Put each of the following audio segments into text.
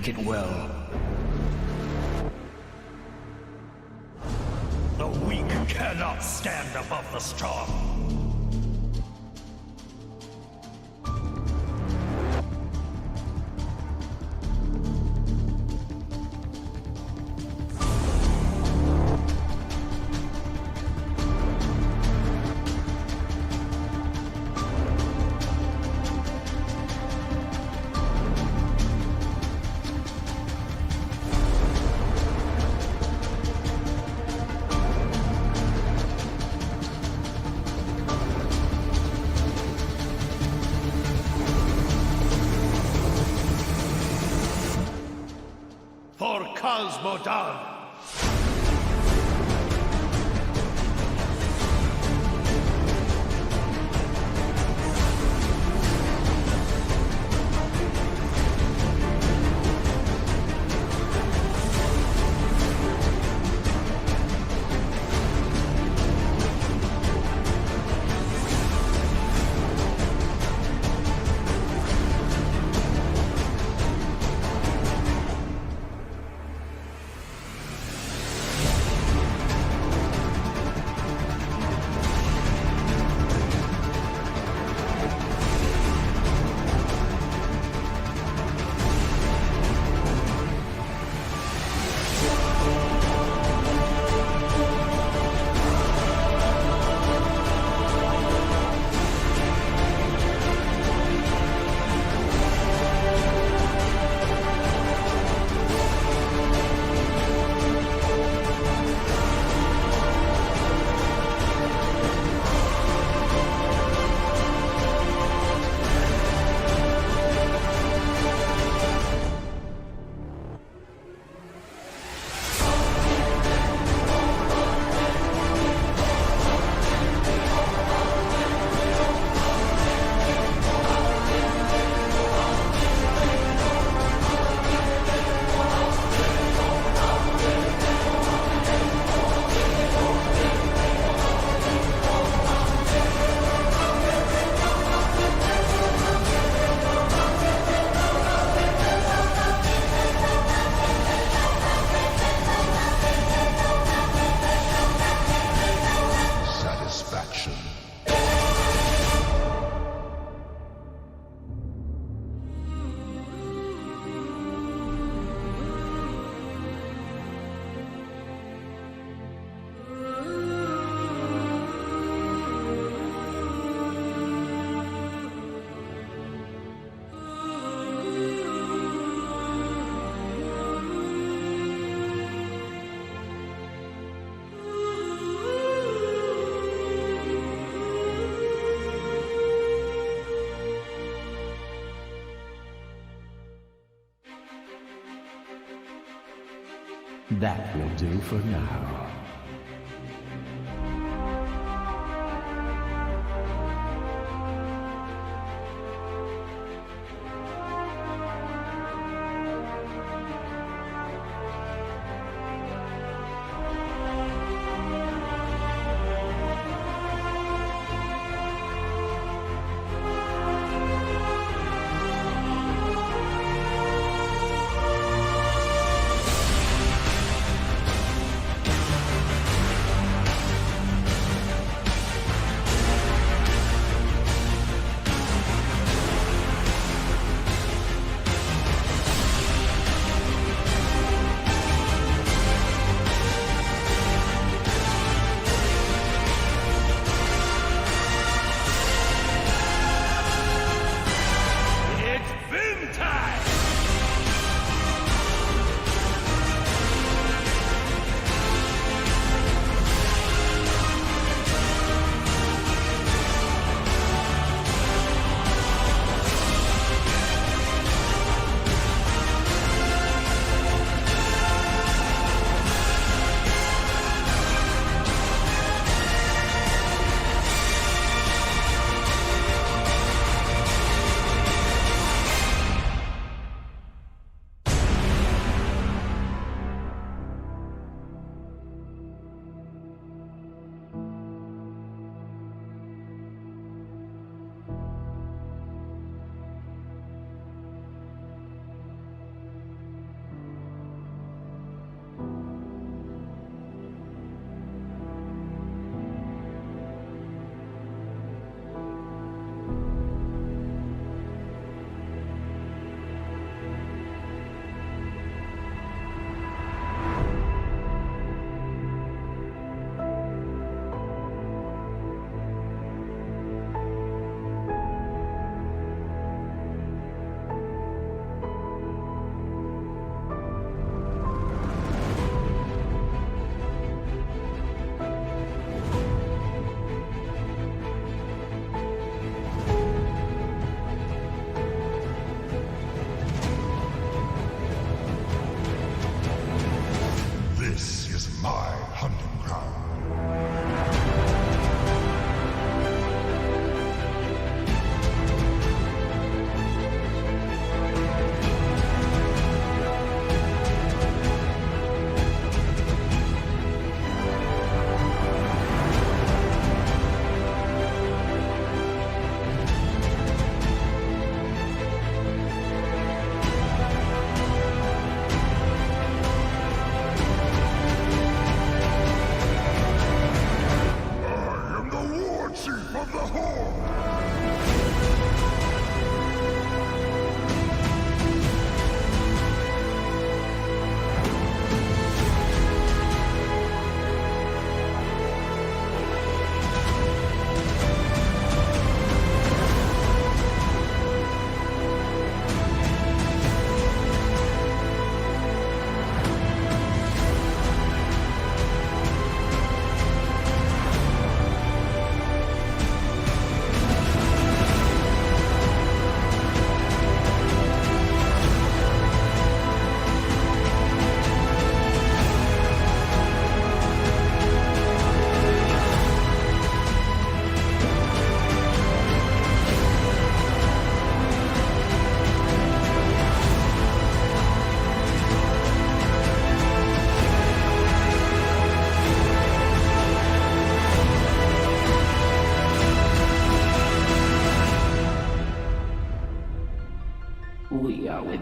make it well. The weak cannot stand above the strong. For Cosmodan! That will do for now.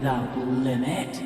without limit.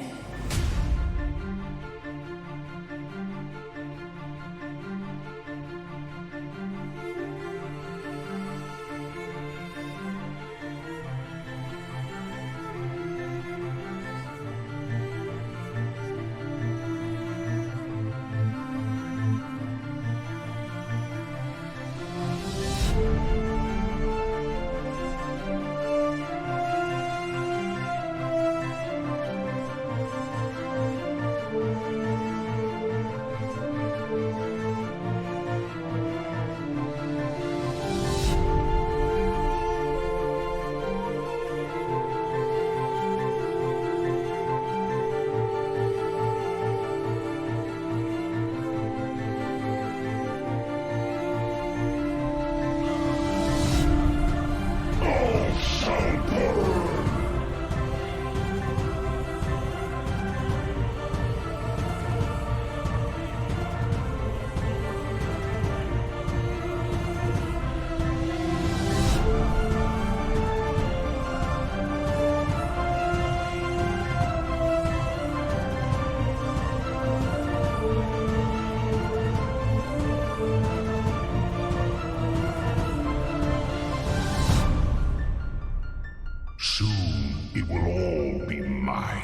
Soon it will all be mine.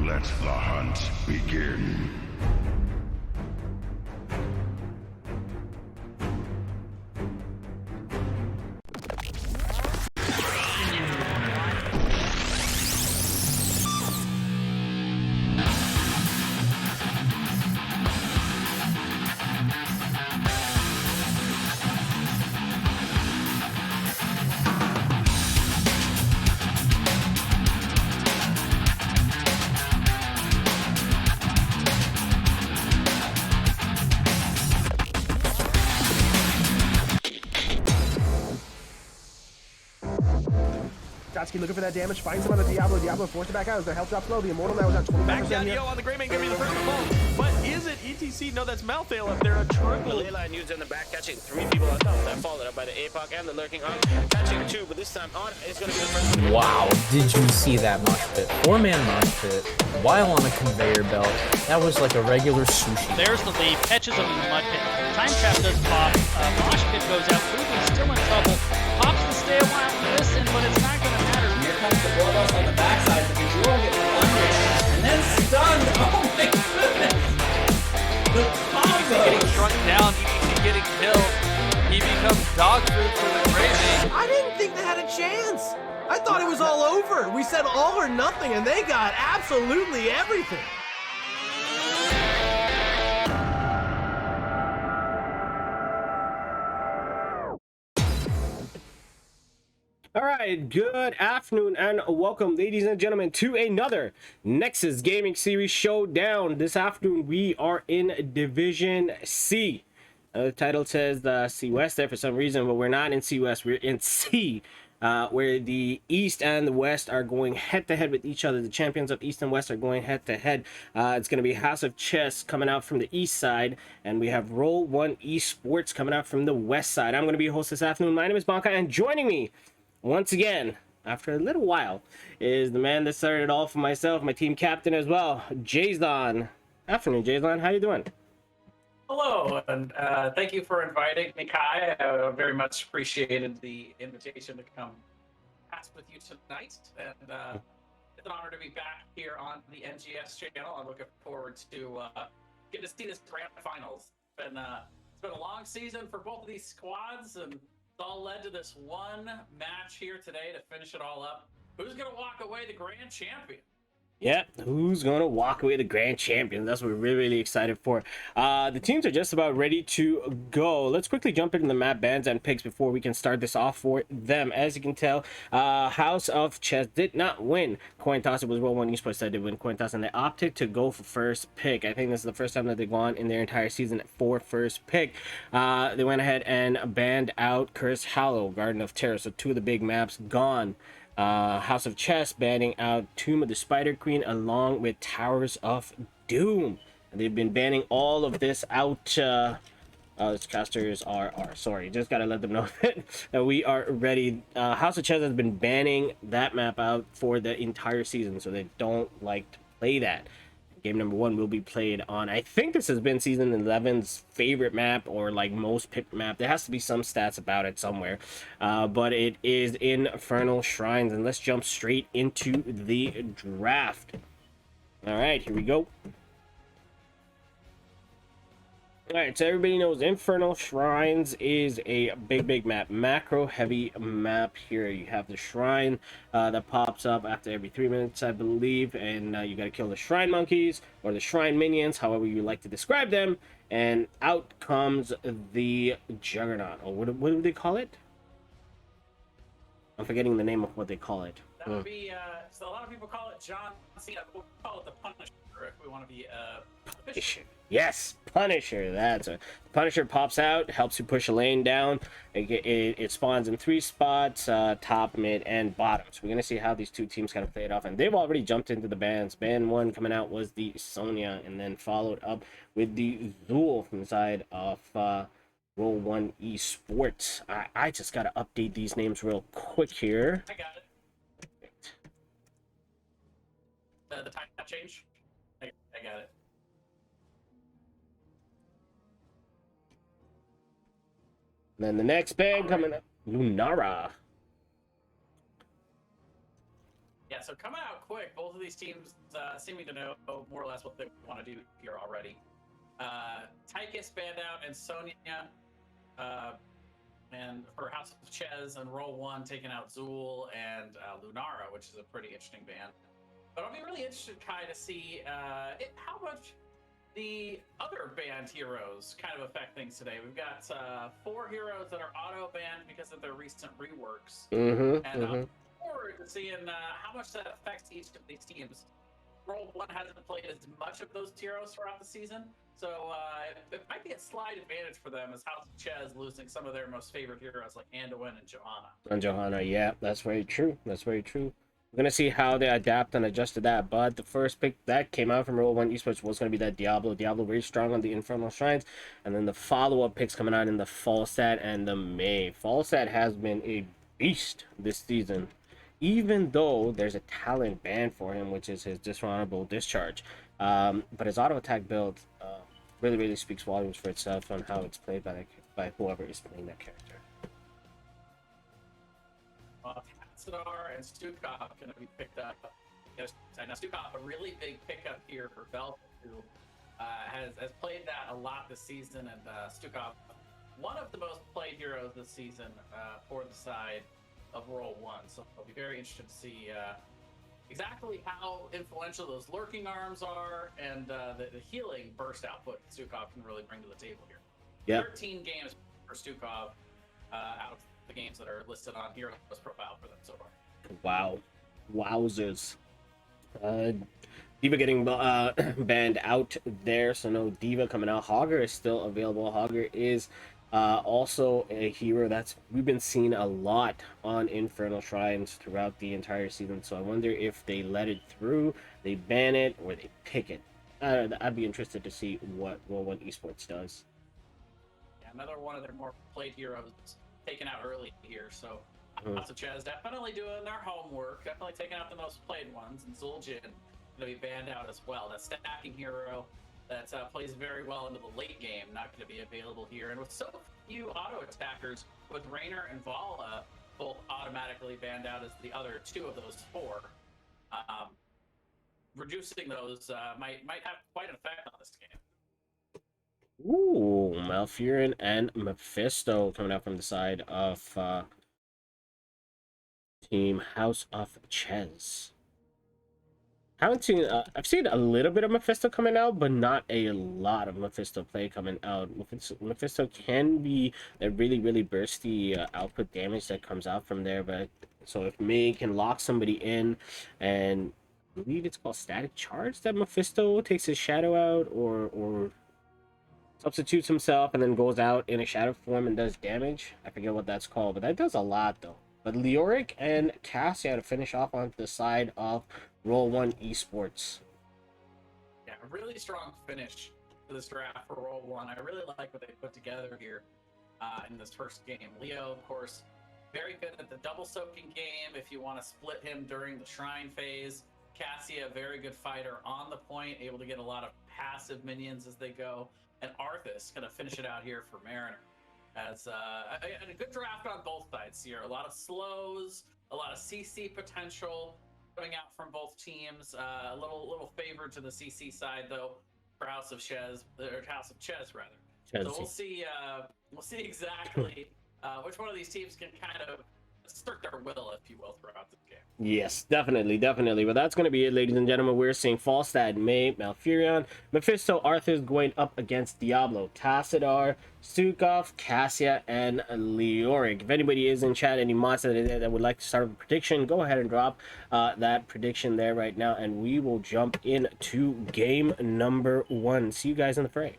Let the hunt begin. Gotsky looking for that damage, finds him on the Diablo. Diablo forced it back out as their health drops low. The Immortal now is at 25%. Back down, here. yo, on the Greymane, gonna be the first ball. But is it ETC? No, that's Malthael up there. A triple. Layla and Yu's in the back, catching 3 people on top. That followed up by the APOC and the lurking on. Catching 2, but this time on is going to be the first one. Wow, did you see that mosh pit? 4-man mosh pit while on a conveyor belt. That was like a regular sushi. There's the lead, catches him in the mud pit. Time trap does pop. Mosh pit goes out. Ruben's still in trouble. Pops to stay a while and listen, but it's not going to matter. Here comes the Bloodlust on the backside. The Visual gets thundered and then stunned. Oh my goodness! The combo! Getting shrunk down, ETC getting killed. He becomes dog food for the Greymane. I didn't think they had a chance. I thought it was all over. We said all or nothing, and they got absolutely everything. All right, good afternoon and welcome, ladies and gentlemen, to another Nexus Gaming Series Showdown. This afternoon, we are in Division C. The title says C West there for some reason, but we're not in C West. We're in C, where the East and the West are going head-to-head with each other. The champions of East and West are going head-to-head. It's going to be House of Chess coming out from the East side, and we have Roll1Esports coming out from the West side. I'm going to be your host this afternoon. My name is Bankai, and joining me once again, after a little while, is the man that started it all for myself, my team captain as well, Jayzon. Afternoon, Jayzon. How you doing? Hello, and thank you for inviting me, Kai. I very much appreciated the invitation to come cast with you tonight, and it's an honor to be back here on the NGS channel. I'm looking forward to getting to see this grand finals. It's been a long season for both of these squads, and it's all led to this one match here today to finish it all up. Who's going to walk away the grand champion? Yeah, who's gonna walk away the grand champion? That's what we're really, really excited for. The teams are just about ready to go. Let's quickly jump into the map bans and picks before we can start this off for them. As you can tell, House of Chess did not win coin toss. It was Roll1Esports that did win coin toss, and they opted to go for first pick. I think this is the first time that they've gone in their entire season for first pick. They went ahead and banned out Curse Hollow, Garden of Terror. So two of the big maps gone. House of Chess banning out Tomb of the Spider Queen along with Towers of Doom. And they've been banning all of this out. Its casters are sorry, just gotta let them know that we are ready. House of Chess has been banning that map out for the entire season, so they don't like to play that. Game number 1 will be played on, I think this has been season 11's favorite map, or like most picked map. There has to be some stats about it somewhere, but it is Infernal Shrines. And let's jump straight into the draft. All right, here we go. All right, so everybody knows Infernal Shrines is a big map, macro heavy map. Here you have the shrine that pops up after every 3 minutes, I believe, and you got to kill the shrine monkeys or the shrine minions, however you like to describe them, and out comes the Juggernaut. Or what do they call it? I'm forgetting the name of what they call it. That would be, so a lot of people call it John Cena, but we'll call it the Punisher if we want to be Punisher. Yes, Punisher. That's a Punisher pops out, helps you push a lane down. It spawns in 3 spots, top, mid, and bottom. So we're gonna see how these two teams kind of play it off, and they've already jumped into the bans. Ban 1 coming out was the Sonya, and then followed up with the Zool from the side of Roll1Esports. I just gotta update these names real quick here. I got it. The time change. I got it. And then the next ban coming up, Lunara. Yeah, so coming out quick, both of these teams seeming to know more or less what they want to do here already. Tychus banned out, and Sonya, and for House of Chez and Roll1 taking out Zool and Lunara, which is a pretty interesting ban. But I'll be really interested, Kai, to see how much the other banned heroes kind of affect things today. We've got 4 heroes that are auto-banned because of their recent reworks. And I'm looking forward to seeing how much that affects each of these teams. Roll1 hasn't played as much of those heroes throughout the season, so it might be a slight advantage for them as House of Chez losing some of their most favorite heroes like Anduin and Johanna. And Johanna, yeah, that's very true. That's very true. We're gonna see how they adapt and adjust to that. But the first pick that came out from Roll1Esports was gonna be that Diablo. Diablo very strong on the Infernal Shrines, and then the follow-up picks coming out in the Falstad and the May. Falstad has been a beast this season, even though there's a talent ban for him, which is his dishonorable discharge. But his auto attack build really speaks volumes for itself on how it's played by whoever is playing that character. Sidar and Stukov going to be picked up. Now Stukov, a really big pickup here for Velvet, who has played that a lot this season, and Stukov, one of the most played heroes this season for the side of Roll1. So I'll be very interested to see exactly how influential those lurking arms are, and the healing burst output Stukov can really bring to the table here. Yep. 13 games for Stukov out of the games that are listed on Heroes profile for them so far. Wow. Wowzers. Diva getting banned out there, so no Diva coming out. Hogger is still available. Hogger is also a hero that's we've been seeing a lot on Infernal Shrines throughout the entire season, so I wonder if they let it through, they ban it, or they pick it. I'd be interested to see what Roll1Esports does. Yeah, another one of their more played heroes taken out early here, so House of Chez definitely doing their homework, definitely taking out the most played ones, and Zul'jin going to be banned out as well. That stacking hero that plays very well into the late game, not going to be available here. And with so few auto attackers, with Raynor and Vala both automatically banned out as the other 2 of those 4, reducing those might have quite an effect on this game. Ooh, Malfurion and Mephisto coming out from the side of Team House of Chez. haven't seen I've seen a little bit of Mephisto coming out, but not a lot of Mephisto play coming out. Mephisto can be a really bursty output damage that comes out from there, but so if May can lock somebody in, and I believe it's called static charge, that Mephisto takes his shadow out or substitutes himself and then goes out in a shadow form and does damage. I forget what that's called, but that does a lot though. But Leoric and Cassia to finish off on the side of Roll1Esports. Yeah, a really strong finish to this draft for Roll1. I really like what they put together here in this first game. Leo, of course, very good at the double soaking game if you want to split him during the shrine phase. Cassia, very good fighter on the point, able to get a lot of passive minions as they go. And Arthas going to finish it out here for Mariner. As a good draft on both sides here. A lot of slows, a lot of CC potential coming out from both teams. A little favor to the CC side though for House of Chez, or House of Chez rather. So we'll see exactly which one of these teams can kind of assert their will, if you will, throughout this game. Yes, definitely. But that's going to be it, ladies and gentlemen. We're seeing Falstad, May, Malfurion, Mephisto, Arthas going up against Diablo, Tassadar, Stukov, Cassia, and Leoric. If anybody is in chat, any mods that would like to start with a prediction, go ahead and drop that prediction there right now, and we will jump into game number 1. See you guys in the fray.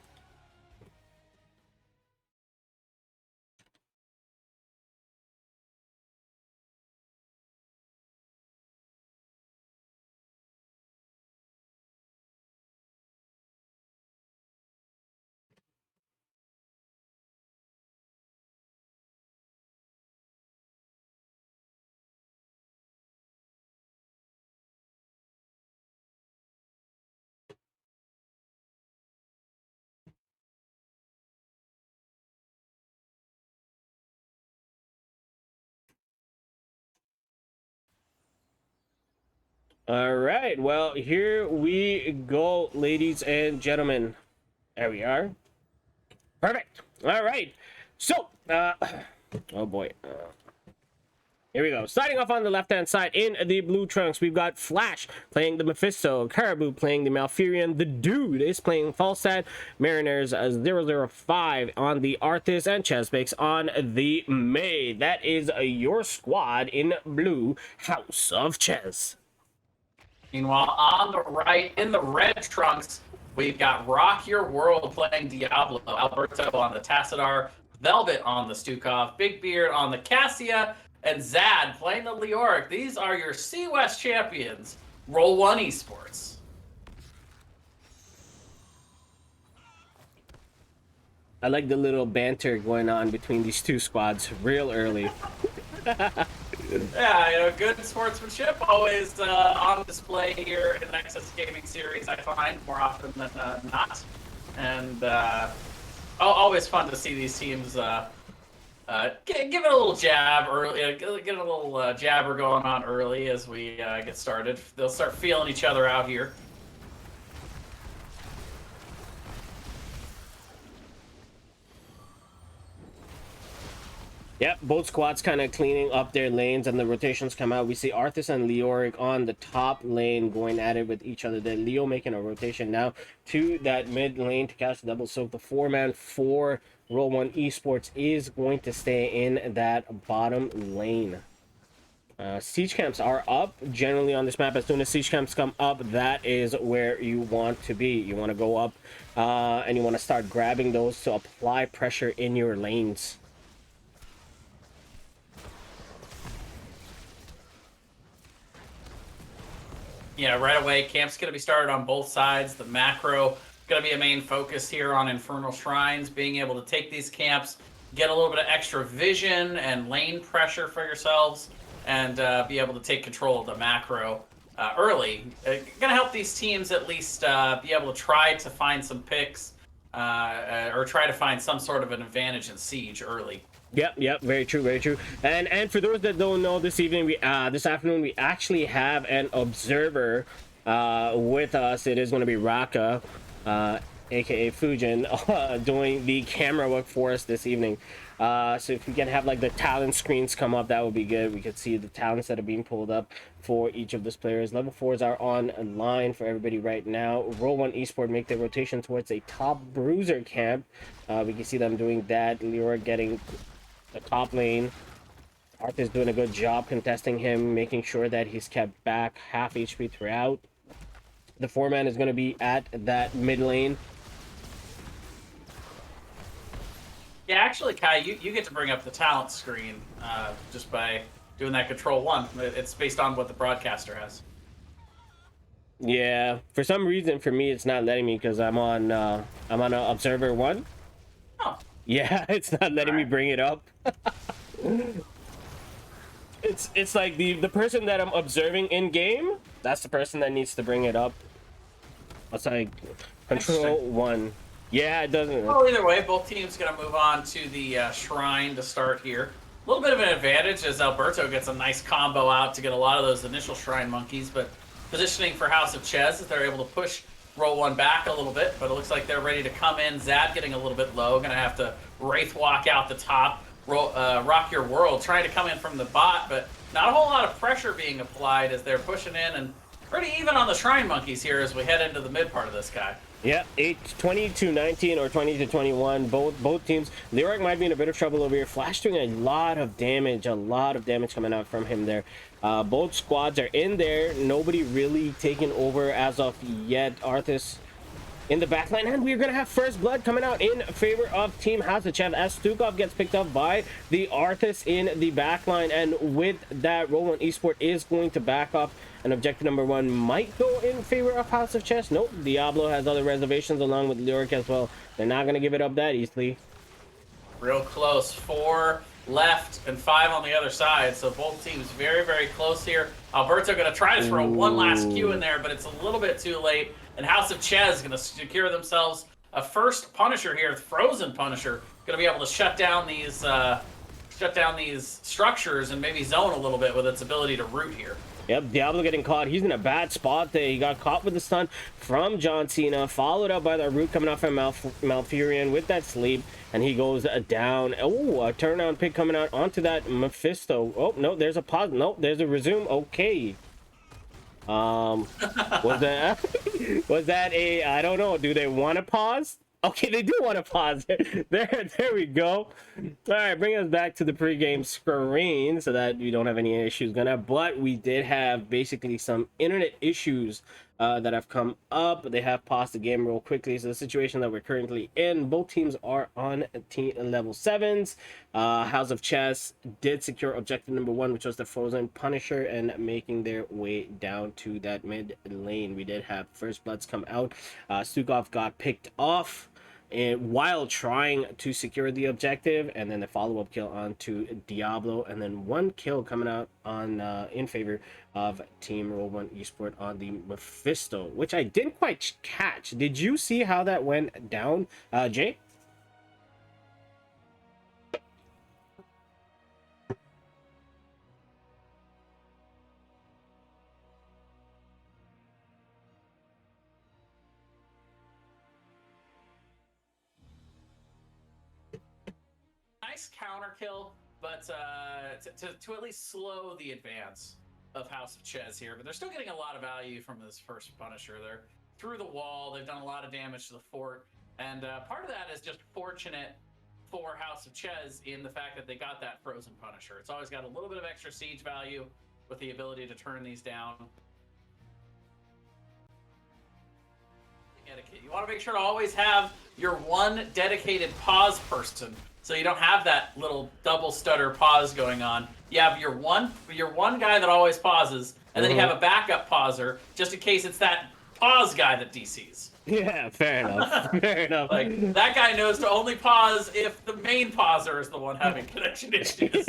All right, well, here we go, ladies and gentlemen. There we are. Perfect. All right. So, oh boy. Here we go. Starting off on the left-hand side in the blue trunks, we've got Flash playing the Mephisto, Caribou playing the Malfurion, the Dude is playing Falstad, Mariners 005 on the Arthas, and Chespix on the May. That is your squad in blue, House of Chez. Meanwhile, on the right, in the red trunks, we've got Rock Your World playing Diablo, Alberto on the Tassadar, Velvet on the Stukov, Big Beard on the Cassia, and Zad playing the Leoric. These are your C-West champions, Roll1Esports. I like the little banter going on between these two squads real early. Yeah, good sportsmanship always on display here in the Nexus Gaming Series, I find, more often than not. And always fun to see these teams give it a little jab early, get a little jabber going on early as we get started. They'll start feeling each other out here. Yep, both squads kind of cleaning up their lanes and the rotations come out. We see Arthas and Leoric on the top lane going at it with each other. Then Leo making a rotation now to that mid lane to catch the double soak. The 4-man for Roll1Esports is going to stay in that bottom lane. Siege camps are up generally on this map. As soon as siege camps come up, that is where you want to be. You want to go up and you want to start grabbing those to apply pressure in your lanes. Yeah, right away, camp's going to be started on both sides. The macro going to be a main focus here on Infernal Shrines, being able to take these camps, get a little bit of extra vision and lane pressure for yourselves, and be able to take control of the macro early. Going to help these teams at least be able to try to find some picks or try to find some sort of an advantage in Siege early. Yep, very true. And for those that don't know, this afternoon we actually have an observer with us. It is going to be Raka. aka Fujin, doing the camera work for us this evening. So if we can have like the talent screens come up, that would be good. We could see the talents that are being pulled up for each of those players. Level 4s are online for everybody right now. Roll1Esports make their rotation towards a top bruiser camp. We can see them doing that. Leroy getting the top lane. Arthur's doing a good job contesting him, making sure that he's kept back half HP throughout. The 4-man is going to be at that mid lane. Yeah, actually, Kai, you get to bring up the talent screen just by doing that control 1. It's based on what the broadcaster has. Yeah, for some reason for me it's not letting me because I'm on observer 1. Oh. Yeah, it's not letting me bring it up. It's like the person that I'm observing in game, that's the person that needs to bring it up. It's like control 1. Yeah, it doesn't. Well, either way, both teams going to move on to the shrine to start here. A little bit of an advantage as Alberto gets a nice combo out to get a lot of those initial shrine monkeys, but positioning for House of Chez, if they're able to push Roll1 back a little bit, but it looks like they're ready to come in. Zad getting a little bit low, going to have to Wraith walk out the top. Rock Your World trying to come in from the bot, but not a whole lot of pressure being applied as they're pushing in, and pretty even on the shrine monkeys here as we head into the mid part of this guy. Yeah, 20-19 or 20-21. Both teams. Lyric might be in a bit of trouble over here. Flash doing a lot of damage coming out from him there. Both squads are in there. Nobody really taken over as of yet. Arthas in the backline, and we're gonna have first blood coming out in favor of Team House of Chez as Stukov gets picked up by the Arthas in the backline, and with that, Roll1Esports is going to back up, and objective number 1 might go in favor of House of Chez. Nope, Diablo has other reservations along with Lyric as well. They're not gonna give it up that easily. Real close. 4 left and 5 on the other side, so both teams very, very close here. Alberto gonna try to throw one last Q in there, but it's a little bit too late. And House of Chez is going to secure themselves a first Punisher here, Frozen Punisher, going to be able to shut down these structures and maybe zone a little bit with its ability to root here. Yep, Diablo getting caught. He's in a bad spot there. He got caught with the stun from John Cena, followed up by the root coming off from Malfurion with that sleep, and he goes down. Oh, a turnaround pick coming out onto that Mephisto. Oh, no, there's a pause. No, there's a resume. Okay. Was that a, I don't know, do they want to pause? Okay, they do want to pause. There we go. All right, bring us back to the pregame screen so that we don't have any issues but we did have basically some internet issues that have come up. They have paused the game real quickly. So the situation that we're currently in, both teams are on team level 7s. House of Chez did secure objective number 1, which was the Frozen Punisher, and making their way down to that mid lane. We did have first bloods come out. Stukov got picked off and while trying to secure the objective, and then the follow-up kill onto Diablo, and then 1 kill coming out on in favor of Team Roll1Esports on the Mephisto, which I didn't quite catch. Did you see how that went down, Jay? Nice counter kill, but to at least slow the advance of House of Chez here. But they're still getting a lot of value from this first Punisher. They're through the wall. They've done a lot of damage to the fort. And part of that is just fortunate for House of Chez in the fact that they got that Frozen Punisher. It's always got a little bit of extra siege value with the ability to turn these down. Etiquette. You want to make sure to always have your one dedicated pause person, so you don't have that little double stutter pause going on. You have your one guy that always pauses, and then you have a backup pauser just in case it's that pause guy that DCs. Yeah, fair enough. Fair enough. Like, that guy knows to only pause if the main pauser is the one having connection issues.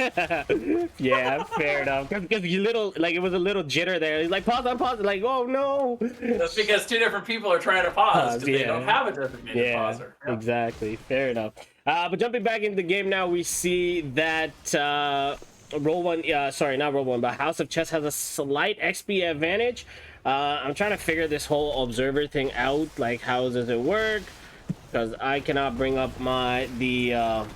Yeah, fair enough. Because you little, like, it was a little jitter there. He's like, pause, I'm pausing. Like, oh no. That's because 2 different people are trying to pause because they don't have a designated pauser. Yeah, exactly. Fair enough. But jumping back into the game now, we see that Roll1, but House of Chez has a slight XP advantage. I'm trying to figure this whole observer thing out. Like, how does it work? because I cannot bring up the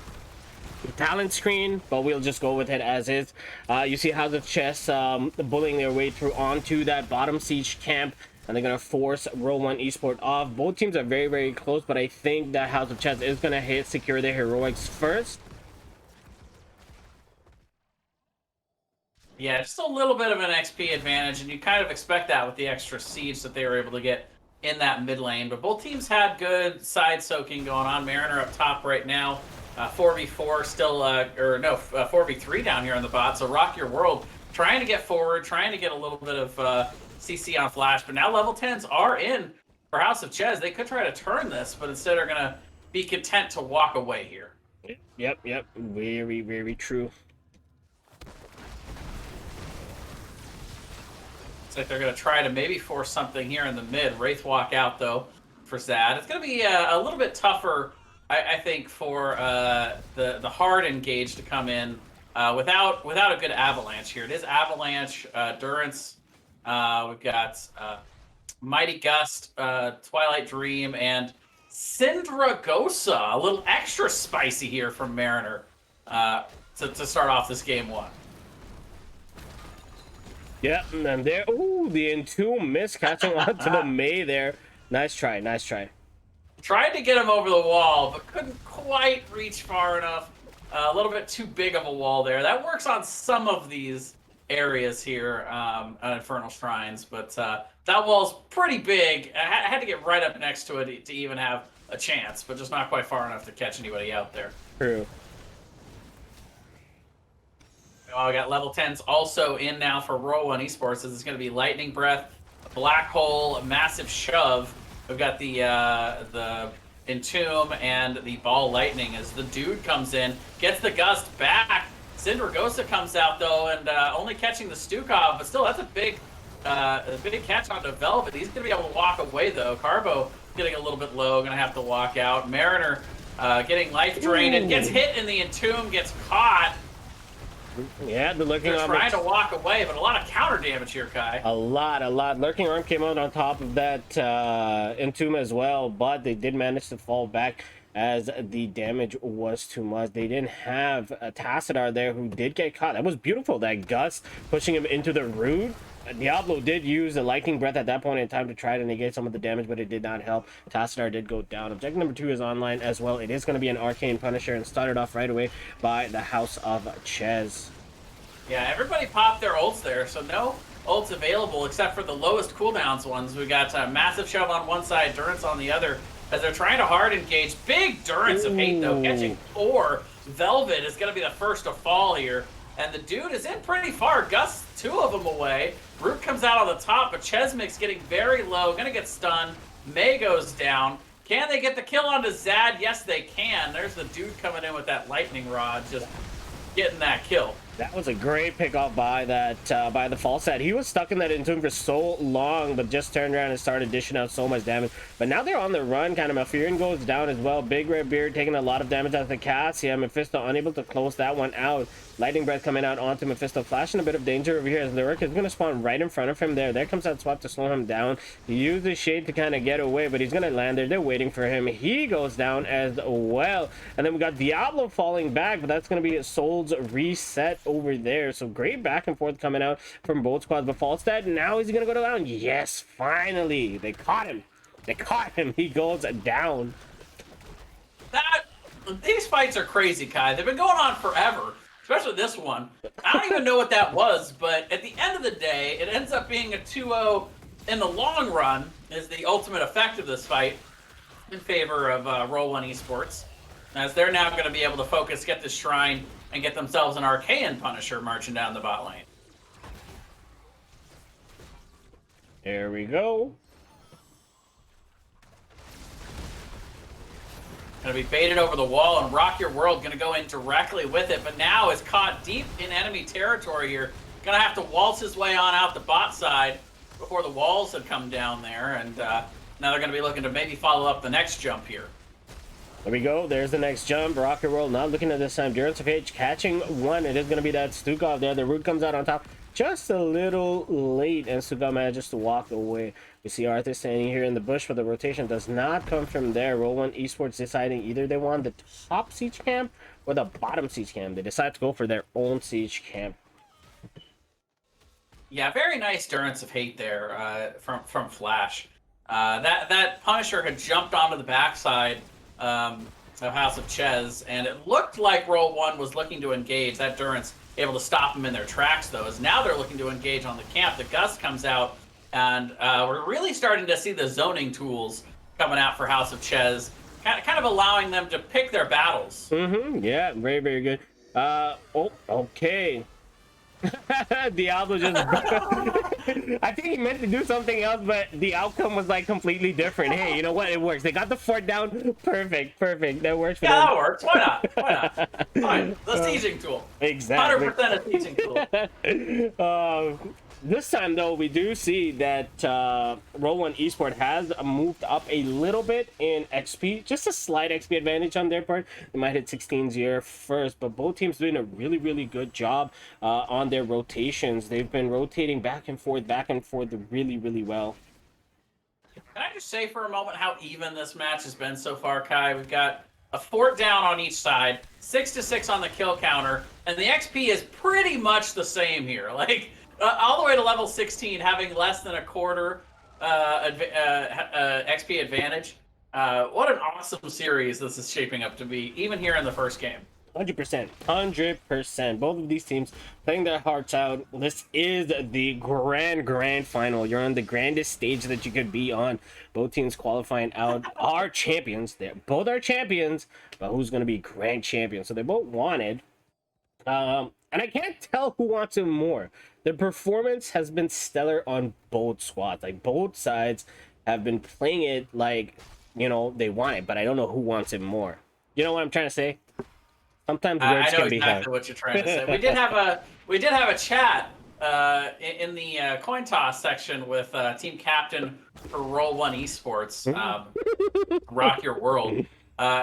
talent screen, but we'll just go with it as is. You see House of Chess bullying their way through onto that bottom siege camp, and they're gonna force Roll1Esports off. Both teams are very, very close, but I think that House of Chess is gonna secure their heroics first. Yeah, just a little bit of an XP advantage, and you kind of expect that with the extra siege that they were able to get in that mid lane. But both teams had good side soaking going on. Mariner up top right now. 4v4 still, 4v3 down here on the bot. So Rock Your World trying to get forward, trying to get a little bit of CC on Flash. But now level 10s are in for House of Chez. They could try to turn this, but instead are going to be content to walk away here. Yep. Very, very true. Looks like they're going to try to maybe force something here in the mid. Wraith walk out, though, for Zad. It's going to be a little bit tougher, I think, for the hard engage to come in without a good avalanche here. It is avalanche, Durance. We've got Mighty Gust, Twilight Dream, and Syndragosa. A little extra spicy here from Mariner to start off this game one. Yeah, and there, ooh, the Entomb miss catching onto the May there. Nice try. Tried to get him over the wall, but couldn't quite reach far enough. A little bit too big of a wall there. That works on some of these areas here on Infernal Shrines, but that wall's pretty big. I had to get right up next to it to even have a chance, but just not quite far enough to catch anybody out there. True. Oh, we got level 10s also in now for Roll1Esports. This is going to be Lightning Breath, Black Hole, Massive Shove. We've got the Entomb and the Ball Lightning as the dude comes in, gets the Gust back. Syndragosa comes out, though, and only catching the Stukov, but still, that's a big catch on Velvet. He's going to be able to walk away, though. Carbo getting a little bit low, going to have to walk out. Mariner getting life drained and gets hit in the Entomb, gets caught. Yeah, the Lurking Arm. They're trying to walk away, but a lot of counter damage here, Kai. A lot. Lurking Arm came out on top of that Entomb as well, but they did manage to fall back as the damage was too much. They didn't have a Tassadar there who did get caught. That was beautiful, that Gus pushing him into the root. Diablo did use a Lightning Breath at that point in time to try to negate some of the damage, but it did not help. Tassadar did go down. Objective number 2 is online as well. It is going to be an Arcane Punisher and started off right away by the House of Chez. Yeah, everybody popped their ults there, so no ults available except for the lowest cooldowns ones. We got Massive Shove on one side, Durance on the other, as they're trying to hard engage. Big Durance of hate, though, catching 4. Velvet is going to be the first to fall here. And the dude is in pretty far. Gus, 2 of them away. Root comes out on the top, but Chesmic's getting very low. Going to get stunned. May goes down. Can they get the kill onto Zad? Yes, they can. There's the dude coming in with that lightning rod, just getting that kill. That was a great pickoff by by the Falstad. He was stuck in that Entomb for so long, but just turned around and started dishing out so much damage. But now they're on the run. Kind of Malfurion goes down as well. Big Red Beard taking a lot of damage out of the cast. Yeah, Mephisto unable to close that one out. Lightning Breath coming out onto Mephisto. Flash in a bit of danger over here as Lyric is going to spawn right in front of him there. There comes that swap to slow him down. He uses Shade to kind of get away, but he's going to land there. They're waiting for him. He goes down as well. And then we got Diablo falling back, but that's going to be Soul's reset over there. So great back and forth coming out from both squads. But Falstad, now is he going to go down? Yes, finally. They caught him. He goes down. These fights are crazy, Kai. They've been going on forever. Especially this one. I don't even know what that was, but at the end of the day, it ends up being a 2-0 in the long run, is the ultimate effect of this fight in favor of Roll1Esports, as they're now going to be able to focus, get this shrine, and get themselves an Arcane Punisher marching down the bot lane. There we go. Going to be baited over the wall, and Rock Your World going to go in directly with it, but now is caught deep in enemy territory here. Going to have to waltz his way on out the bot side before the walls had come down there, and now they're going to be looking to maybe follow up the next jump here. There we go. There's the next jump. Rock Your World not looking at this time. Durance of H catching one. It is going to be that Stukov there. The root comes out on top. just a little late, and Suga manages to walk away. We see Arthur standing here in the bush, but the rotation does not come from there. Roll1Esports deciding either they want the top siege camp or the bottom siege camp. They decide to go for their own siege camp. Yeah, very nice Durance of Hate there from Flash. That Punisher had jumped onto the backside of House of Chez, and it looked like Roll1 was looking to engage. That Durance able to stop them in their tracks, though, as now they're looking to engage on the camp. The Gust comes out, and we're really starting to see the zoning tools coming out for House of Chez, kind of allowing them to pick their battles. Yeah, very, very good. Oh, okay. Diablo just I think he meant to do something else, but the outcome was like completely different. Hey, you know what? It works. They got the fort down. Perfect. That works for them. Yeah, that works. Why not? Fine. The sieging tool. Exactly. 100% a sieging tool. This time, though, we do see that Roll1Esports has moved up a little bit in XP. Just a slight XP advantage on their part. They might hit 16-0 first, but both teams doing a really, really good job on their rotations. They've been rotating back and forth really, really well. Can I just say for a moment how even this match has been so far, Kai? We've got a fort down on each side, 6-6 on the kill counter, and the XP is pretty much the same here. Like, all the way to level 16, having less than a quarter XP advantage. What an awesome series this is shaping up to be, even here in the first game. 100%. Both of these teams playing their hearts out. This is the grand final. You're on the grandest stage that you could be on. Both teams qualifying out are champions. They both are champions, but who's going to be grand champion? So they both wanted. And I can't tell who wants it more. The performance has been stellar on both squads. Like, both sides have been playing it like, you know, they want it, but I don't know who wants it more. You know what I'm trying to say? Sometimes words I know can be exactly hard. what you're trying to say. We did have a chat in the coin toss section with team captain for Roll1Esports, Rock Your World.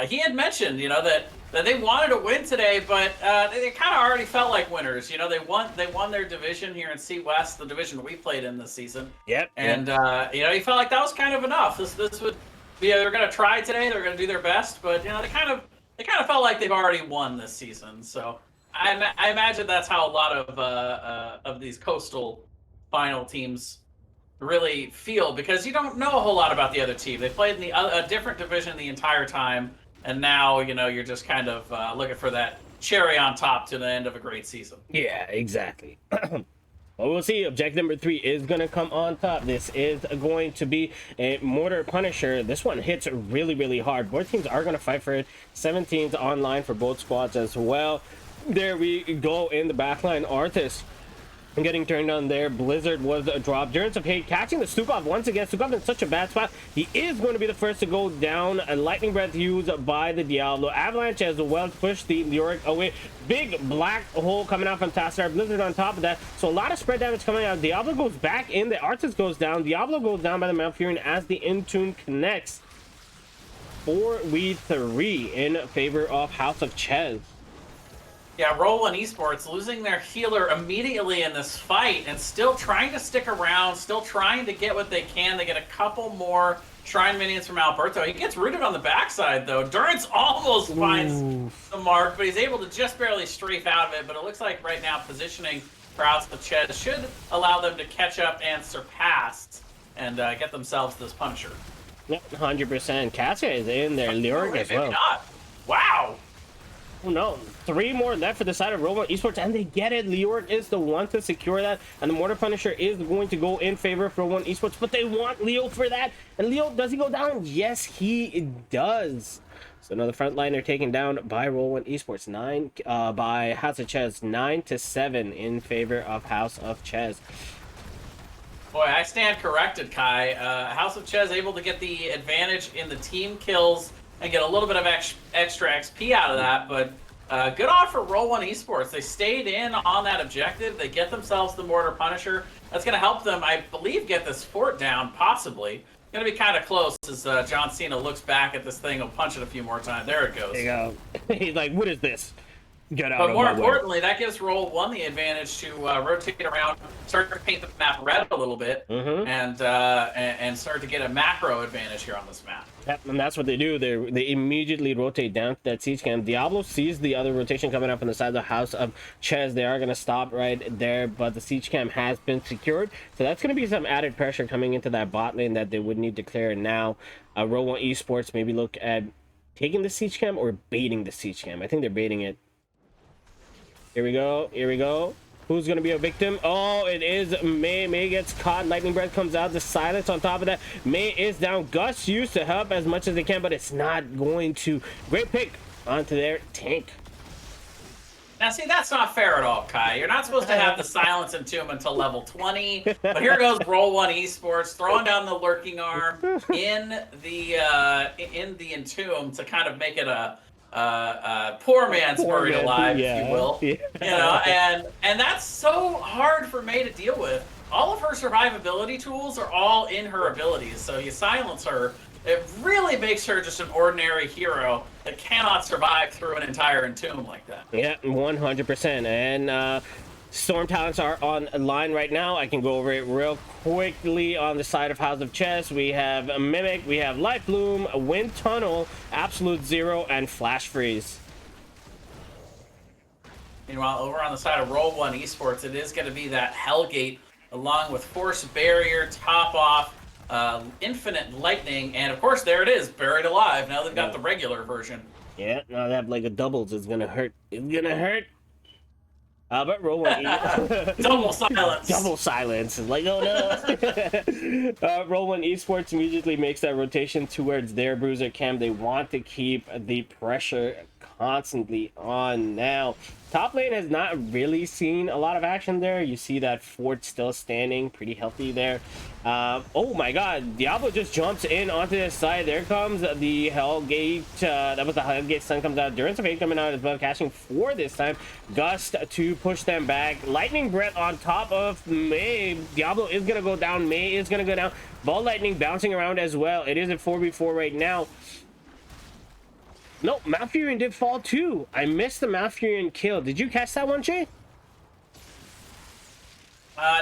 He had mentioned, you know, that they wanted to win today, but they kind of already felt like winners. You know, they won their division here in C West, the division we played in this season. Yep. And you know, he felt like that was kind of enough. This would be, they're going to try today. They're going to do their best, but you know, they kind of felt like they've already won this season. So I imagine that's how a lot of these coastal final teams really feel, because you don't know a whole lot about the other team. They played in a different division the entire time, and now, you know, you're just kind of looking for that cherry on top to the end of a great season. Yeah, exactly. Well, we'll see. Objective number 3 is going to come on top. This is going to be a Mortar Punisher. This one hits really, really hard. Both teams are going to fight for it. 17's online for both squads as well. There we go in the backline. Arthas getting turned on there. Blizzard was a drop. Durance of Hate catching the Stukov once again. Stukov in such a bad spot. He is going to be the first to go down. A lightning breath used by the Diablo. Avalanche as well pushed the Lyric away. Big black hole coming out from Tassar. Blizzard on top of that. So a lot of spread damage coming out. Diablo goes back in. The Artist goes down. Diablo goes down by the Malfurion as the Intune connects. 4v3 in favor of House of Chez. Yeah, Roll1Esports losing their healer immediately in this fight and still trying to stick around, still trying to get what they can. They get a couple more Shrine minions from Alberto. He gets rooted on the backside, though. Durance almost finds the mark, but he's able to just barely strafe out of it. But it looks like right now positioning for House of Chez should allow them to catch up and surpass and get themselves this Punisher. Yep, 100%. Cassia is in there. Lyric as well. Maybe not. Wow. Oh no, 3 more left for the side of Roll1Esports, and they get it. Lyric is the one to secure that, and the Mortar Punisher is going to go in favor of Roll1Esports, but they want Leo for that. And Leo, does he go down? Yes, he does. So another frontliner taken down by Roll1Esports, by House of Chez, 9-7 in favor of House of Chez. Boy, I stand corrected, Kai. House of Chez able to get the advantage in the team kills and get a little bit of extra XP out of that, but good on for Roll1Esports. They stayed in on that objective. They get themselves the Mortar Punisher. That's going to help them, I believe, get this fort down, possibly. Going to be kind of close as John Cena looks back at this thing. He'll punch it a few more times. There it goes. There you go. He's like, what is this? Get out But of more my way. importantly, that gives Roll1 the advantage to rotate around, start to paint the map red a little bit, and start to get a macro advantage here on this map. Yep, and that's what they do. They immediately rotate down to that siege camp. Diablo sees the other rotation coming up on the side of the house of Chez. They are going to stop right there, but the siege camp has been secured. So that's going to be some added pressure coming into that bot lane that they would need to clear now. Roll1Esports maybe look at taking the siege camp or baiting the siege camp. I think they're baiting it. Here we go. Here we go. Who's going to be a victim? Oh, it is Mei. Mei gets caught. Lightning Breath comes out. The silence on top of that. Mei is down. Gus used to help as much as they can, but it's not going to. Great pick onto their tank. Now, see, that's not fair at all, Kai. You're not supposed to have the silence entomb until level 20. But here goes Roll1Esports throwing down the lurking arm in the entomb to kind of make it a poor man's buried alive, if you will. Yeah. You know, and that's so hard for Mei to deal with. All of her survivability tools are all in her abilities, so you silence her. It really makes her just an ordinary hero that cannot survive through an entire entomb like that. Yeah, 100%. And Storm talents are on line right now. I can go over it real quickly. On the side of House of Chess, we have a Mimic, we have Light Bloom, Wind Tunnel, Absolute Zero, and Flash Freeze. Meanwhile, over on the side of Roll1Esports, it is going to be that Hellgate along with Force Barrier, Top Off, Infinite Lightning, and of course there it is, Buried Alive. Now they've got the regular version. Yeah, now they have like a doubles. It's gonna hurt. It's gonna hurt. But Roll1 Double silence. Double silence. It's like, oh no. Roll1Esports immediately makes that rotation towards their bruiser cam. They want to keep the pressure constantly on now. Top lane has not really seen a lot of action there. You see that fort still standing pretty healthy there. Oh my god, Diablo just jumps in onto this side. There comes the Hellgate. That was the Hellgate Sun comes out. Durance of Fate coming out as well, catching 4 this time. Gust to push them back. Lightning Breath on top of Mei. Diablo is gonna go down. Mei is gonna go down. Ball Lightning bouncing around as well. It is a 4v4 right now. No, Malfurion did fall too. I missed the Malfurion kill. Did you catch that one, Jay?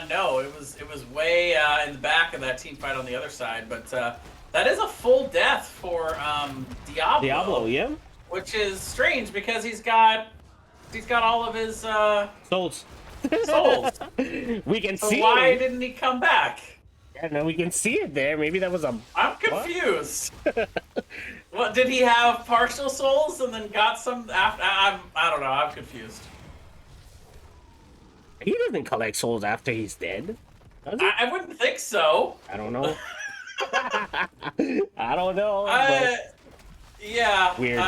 No, it was way in the back of that team fight on the other side, but that is a full death for Diablo. Diablo, yeah. Which is strange because he's got all of his souls. Souls. We can so see. Why didn't he come back? Yeah, no, we can see it there. Maybe that was a. I'm confused. What did he have partial souls and then got some after? I don't know. I'm confused. He doesn't collect souls after he's dead. I wouldn't think so. I don't know. I don't know. Yeah. Weird.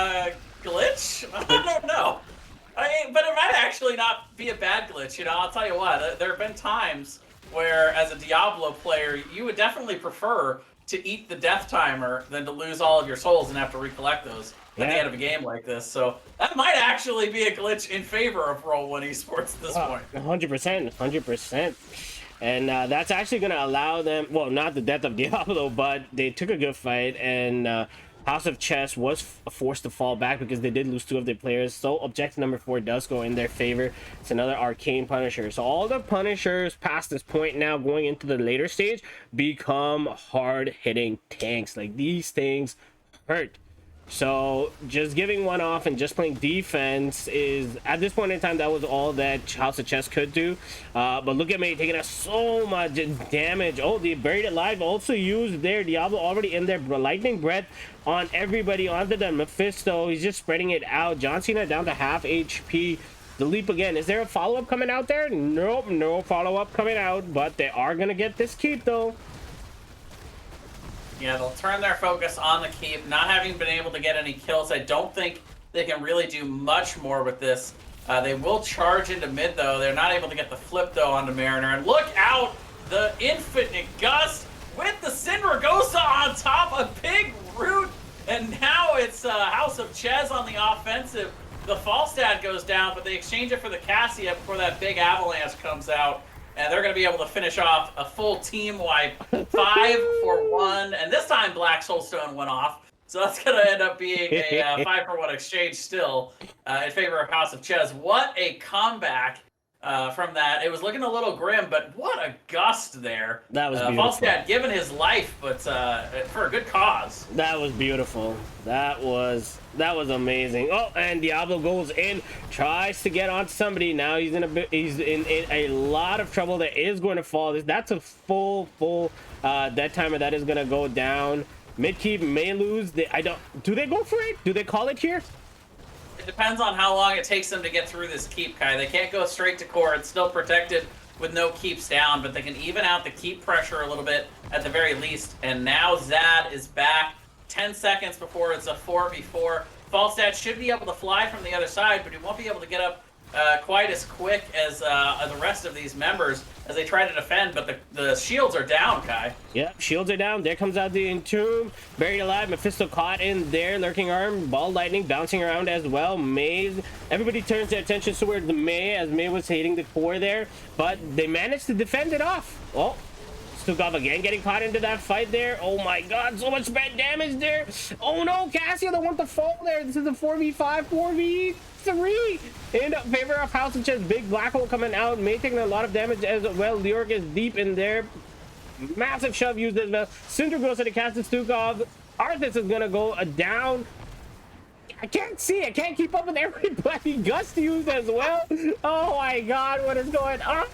Glitch? I don't know. But it might actually not be a bad glitch. You know, I'll tell you what. There have been times where, as a Diablo player, you would definitely prefer to eat the death timer than to lose all of your souls and have to recollect those at the end of a game like this. So that might actually be a glitch in favor of Roll1Esports at this point. 100%, 100%. And that's actually going to allow them, well, not the death of Diablo, but they took a good fight, and House of Chess was forced to fall back because they did lose 2 of their players. So objective number 4 does go in their favor. It's another Arcane Punisher. So all the Punishers past this point now going into the later stage become hard-hitting tanks. Like, these things hurt. So just giving one off and just playing defense is, at this point in time, that was all that House of Chess could do. But look at me taking us so much damage. Oh, the Buried Alive also used their Diablo already in there. Lightning Breath on everybody, onto the Mephisto. He's just spreading it out. John Cena down to half HP. The leap again. Is there a follow-up coming out there? Nope, no follow-up coming out, but they are gonna get this keep though. Yeah, they'll turn their focus on the keep. Not having been able to get any kills, I don't think they can really do much more with this. They will charge into mid, though. They're not able to get the flip, though, onto Mariner. And look out! The Infinite Gust with the Sinragosa on top of Big Root. And now it's House of Chez on the offensive. The Falstad goes down, but they exchange it for the Cassia before that big avalanche comes out. And they're going to be able to finish off a full team wipe, 5 for 1. And this time Black Soulstone went off. So that's going to end up being a 5-for-1 exchange still in favor of House of Chez. What a comeback from that. It was looking a little grim, but what a gust there. That was beautiful. Falstad given his life, but for a good cause. That was beautiful. That was amazing. Oh, and Diablo goes in, tries to get onto somebody. Now he's in a lot of trouble. That is going to fall. That's a full dead timer that is going to go down. Midkeep may lose. Do they go for it? Do they call it here? It depends on how long it takes them to get through this keep, Kai. They can't go straight to core. It's still protected with no keeps down, but they can even out the keep pressure a little bit at the very least. And now Zad is back 10 seconds before it's a 4v4. Falstad should be able to fly from the other side, but he won't be able to get up quite as quick as the rest of these members as they try to defend, but the shields are down, Kai. Yep, shields are down. There comes out the Entomb. Buried alive. Mephisto caught in there. Lurking arm. Ball lightning bouncing around as well. Maze. Everybody turns their attention towards May as May was hitting the core there, but they managed to defend it off. Oh, Stukov again getting caught into that fight there. Oh my god, so much bad damage there. Oh no, Cassia don't want to fall there. This is a 4v5, 4v3 in favor of House of Chez. Big black hole coming out. May taking a lot of damage as well. Leoric is deep in there. Massive shove used as well. Cinder goes to the cast of Stukov. Arthas is gonna go down. I can't see. I can't keep up with everybody. Gust used as well. Oh my god, what is going on?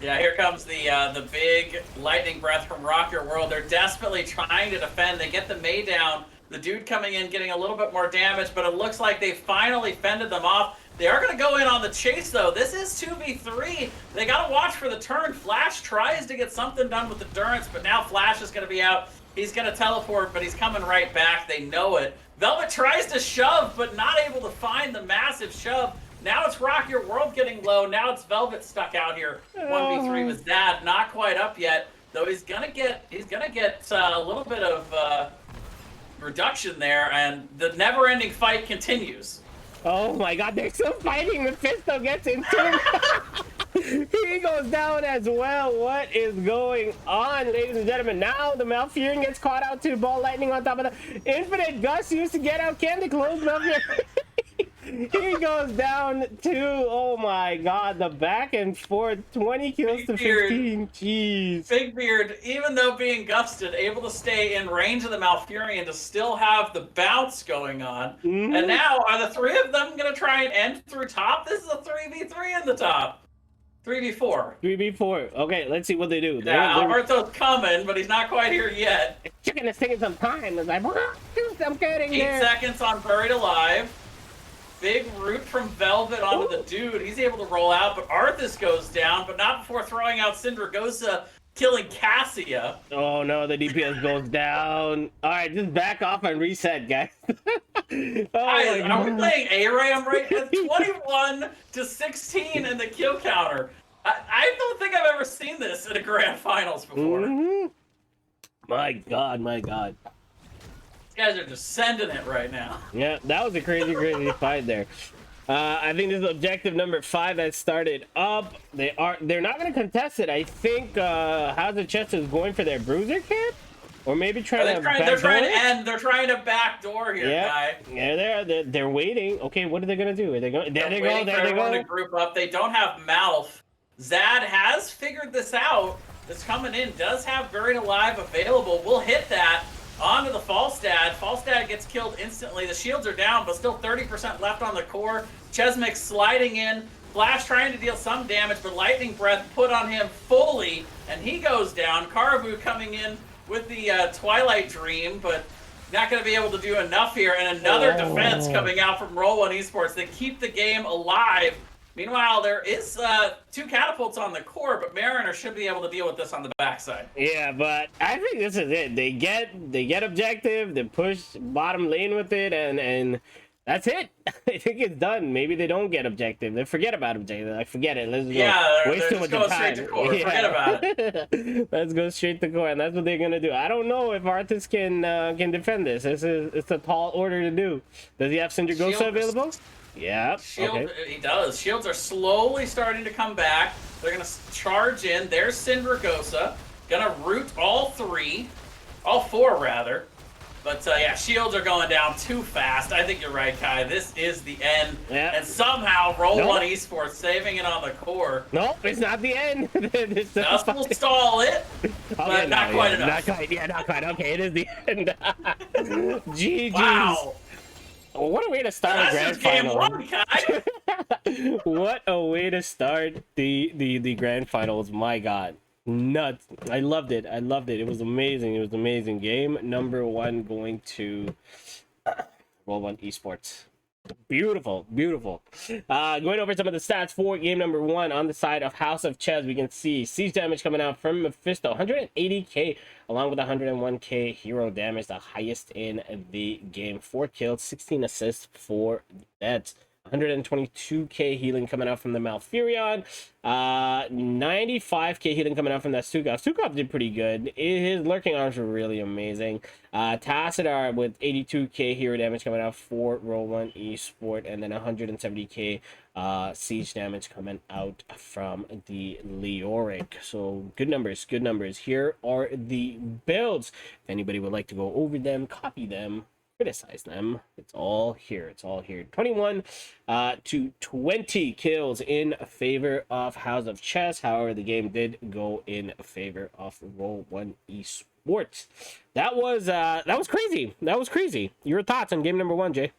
Yeah, here comes the big lightning breath from Rock Your World. They're desperately trying to defend. They get the May down. The dude coming in getting a little bit more damage, but it looks like they finally fended them off. They are going to go in on the chase, though. This is 2v3. They got to watch for the turn. Flash tries to get something done with the Durance, but now Flash is going to be out. He's going to teleport, but he's coming right back. They know it. Velvet tries to shove, but not able to find the massive shove. Now it's Rock Your World getting low. Now it's Velvet stuck out here. 1v3 with Zad, not quite up yet. Though he's gonna get a little bit of reduction there, and the never-ending fight continues. Oh my god, they're still fighting. Mephisto gets into he goes down as well. What is going on, ladies and gentlemen? Now the Malfurion gets caught out to ball lightning on top of the Infinite Gust used to get out. Can they close Malfurion? He goes down to, oh my god, the back and forth, 20 kills to 15. Jeez. Big Beard, even though being gusted, able to stay in range of the Malfurion to still have the bounce going on. Mm-hmm. And now, are the three of them going to try and end through top? This is a 3v3 in the top. 3v4. 3v4. Okay, let's see what they do. Yeah, Alberto's coming, but he's not quite here yet. Chicken is taking some time. It's like, I'm getting 8 there. seconds on Buried Alive. Big root from Velvet onto the dude. He's able to roll out, but Arthas goes down, but not before throwing out Syndragosa, killing Cassia. Oh no, the DPS goes down. Alright, just back off and reset, guys. Guys, are we playing ARAM right? It's 21 to 16 in the kill counter. I don't think I've ever seen this in a grand finals before. Mm-hmm. My god, my god. Guys are just sending it right now. Yeah, that was a crazy fight there. I think this is objective number 5 that started up. They're not going to contest it. I think House of Chez is going for their bruiser camp, or maybe they're trying to backdoor here, guy. Yeah, they're waiting. Okay, what are they going to do? Are they going? There they go. To group up. They don't have Malf. Zad has figured this out. This coming in does have Buried Alive available. We'll hit that. Onto the Falstad. Falstad gets killed instantly. The shields are down, but still 30% left on the core. Chesmix sliding in. Flash trying to deal some damage, but Lightning Breath put on him fully, and he goes down. Karavu coming in with the Twilight Dream, but not going to be able to do enough here. And another defense coming out from Roll1Esports. They keep the game alive. Meanwhile, there is 2 catapults on the core, but Mariner should be able to deal with this on the backside. Yeah, but I think this is it. They get objective, they push bottom lane with it, and that's it. I think it's done. Maybe they don't get objective. They forget about objective. Like, forget it. Let's go. Waste too much time. Straight to core. Yeah. Forget about it. Let's go straight to core, and that's what they're gonna do. I don't know if Arthas can defend this. It's a tall order to do. Does he have Syndragosa available? Yeah. He does. Shields are slowly starting to come back. They're going to charge in. There's Syndragosa. Going to root all 3. All four, rather. But yeah, shields are going down too fast. I think you're right, Kai. This is the end. Yep. And somehow Roll1Esports saving it on the core. Nope, it's not the end. Just will stall it, but not quite enough. Not quite. Yeah, not quite. Okay, it is the end. GG's. Wow. What a way to start a grand final. Game 1, Kai. What a way to start the grand finals. My God. Nuts. I loved it. It was amazing. Game number 1 going to Roll1Esports. Beautiful. Going over some of the stats for game number 1 on the side of House of Chez, we can see siege damage coming out from Mephisto, 180k, along with 101k hero damage, the highest in the game. 4 kills, 16 assists for that. 122k healing coming out from the Malfurion, 95k healing coming out from that Stukov. Stukov did pretty good. His lurking arms were really amazing. Tassadar with 82k hero damage coming out for Roll1Esports, and then 170k siege damage coming out from the Leoric. So good numbers. Here are the builds. If anybody would like to go over them, copy them, criticize them, it's all here. 21 to 20 kills in favor of House of Chez. However, the game did go in favor of Roll1Esports. That was crazy. Your thoughts on game number 1, Jay?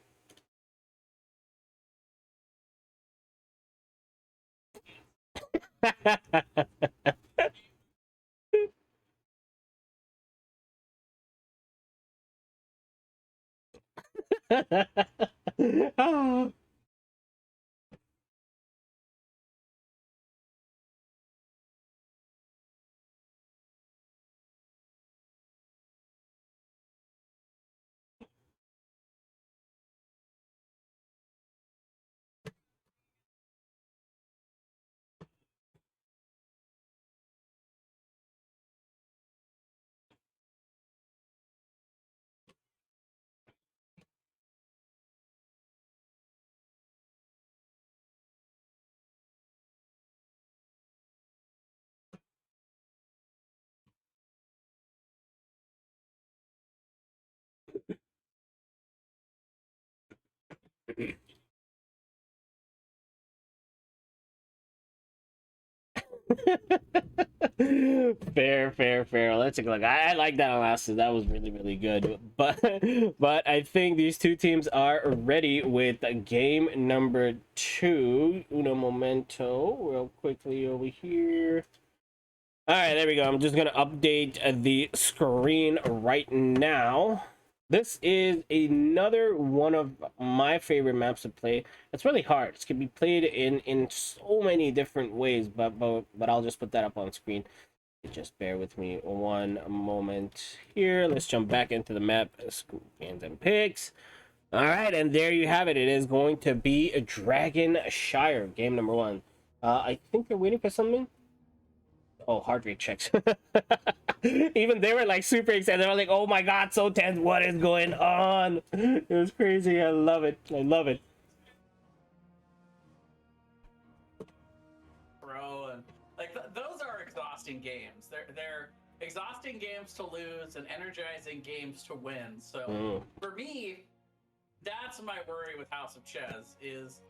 Oh. Fair. Let's take a look. I like that analysis. That was really good. But I think these two teams are ready with game number 2. Uno momento, real quickly over here. All right, there we go. I'm just gonna update the screen right now. This is another one of my favorite maps to play. It's really hard. It can be played in so many different ways, but I'll just put that up on screen. Just bear with me one moment here. Let's jump back into the map. Scans and picks. All right, and there you have it. It is going to be a Dragonshire, game number 1. I think they're waiting for something. Oh, heart rate checks. Even they were like super excited. They were like, oh my God, so tense. What is going on? It was crazy. I love it. Bro, and like those are exhausting games. They're exhausting games to lose and energizing games to win. So for me, that's my worry with House of Chez is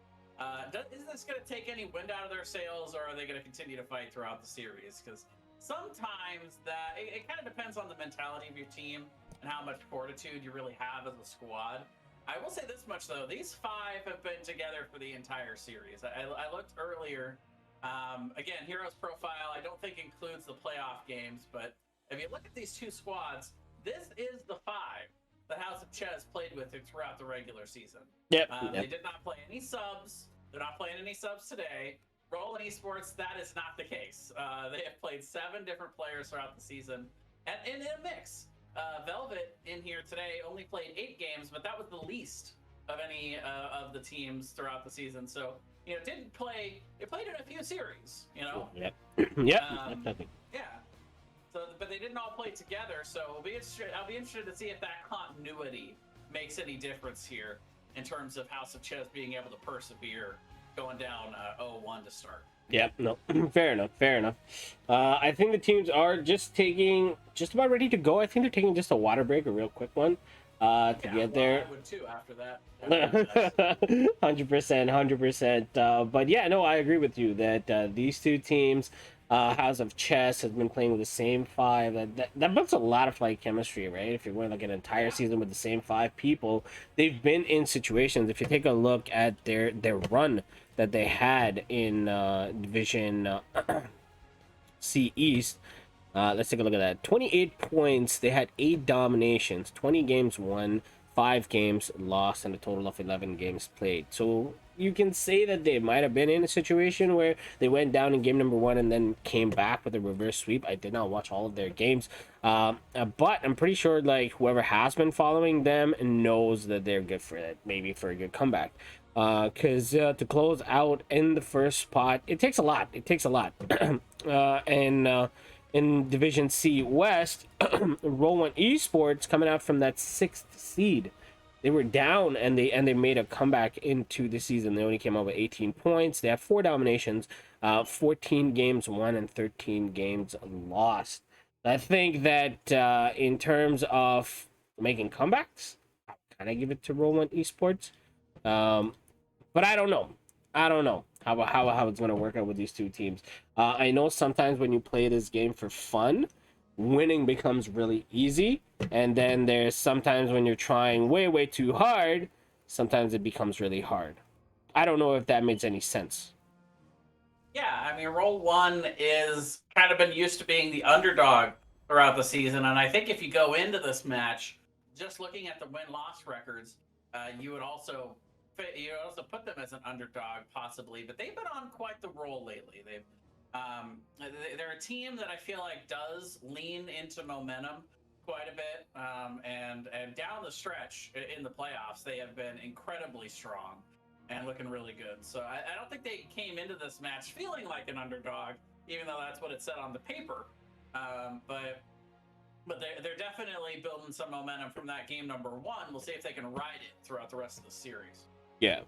this going to take any wind out of their sails, or are they going to continue to fight throughout the series? Because sometimes it kind of depends on the mentality of your team and how much fortitude you really have as a squad. I will say this much, though. These 5 have been together for the entire series. I looked earlier. Again, Heroes Profile, I don't think includes the playoff games, but if you look at these 2 squads, this is the 5 that House of Chez played with throughout the regular season. Yep. They did not play any subs. They're not playing any subs today. Roll1Esports, that is not the case. They have played 7 different players throughout the season, and in a mix. Velvet in here today only played 8 games, but that was the least of any of the teams throughout the season. So, didn't play. They played in a few series, Yep. Yeah. So, but they didn't all play together. So I'll be interested to see if that continuity makes any difference here in terms of House of Chez being able to persevere going down 0-1 to start. Yeah, no, fair enough, fair enough. I think the teams are just about ready to go. I think they're taking just a water break, a real quick one, to get there. I would too after that. 100%, 100%. But yeah, no, I agree with you that these two teams, House of Chess, has been playing with the same five. That builds a lot of like chemistry, right? If you're going like an entire season with the same five people, they've been in situations. If you take a look at their run that they had in Division C East. Let's take a look at that. 28 points. They had 8 dominations, 20 games won, 5 games lost, and a total of 11 games played. So you can say that they might have been in a situation where they went down in game number 1 and then came back with a reverse sweep. I did not watch all of their games, but I'm pretty sure like whoever has been following them knows that they're good for it, maybe for a good comeback. Because to close out in the first spot, it takes a lot. It takes a lot. And in Division C West, Roll1Esports coming out from that 6th seed. They were down and they made a comeback into the season. They only came out with 18 points. They have 4 dominations, 14 games won and 13 games lost. I think that in terms of making comebacks, I kind of give it to Roll1Esports. But I don't know. I don't know how it's gonna work out with these two teams. I know sometimes when you play this game for fun, winning becomes really easy, and then there's sometimes when you're trying way too hard, sometimes it becomes really hard. I don't know if that makes any sense. Yeah, I mean, Roll One is kind of been used to being the underdog throughout the season, and I think if you go into this match just looking at the win-loss records, you would also put them as an underdog possibly, but they've been on quite the roll lately. They're a team that I feel like does lean into momentum quite a bit, and down the stretch in the playoffs, they have been incredibly strong and looking really good. So I don't think they came into this match feeling like an underdog, even though that's what it said on the paper. But they're definitely building some momentum from that game number 1. We'll see if they can ride it throughout the rest of the series. Yeah.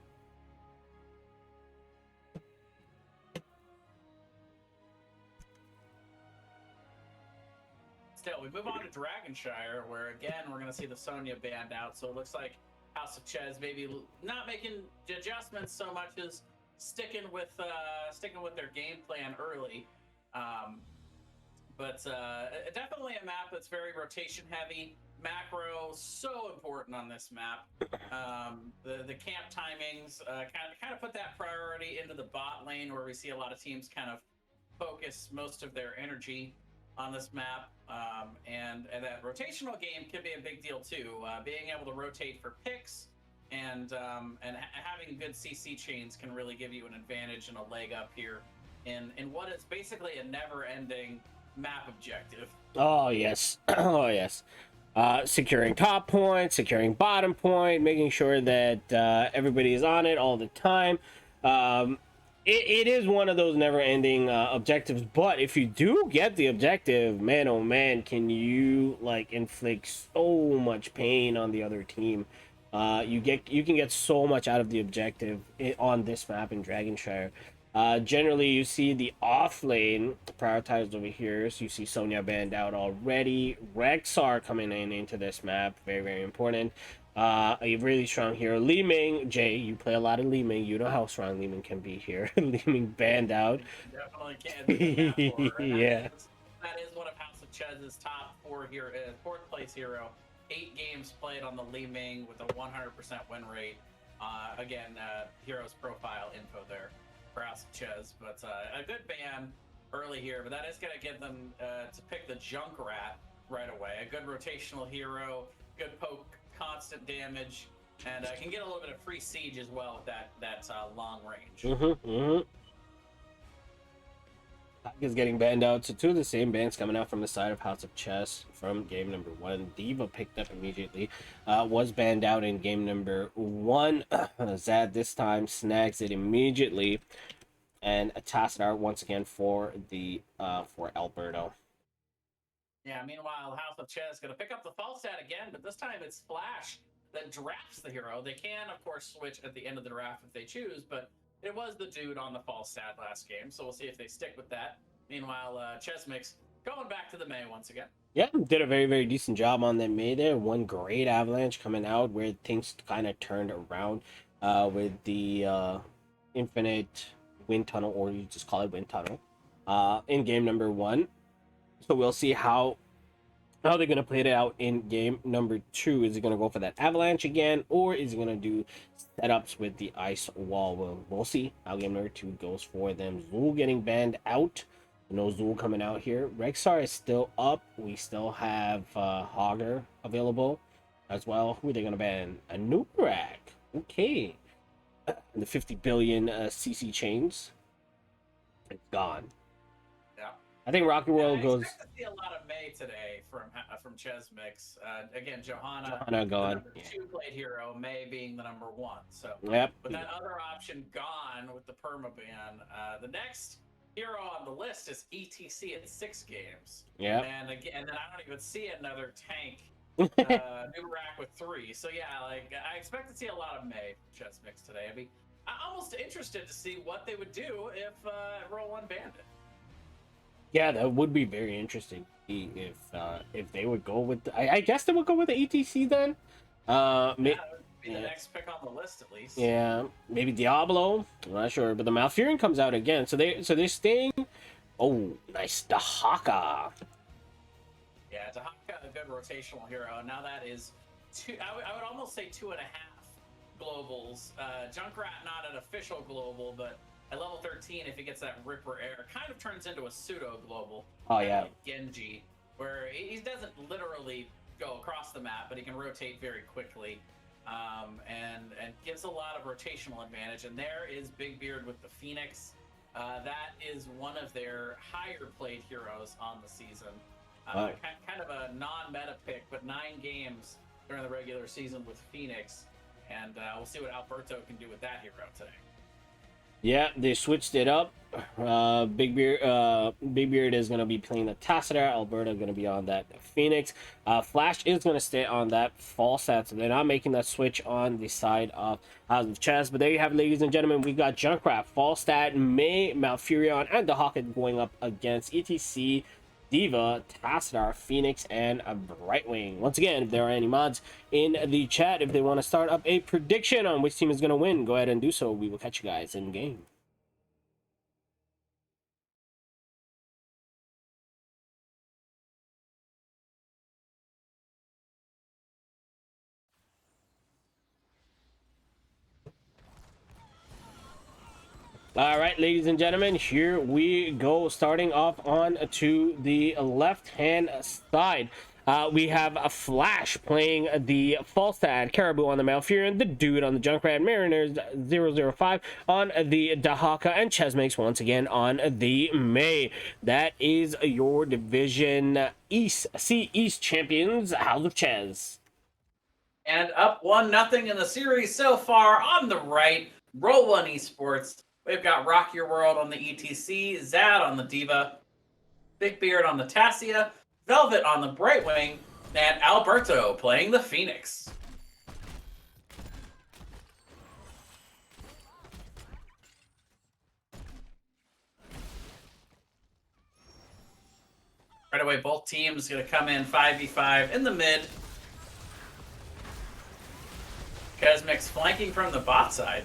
Still, we move on to Dragonshire, where again we're going to see the Sonya banned out. So it looks like House of Chez maybe not making adjustments so much as sticking with their game plan early. But definitely a map that's very rotation heavy. Macro so important on this map. The camp timings kind of put that priority into the bot lane, where we see a lot of teams kind of focus most of their energy on this map. And that rotational game can be a big deal too. Being able to rotate for picks and having good CC chains can really give you an advantage and a leg up here in what is basically a never-ending map objective. Oh yes. Oh yes. Securing top point, securing bottom point, making sure that everybody is on it all the time. It is one of those never-ending objectives, but if you do get the objective, man oh man, can you like inflict so much pain on the other team. You can get so much out of the objective on this map in Dragonshire. Generally, you see the off lane prioritized over here. So you see Sonya banned out already. Rexar coming into this map. Very important. A really strong hero. Li Ming. Jay, you play a lot of Li Ming. You know how strong Li Ming can be here. Li Ming banned out. Definitely can. Yeah. That is one of House of Chez's top 4th place hero. 8 games played on the Li Ming with a 100% win rate. Again, hero's profile info there for House of Chez, but a good ban early here, but that is going to give them to pick the Junkrat right away. A good rotational hero, good poke, constant damage, and can get a little bit of free siege as well with that long range. Is getting banned out, so 2 of the same bans coming out from the side of House of Chess from game number 1. Diva picked up immediately, was banned out in game number 1. Zad this time snags it immediately, and a Tassadar once again for Alberto. Yeah, meanwhile, House of Chess is going to pick up the false stat again, but this time it's Splash that drafts the hero. They can, of course, switch at the end of the draft if they choose, but it was the dude on the false stat last game, so we'll see if they stick with that. Meanwhile, Chesmix going back to the May once again. Yeah, did a very, very decent job on that May there. One great avalanche coming out where things kind of turned around with the infinite wind tunnel, or you just call it wind tunnel, in game number 1. So we'll see how they're going to play it out in game number 2. Is he going to go for that avalanche again, or is he going to do setups with the ice wall? We'll see how game number 2 goes for them. Zul getting banned out. No Zul coming out here. Rexar is still up. We still have Hogger available as well. Who are they going to ban? A Nubarak. Okay. The 50 billion CC chains. It's gone. Yeah. I think Rocky World goes. I expect to see a lot of May today from Chesmix. Again, Johanna gone. Number 2 played hero, May being the number 1. So Yep. with that other option gone with the permaban, the next hero on the list is ETC at 6 games. Yeah. And again, then I don't even see another tank. New rack with 3. So yeah, like I expect to see a lot of May Chesmix today. I'm almost interested to see what they would do if Roll1 banned it. Yeah, that would be very interesting if they would go with. I guess they would go with the ETC then. That would be the next pick on the list at least. Yeah, maybe Diablo. I'm not sure, but the Malfurion comes out again, so they're staying. Oh, nice Dahaka. Yeah, Dahaka, a good rotational hero. Now that is two. I would almost say 2.5 globals. Junkrat not an official global, but at level 13, if he gets that Ripper Air, kind of turns into a pseudo global. Oh yeah. Like Genji, where he doesn't literally go across the map, but he can rotate very quickly, and gives a lot of rotational advantage. And there is Big Beard with the Phoenix. That is one of their higher played heroes on the season. Kind of a non-meta pick, but 9 games during the regular season with Phoenix, and we'll see what Alberto can do with that hero today. Yeah, they switched it up. Big Beard is going to be playing the Tassadar. Alberta going to be on that Phoenix. Flash is going to stay on that Falsat, so they're not making that switch on the side of House of Chess. But there you have it, ladies and gentlemen. We've got Junkrat, Falstat, May, Malfurion, and the Hawkett going up against ETC, Diva, Tassadar, Phoenix, and a Brightwing. Once again, if there are any mods in the chat, if they want to start up a prediction on which team is going to win, go ahead and do so. We will catch you guys in game. All right, ladies and gentlemen, here we go. Starting off on to the left-hand side. We have a Flash playing the Falstad, Caribou on the Malfurion, the Dude on the Junkrat, Mariners 005 on the Dahaka, and Chesmix once again on the May. That is your Division East, C East champions, House of Ches. And up 1-0 in the series so far. On the right, Roll1Esports. We've got Rock Your World on the ETC, Zad on the Diva, Big Beard on the Tassia, Velvet on the Brightwing, and Alberto playing the Phoenix. Right away, both teams going to come in 5v5 in the mid. Chesmix flanking from the bot side.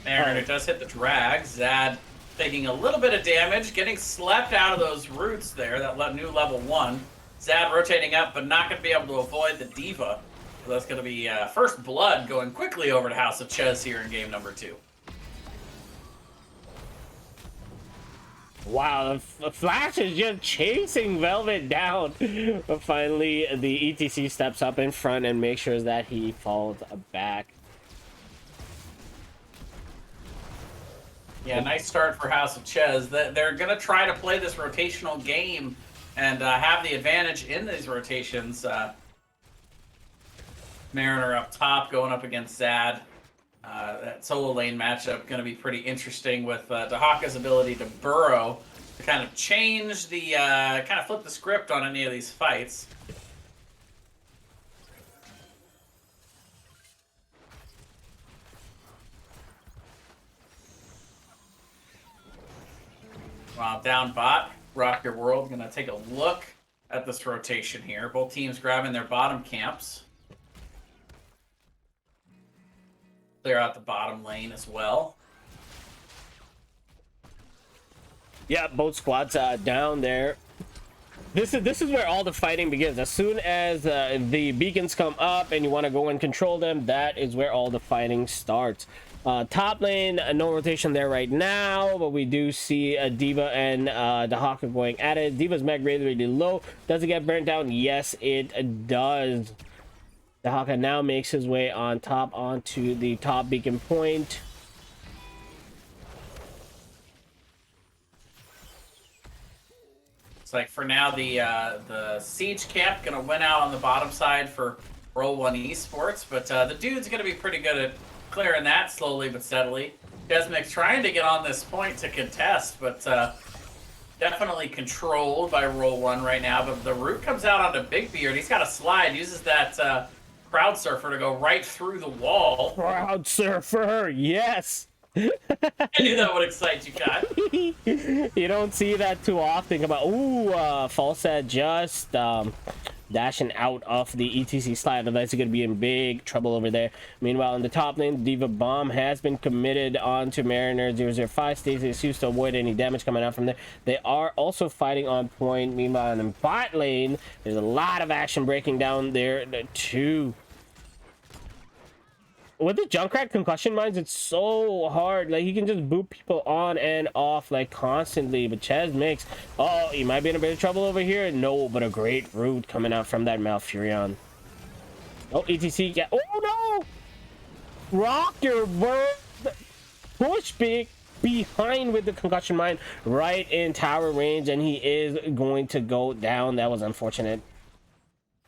Mariner does hit the drag. Zad taking a little bit of damage, getting slept out of those roots there, that new level 1. Zad rotating up, but not going to be able to avoid the Diva. So that's going to be first blood going quickly over to House of Ches here in game number 2. Wow, the Flash is just chasing Velvet down. But finally, the ETC steps up in front and makes sure that he falls back. Yeah, nice start for House of Ches. They're going to try to play this rotational game and have the advantage in these rotations. Mariner up top going up against Zad. That solo lane matchup going to be pretty interesting with Dahaka's ability to burrow to kind of change the, kind of flip the script on any of these fights. Down bot, Rock Your World gonna take a look at this rotation here. Both teams grabbing their bottom camps. Clear out the bottom lane as well. Yeah, both squads down there. This is where all the fighting begins. As soon as the beacons come up and you want to go and control them, that is where all the fighting starts. Top lane, no rotation there right now, but we do see Diva and the Hawk going at it. Diva's mech really low. Does it get burnt down? Yes, it does. The Hawk now makes his way on top onto the top beacon point. It's like for now the siege camp gonna win out on the bottom side for Roll1Esports, but the dude's gonna be pretty good at clearing that slowly but steadily. Desmic's trying to get on this point to contest, but definitely controlled by Roll1 right now. But the root comes out onto Big Beard. He's got a slide, uses that crowd surfer to go right through the wall. Crowd surfer, yes. I knew that would excite you, Kai. You don't see that too often. Come on, ooh, Falset just dashing out of the ETC slide. That's going to be in big trouble over there. Meanwhile, in the top lane, Diva Bomb has been committed onto Mariner 005. Stays used to avoid any damage coming out from there. They are also fighting on point. Meanwhile, in the bot lane, there's a lot of action breaking down there too. With the Junkrat concussion mines, it's so hard. Like, he can just boot people on and off like constantly. But Chez makes, oh, he might be in a bit of trouble over here. No, but a great root coming out from that Malfurion. Oh, ETC, yeah. Oh no, Rock Your World push big behind with the concussion mine right in tower range, and he is going to go down. That was unfortunate.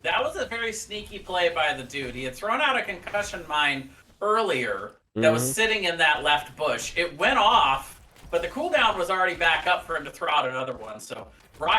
That was a very sneaky play by the dude. He had thrown out a concussion mine earlier that was sitting in that left bush. It went off, but the cooldown was already back up for him to throw out another one. So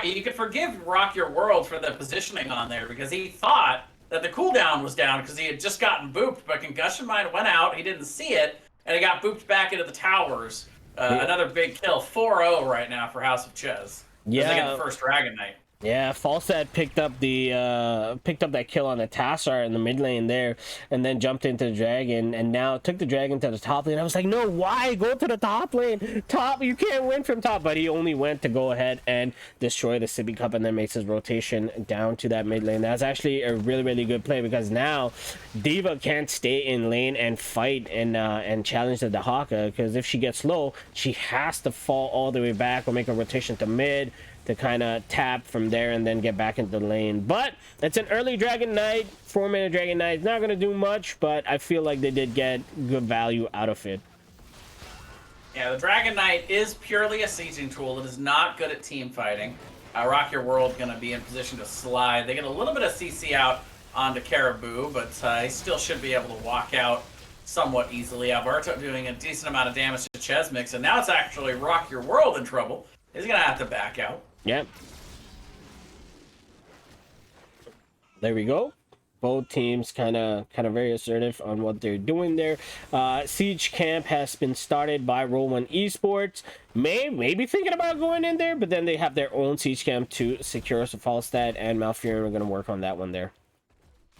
you could forgive Rock Your World for the positioning on there, because he thought that the cooldown was down because he had just gotten booped, but concussion mine went out, he didn't see it, and he got booped back into the towers. Another big kill. 4-0 right now for House of Chez. Yeah. They get the first Dragon Knight. Yeah, Falset picked up that kill on the Tassar in the mid lane there, and then jumped into the dragon, and now took the dragon to the top lane. I was like, no, why go to the top lane? Top, you can't win from top. But he only went to go ahead and destroy the Sippy Cup, and then makes his rotation down to that mid lane. That's actually a really, really good play, because now Diva can't stay in lane and fight and challenge the Dahaka, because if she gets low, she has to fall all the way back or make a rotation to mid to kind of tap from there and then get back into the lane. But it's an early Dragon Knight. 4-minute Dragon Knight is not going to do much, but I feel like they did get good value out of it. Yeah, the Dragon Knight is purely a sieging tool. It is not good at team fighting. Rock Your World going to be in position to slide. They get a little bit of CC out onto Caribou, but he still should be able to walk out somewhat easily. Alberto doing a decent amount of damage to Chesmix, and now it's actually Rock Your World in trouble. He's going to have to back out. Yep. There we go. Both teams kind of very assertive on what they're doing there. Siege camp has been started by Roll1Esports. Maybe thinking about going in there, but then they have their own siege camp to secure. So Falstad and Malfurion are going to work on that one there.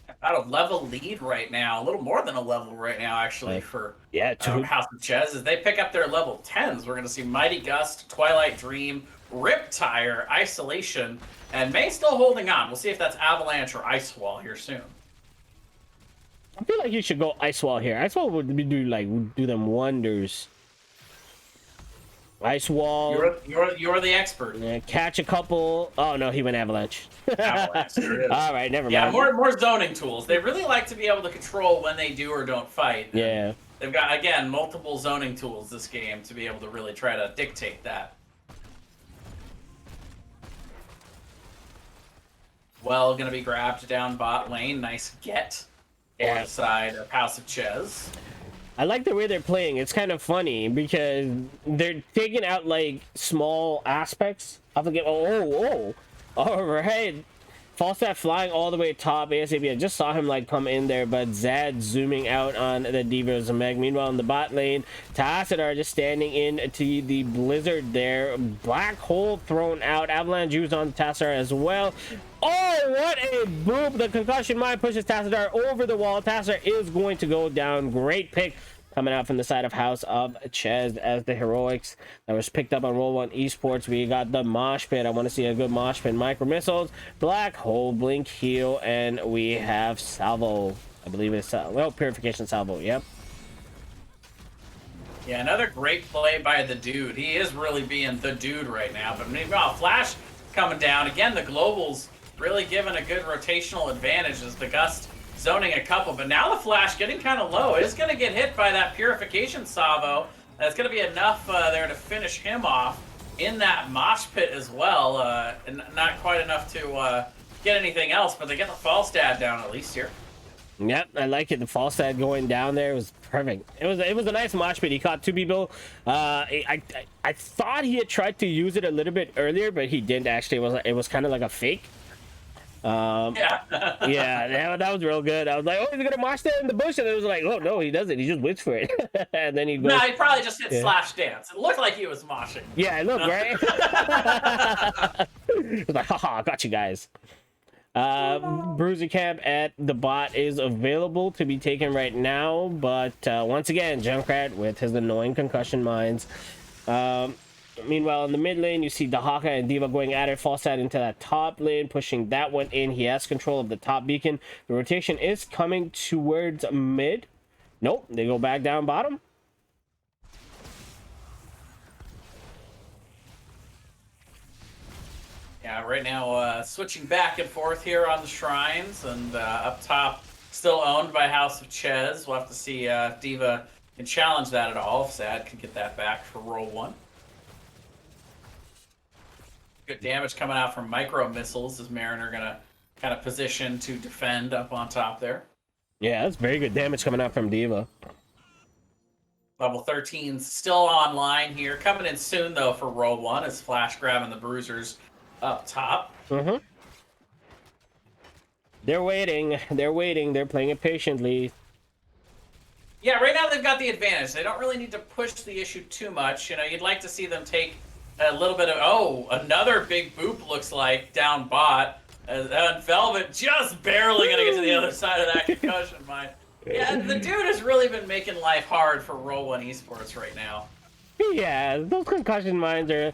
About a level lead right now, a little more than a level right now, actually, for House of Chez. As they pick up their level 10s, we're going to see Mighty Gust, Twilight Dream, Riptire, Isolation, and May still holding on. We'll see if that's Avalanche or Ice Wall here soon. I feel like you should go Ice Wall here. Ice Wall would do them wonders. Ice Wall. You're the expert. Yeah, catch a couple. Oh no, he went Avalanche. Avalanche. All right, never mind. Yeah, more zoning tools. They really like to be able to control when they do or don't fight. Yeah. They've got, again, multiple zoning tools this game to be able to really try to dictate that. Well, gonna be grabbed down bot lane. Nice get on the side of House of Chez. I like the way they're playing. It's kind of funny because they're taking out like small aspects of the game. Oh, all right. Falstad flying all the way top ASAP. I just saw him like come in there, but Zad zooming out on the Diva's Meg. Meanwhile, in the bot lane, Tassadar just standing into the blizzard there. Black hole thrown out. Avalanche Juice on Tassadar as well. Oh, what a boop! The concussion mine pushes Tassadar over the wall. Tassadar is going to go down. Great pick coming out from the side of House of Chez as the heroics that was picked up on Roll1Esports. We got the mosh pit. I want to see a good mosh pit. Micro missiles, black hole, blink heal, and we have salvo. I believe it's well, purification salvo. Yep. Yeah, another great play by the dude. He is really being the dude right now. But meanwhile, Flash coming down again. The globals really giving a good rotational advantage as the Gust zoning a couple, but now the Flash getting kind of low. It's going to get hit by that purification salvo. That's going to be enough there to finish him off in that mosh pit as well. And not quite enough to get anything else, but they get the fall stat down at least here. Yep, I like it. The fall stat going down there was perfect. It was a nice mosh pit. He caught 2 people. I thought he had tried to use it a little bit earlier, but he didn't actually. It was kind of like a fake. Yeah, that was real good. I was like, oh, he's gonna mosh that in the bush, and it was like, oh no, he doesn't. He just waits for it, and then he goes. No, he probably just hit slash dance. It looked like he was moshing. Yeah, it looked right. It was like, haha, got you guys. Bruiser camp at the bot is available to be taken right now, but once again, Junkrat with his annoying concussion mines. Meanwhile, in the mid lane, you see Dahaka and Diva going at it. Falstad into that top lane, pushing that one in. He has control of the top beacon. The rotation is coming towards mid. Nope, they go back down bottom. Yeah, right now, switching back and forth here on the shrines, and up top, still owned by House of Chez. We'll have to see if Diva can challenge that at all. If Sad can get that back for Roll1. Good damage coming out from micro missiles. Is Mariner gonna kind of position to defend up on top there? Yeah, that's very good damage coming out from Diva. Level 13's still online here. Coming in soon though for Roll1 as Flash grabbing the bruisers up top. They're waiting. They're waiting. They're playing it patiently. Yeah, right now they've got the advantage. They don't really need to push the issue too much. You know, you'd like to see them take a little bit of, oh, another big boop looks like down bot. And Velvet just barely going to get to the other side of that concussion mine. Yeah, the dude has really been making life hard for Roll1Esports right now. Yeah, those concussion mines are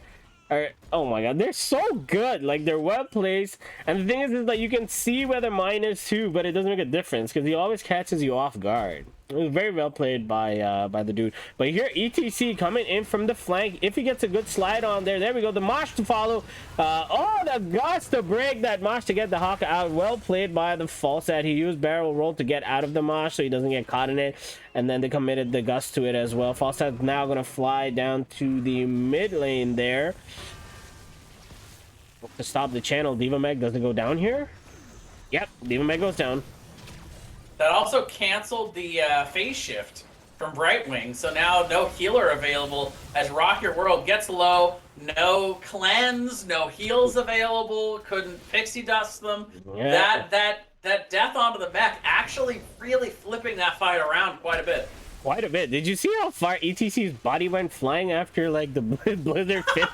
oh my god, they're so good. Like, they're well placed, and the thing is that you can see where the mine is too, but it doesn't make a difference because he always catches you off guard. It was very well played by the dude. But here, ETC coming in from the flank. If he gets a good slide on there we go. The mosh to follow. Oh, the gust to break that mosh to get the Hawk out. Well played by the Falstad. He used barrel roll to get out of the mosh so he doesn't get caught in it, and then they committed the gust to it as well. Falstad's now gonna fly down to the mid lane there to stop the channel. Diva Meg doesn't go down here. Yep, Diva Meg goes down. That also canceled the phase shift from Brightwing, so now no healer available as Rock Your World gets low. No cleanse, no heals available. Couldn't pixie dust them. Yeah. That death onto the mech actually really flipping that fight around quite a bit. Quite a bit. Did you see how far ETC's body went flying after like the blizzard fit?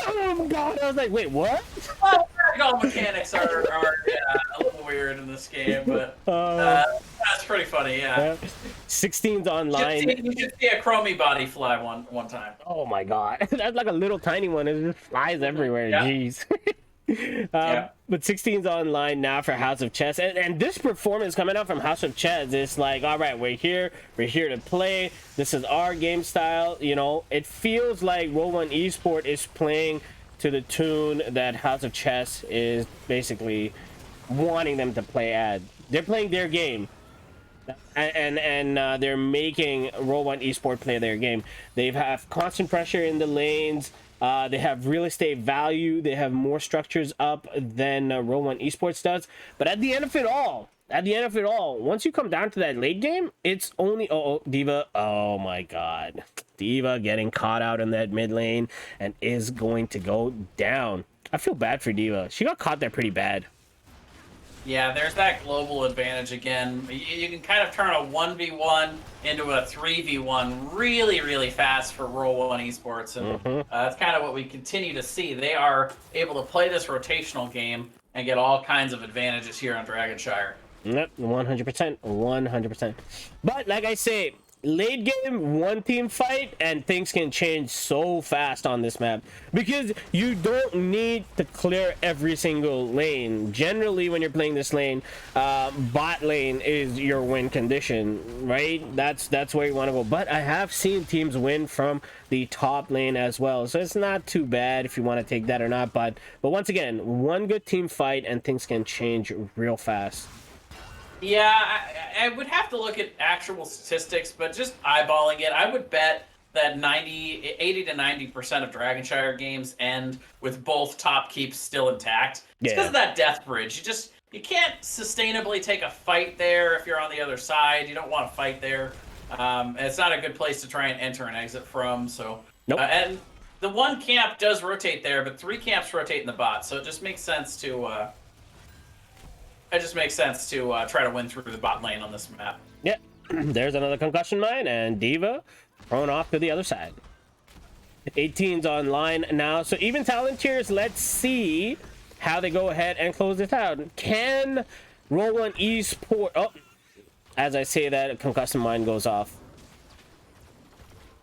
Oh god! I was like, wait, what? Well, all mechanics are a little weird in this game, but that's pretty funny. Yeah. 16's online. You should see a Chromie body fly one time. Oh my god, that's like a little tiny one. It just flies everywhere. Yeah. Jeez. But 16's online now for House of Chez, and this performance coming out from House of Chez is like, all right, we're here to play. This is our game style. You know, it feels like Roll1Esports is playing to the tune that House of Chez is basically wanting them to play at. They're playing their game, and they're making Roll1Esports play their game. They have constant pressure in the lanes. They have real estate value. They have more structures up than Roll1Esports does. But at the end of it all, at the end of it all, once you come down to that late game, it's only D.Va. Oh my god, D.Va getting caught out in that mid lane and is going to go down. I feel bad for D.Va. She got caught there pretty bad. Yeah, there's that global advantage again. You can kind of turn a 1v1 into a 3v1 really, really fast for Roll1Esports, and that's kind of what we continue to see. They are able to play this rotational game and get all kinds of advantages here on Dragonshire. Yep, 100%, 100%. But like I say, late game, one team fight, and things can change so fast on this map because you don't need to clear every single lane. Generally, when you're playing this lane, bot lane is your win condition, right? That's where you want to go. But I have seen teams win from the top lane as well, so it's not too bad if you want to take that or not. But once again, one good team fight and things can change real fast. Yeah, I would have to look at actual statistics, but just eyeballing it, I would bet that 80 to 90% of Dragonshire games end with both top keeps still intact. It's because of that death bridge. You can't sustainably take a fight there if you're on the other side. You don't want to fight there. It's not a good place to try and enter and exit from. So, and the one camp does rotate there, but 3 camps rotate in the bot, so it just makes sense to. It just makes sense to try to win through the bot lane on this map. Yep, there's another concussion mine, and D.Va thrown off to the other side. 18's online now, so even talent tiers, let's see how they go ahead and close this out. Can Roll1Esports... Oh, as I say that, a concussion mine goes off.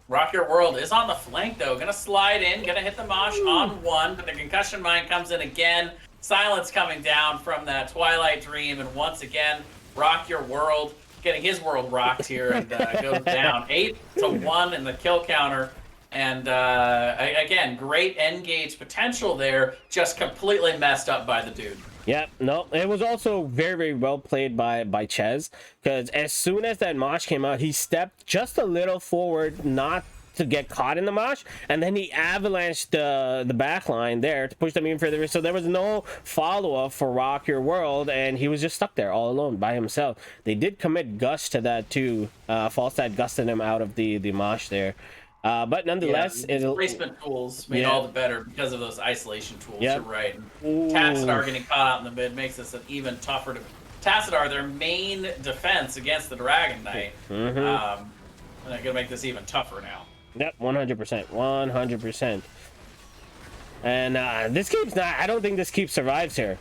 Rock Your World is on the flank, though. Gonna slide in, gonna hit the mosh on 1, but the concussion mine comes in again. Silence coming down from that Twilight Dream, and once again, Rock Your World getting his world rocked here and goes down 8-1 in the kill counter. And again, great engage potential there, just completely messed up by the dude. Yep, no, it was also very, very well played by Chez, because as soon as that mosh came out, he stepped just a little forward, not to get caught in the mosh, and then he avalanched the back line there to push them even further. So there was no follow-up for Rock Your World, and he was just stuck there all alone by himself. They did commit Gust to that too. Falstad gusted him out of the mosh there. But nonetheless, placement tools made all the better because of those isolation tools. You're right. Tassadar getting caught out in the mid makes this an even tougher. Tassadar, their main defense against the Dragon Knight. They're gonna make this even tougher now. Yep, 100%, 100%. And this keep's not. I don't think this keep survives here.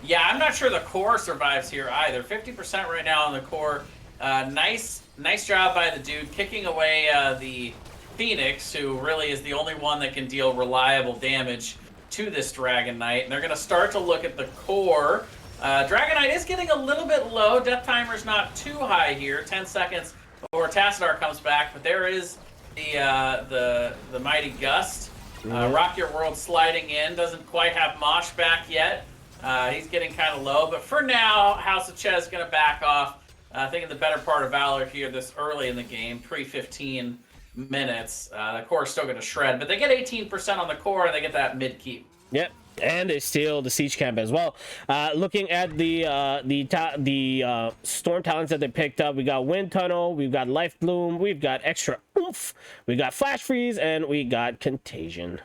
Yeah, I'm not sure the core survives here either. 50% right now on the core. Nice job by the dude kicking away the Phoenix, who really is the only one that can deal reliable damage to this Dragon Knight. And they're going to start to look at the core. Dragon Knight is getting a little bit low. Death timer's not too high here. 10 seconds before Tassadar comes back. But there is the mighty Gust. Rock Your World sliding in. Doesn't quite have Mosh back yet. He's getting kind of low. But for now, House of Chez is going to back off. I think in the better part of Valor here this early in the game, pre-15 minutes. The core is still going to shred, but they get 18% on the core and they get that mid keep. Yep, and they steal the siege camp as well. Looking at the storm talents that they picked up, we got Wind Tunnel, we've got Life Bloom, we've got Extra Oomph, we got Flash Freeze, and we got Contagion.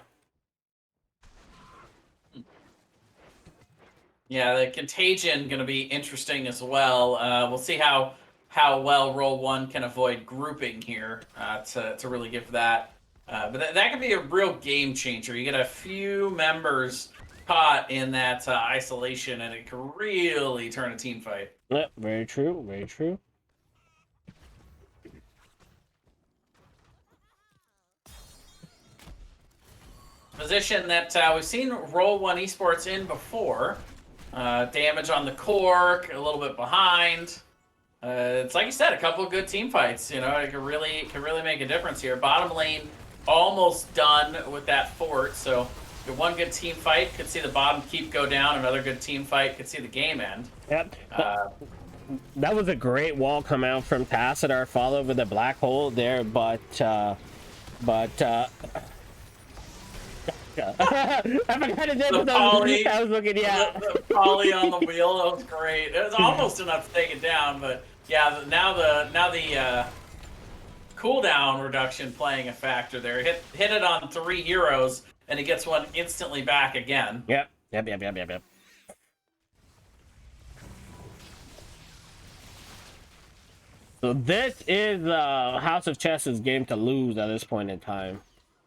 Yeah, the Contagion going to be interesting as well. We'll see how well Roll1 can avoid grouping here to really give that. But that could be a real game changer. You get a few members caught in that isolation, and it can really turn a team fight. Yep, very true, very true. Position that we've seen Roll1Esports in before. Damage on the core, a little bit behind. It's like you said, a couple of good team fights. You know, it could really make a difference here. Bottom lane almost done with that fort. So one good team fight could see the bottom keep go down. Another good team fight could see the game end. Yep. That was a great wall come out from Tassadar, followed with a black hole there, but I forgot to The poly, I was looking, yeah. the poly on the wheel, that was great. It was almost enough to take it down, but yeah, now the cooldown reduction playing a factor there. Hit it on 3 heroes, and he gets one instantly back again. Yep. So this is House of Chess's game to lose at this point in time.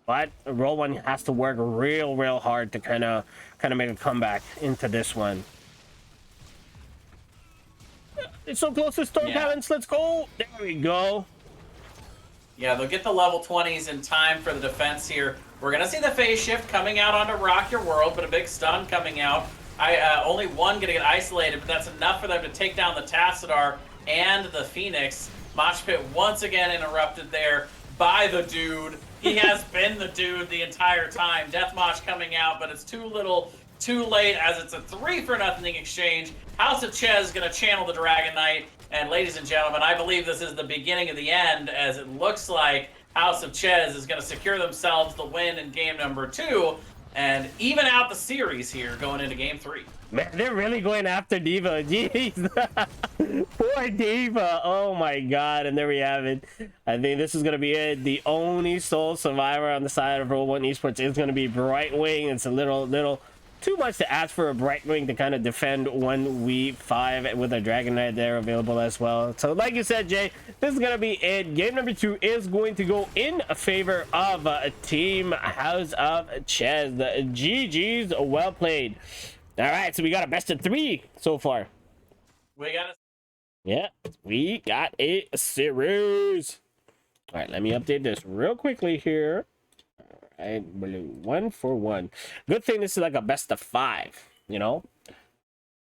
But Roll1 has to work real hard to kind of make a comeback into this one. It's so close to Storm Talents. Let's go. There we go. Yeah, they'll get the level 20s in time for the defense here. We're going to see the phase shift coming out onto Rock Your World, but a big stun coming out. Only one going to get isolated, but that's enough for them to take down the Tassadar and the Phoenix. Mosh Pit once again interrupted there by the dude. He has been the dude the entire time. Death Mosh coming out, but it's too little, too late, as it's a 3-for-0 exchange. House of Chez is going to channel the Dragon Knight. And ladies and gentlemen, I believe this is the beginning of the end, as it looks like House of Chez is going to secure themselves the win in game number 2 and even out the series here going into game 3. Man, they're really going after D.Va. Jeez. Poor D.Va. Oh my god. And there we have it. I think this is going to be it. The only sole survivor on the side of Roll1Esports is going to be Brightwing. It's a little too much to ask for a Brightwing to kind of defend 1v5 with a Dragon Knight there available as well. So like you said, Jay, this is going to be it. Game number 2 is going to go in favor of Team House of Chez. GG's, well played. All right, so we got a best of 3 so far. We got a series. All right, let me update this real quickly here. All right, blue 1 for 1. Good thing this is like a best of 5, you know.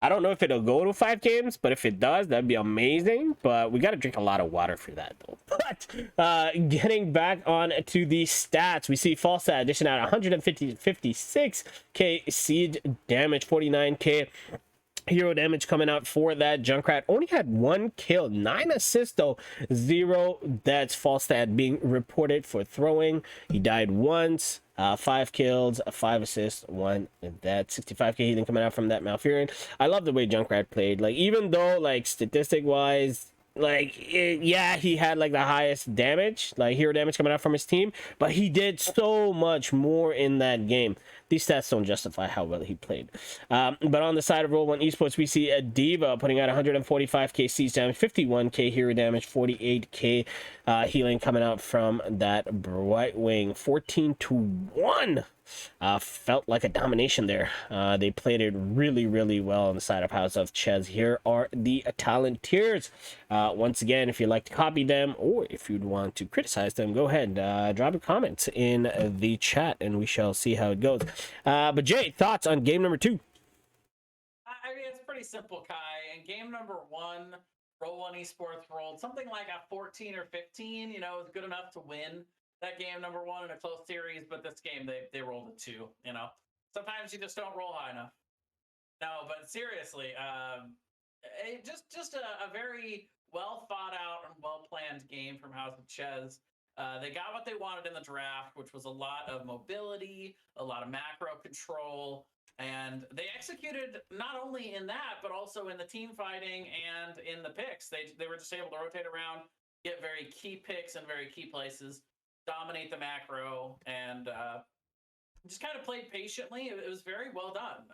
I don't know if it'll go to 5 games, but if it does, that'd be amazing. But we got to drink a lot of water for that, though. But getting back on to the stats, we see Falstad addition at 156k siege damage, 49k hero damage coming out for that. Junkrat only had 1 kill, 9 assists though, 0 deaths. Falstad being reported for throwing. He died once. 5 kills, 5 assists, 1 death. 65k healing coming out from that Malfurion. I love the way Junkrat played. Like, even though like statistic wise, like yeah, he had like the highest damage, like hero damage coming out from his team, but he did so much more in that game. These stats don't justify how well he played. But on the side of Roll1Esports, we see a D.Va putting out 145k siege damage, 51k hero damage, 48k healing coming out from that Brightwing. 14-1. Felt like a domination there. They played it really well on the side of House of Chez. Here are the talent tiers. Once again, if you'd like to copy them or if you'd want to criticize them, go ahead, drop a comment in the chat and we shall see how it goes. But Jay, thoughts on game number 2? I mean, it's pretty simple, Kai. In game number 1, Roll1Esports rolled something like a 14 or 15. You know, it was good enough to win that game number 1 in a close series, but this game they rolled a 2. You know, sometimes you just don't roll high enough. No, but seriously, just a very well thought out and well planned game from House of Chez. They got what they wanted in the draft, which was a lot of mobility, a lot of macro control, and they executed not only in that, but also in the team fighting and in the picks. They were just able to rotate around, get very key picks in very key places, dominate the macro, and just kind of played patiently. It was very well done.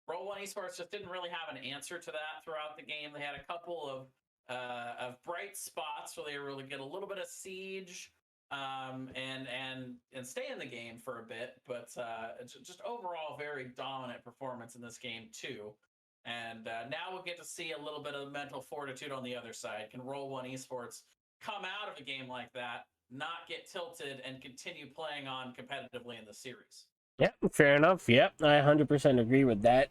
Roll1Esports just didn't really have an answer to that throughout the game. They had a couple of bright spots where they were able to get a little bit of siege and stay in the game for a bit, but just overall very dominant performance in this game too. And now we'll get to see a little bit of mental fortitude on the other side. Can Roll1Esports come out of a game like that, not get tilted, and continue playing on competitively in the series? Yep, fair enough. Yep, I 100% agree with that.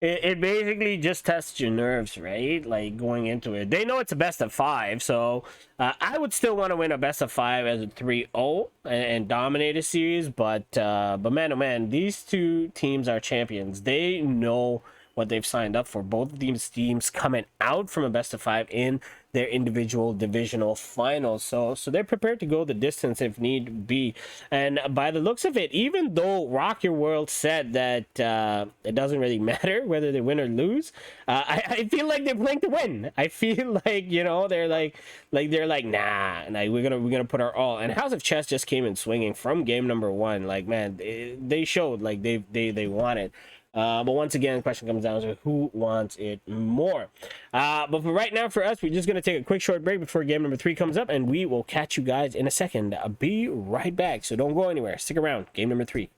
It basically just tests your nerves, right? Like, going into it. They know it's a best of 5, so I would still want to win a best of 5 as a 3-0 and dominate a series, but man, oh man, these two teams are champions. They know what they've signed up for. Both of these teams coming out from a best of 5 in their individual divisional finals, so they're prepared to go the distance if need be. And by the looks of it, even though Rock Your World said that it doesn't really matter whether they win or lose, I feel like they're playing to win. I feel like, you know, they're like nah, like we're gonna put our all. And House of Chess just came in swinging from game number 1. Like, man, they showed like they want it. But once again, the question comes down to who wants it more. But for right now, for us, we're just going to take a quick short break before game number 3 comes up, and we will catch you guys in a second. I'll be right back, so don't go anywhere. Stick around. Game number 3.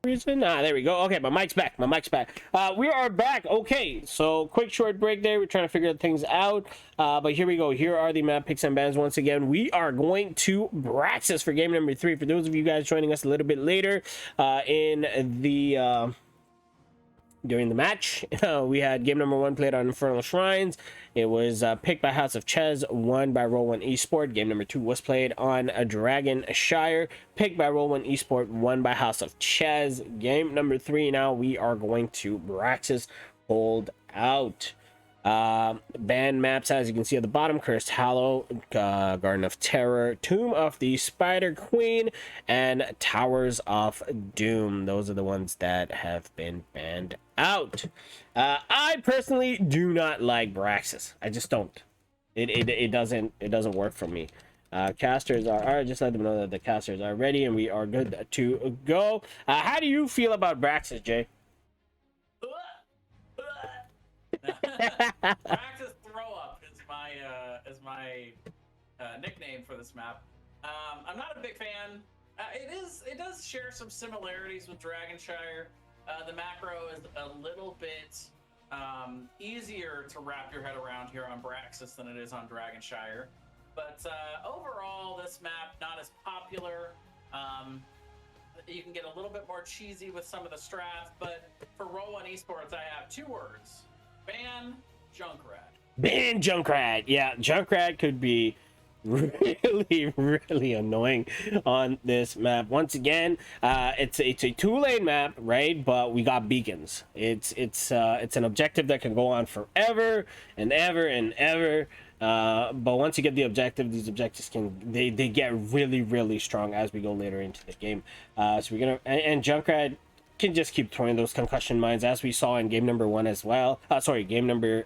Reason? There we go. Okay, my mic's back. We are back. Okay, so quick short break there. We're trying to figure things out, but here we go. Here are the map picks and bans once again. We are going to Braxis for game number 3. For those of you guys joining us a little bit later in the during the match. We had game number 1 played on Infernal Shrines. It was picked by House of Chez, won by Roll1Esports. Game number 2 was played on Dragon Shire, picked by Roll1Esports, won by House of Chez. Game number 3 now we are going to Braxis Hold Out. Band maps, as you can see at the bottom: Cursed Hallow, Garden of Terror, Tomb of the Spider Queen, and Towers of Doom. Those are the ones that have been banned out. I personally do not like Braxis. I just don't. It doesn't work for me. Casters are, all right, just let them know that the casters are ready and we are good to go. How do you feel about Braxis, Jay? Practice throw up is my nickname for this map. I'm not a big fan. It does share some similarities with Dragonshire. The macro is a little bit easier to wrap your head around here on Braxis than it is on Dragonshire. But overall, this map not as popular. You can get a little bit more cheesy with some of the strats, but for Roll1Esports, I have 2 words. Ban Junkrat. Ban Junkrat. Yeah, Junkrat could be really annoying on this map. Once again, it's a 2-lane map, right? But we got beacons. It's an objective that can go on forever and ever and ever. But once you get the objective, these objectives they get really strong as we go later into the game. So we're gonna and Junkrat can just keep throwing those concussion mines, as we saw in game number 1 as well. Game number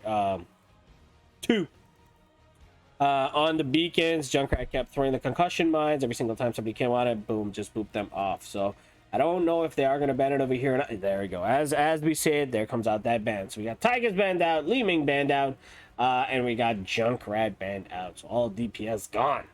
2. On the beacons, Junkrat kept throwing the concussion mines every single time somebody came on it. Boom, just booped them off. So I don't know if they are going to ban it over here or not. There we go. As we said, there comes out that ban. So we got Tigers banned out, Li Ming banned out, and we got Junkrat banned out. So all DPS gone.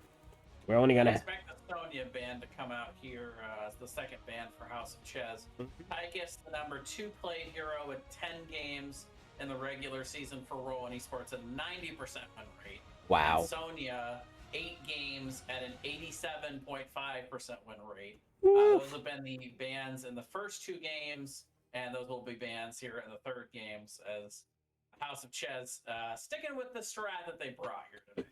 We're only gonna expect the Sonya ban to come out here as the second ban for House of Chez. Tychus, the number 2 played hero with 10 games in the regular season for Roll1Esports at 90% win rate. Wow. And Sonya, 8 games at an 87.5% win rate. Those have been the bans in the first 2 games, and those will be bans here in the third games as House of Chez sticking with the strat that they brought here today.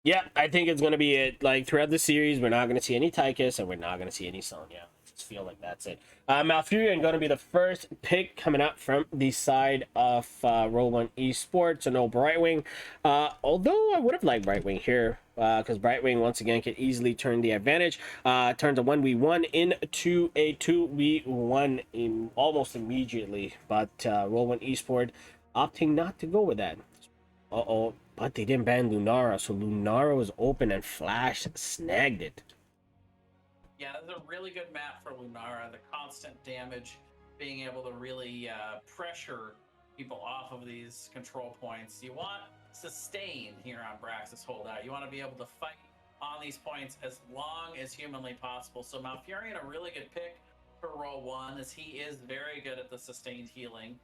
Yeah, I think it's going to be it. Like, throughout the series, we're not going to see any Tychus, and we're not going to see any Sonya. I just feel like that's it. Malfurion going to be the first pick coming up from the side of Roll1Esports. So no Brightwing. Although I would have liked Brightwing here, because Brightwing, once again, can easily turn the advantage. Turns a 1v1 into a 2v1 almost immediately. But Roll1Esports opting not to go with that. Uh-oh. But they didn't ban Lunara, so Lunara was open and Flash snagged it. Yeah, this is a really good map for Lunara. The constant damage, being able to really pressure people off of these control points. You want sustain here on Braxis Holdout. You want to be able to fight on these points as long as humanly possible. So Malfurion, a really good pick for Roll1, as he is very good at the sustained healing.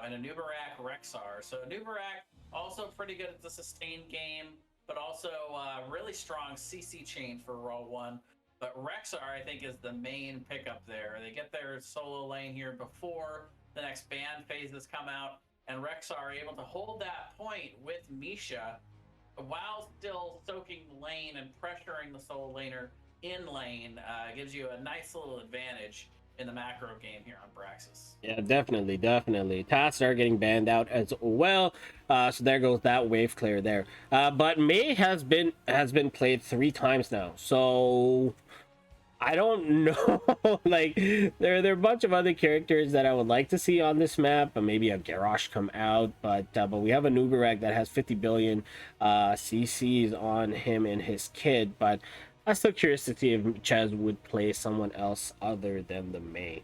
And a Nubarak Rexar. So Nubarak also pretty good at the sustained game, but also really strong CC chain for Roll1. But Rexar, I think, is the main pickup there. They get their solo lane here before the next ban phases come out, and Rexar able to hold that point with Misha while still soaking the lane and pressuring the solo laner in lane. Gives you a nice little advantage in the macro game here on Braxis. Yeah, definitely. Tasks are getting banned out as well. So there goes that wave clear there. But Mei has been played 3 times now. So I don't know. Like there are a bunch of other characters that I would like to see on this map, and maybe a Garrosh come out. But we have a Nubarak that has 50 billion CCs on him and his kid. But I'm still curious to see if Chez would play someone else other than the Mei.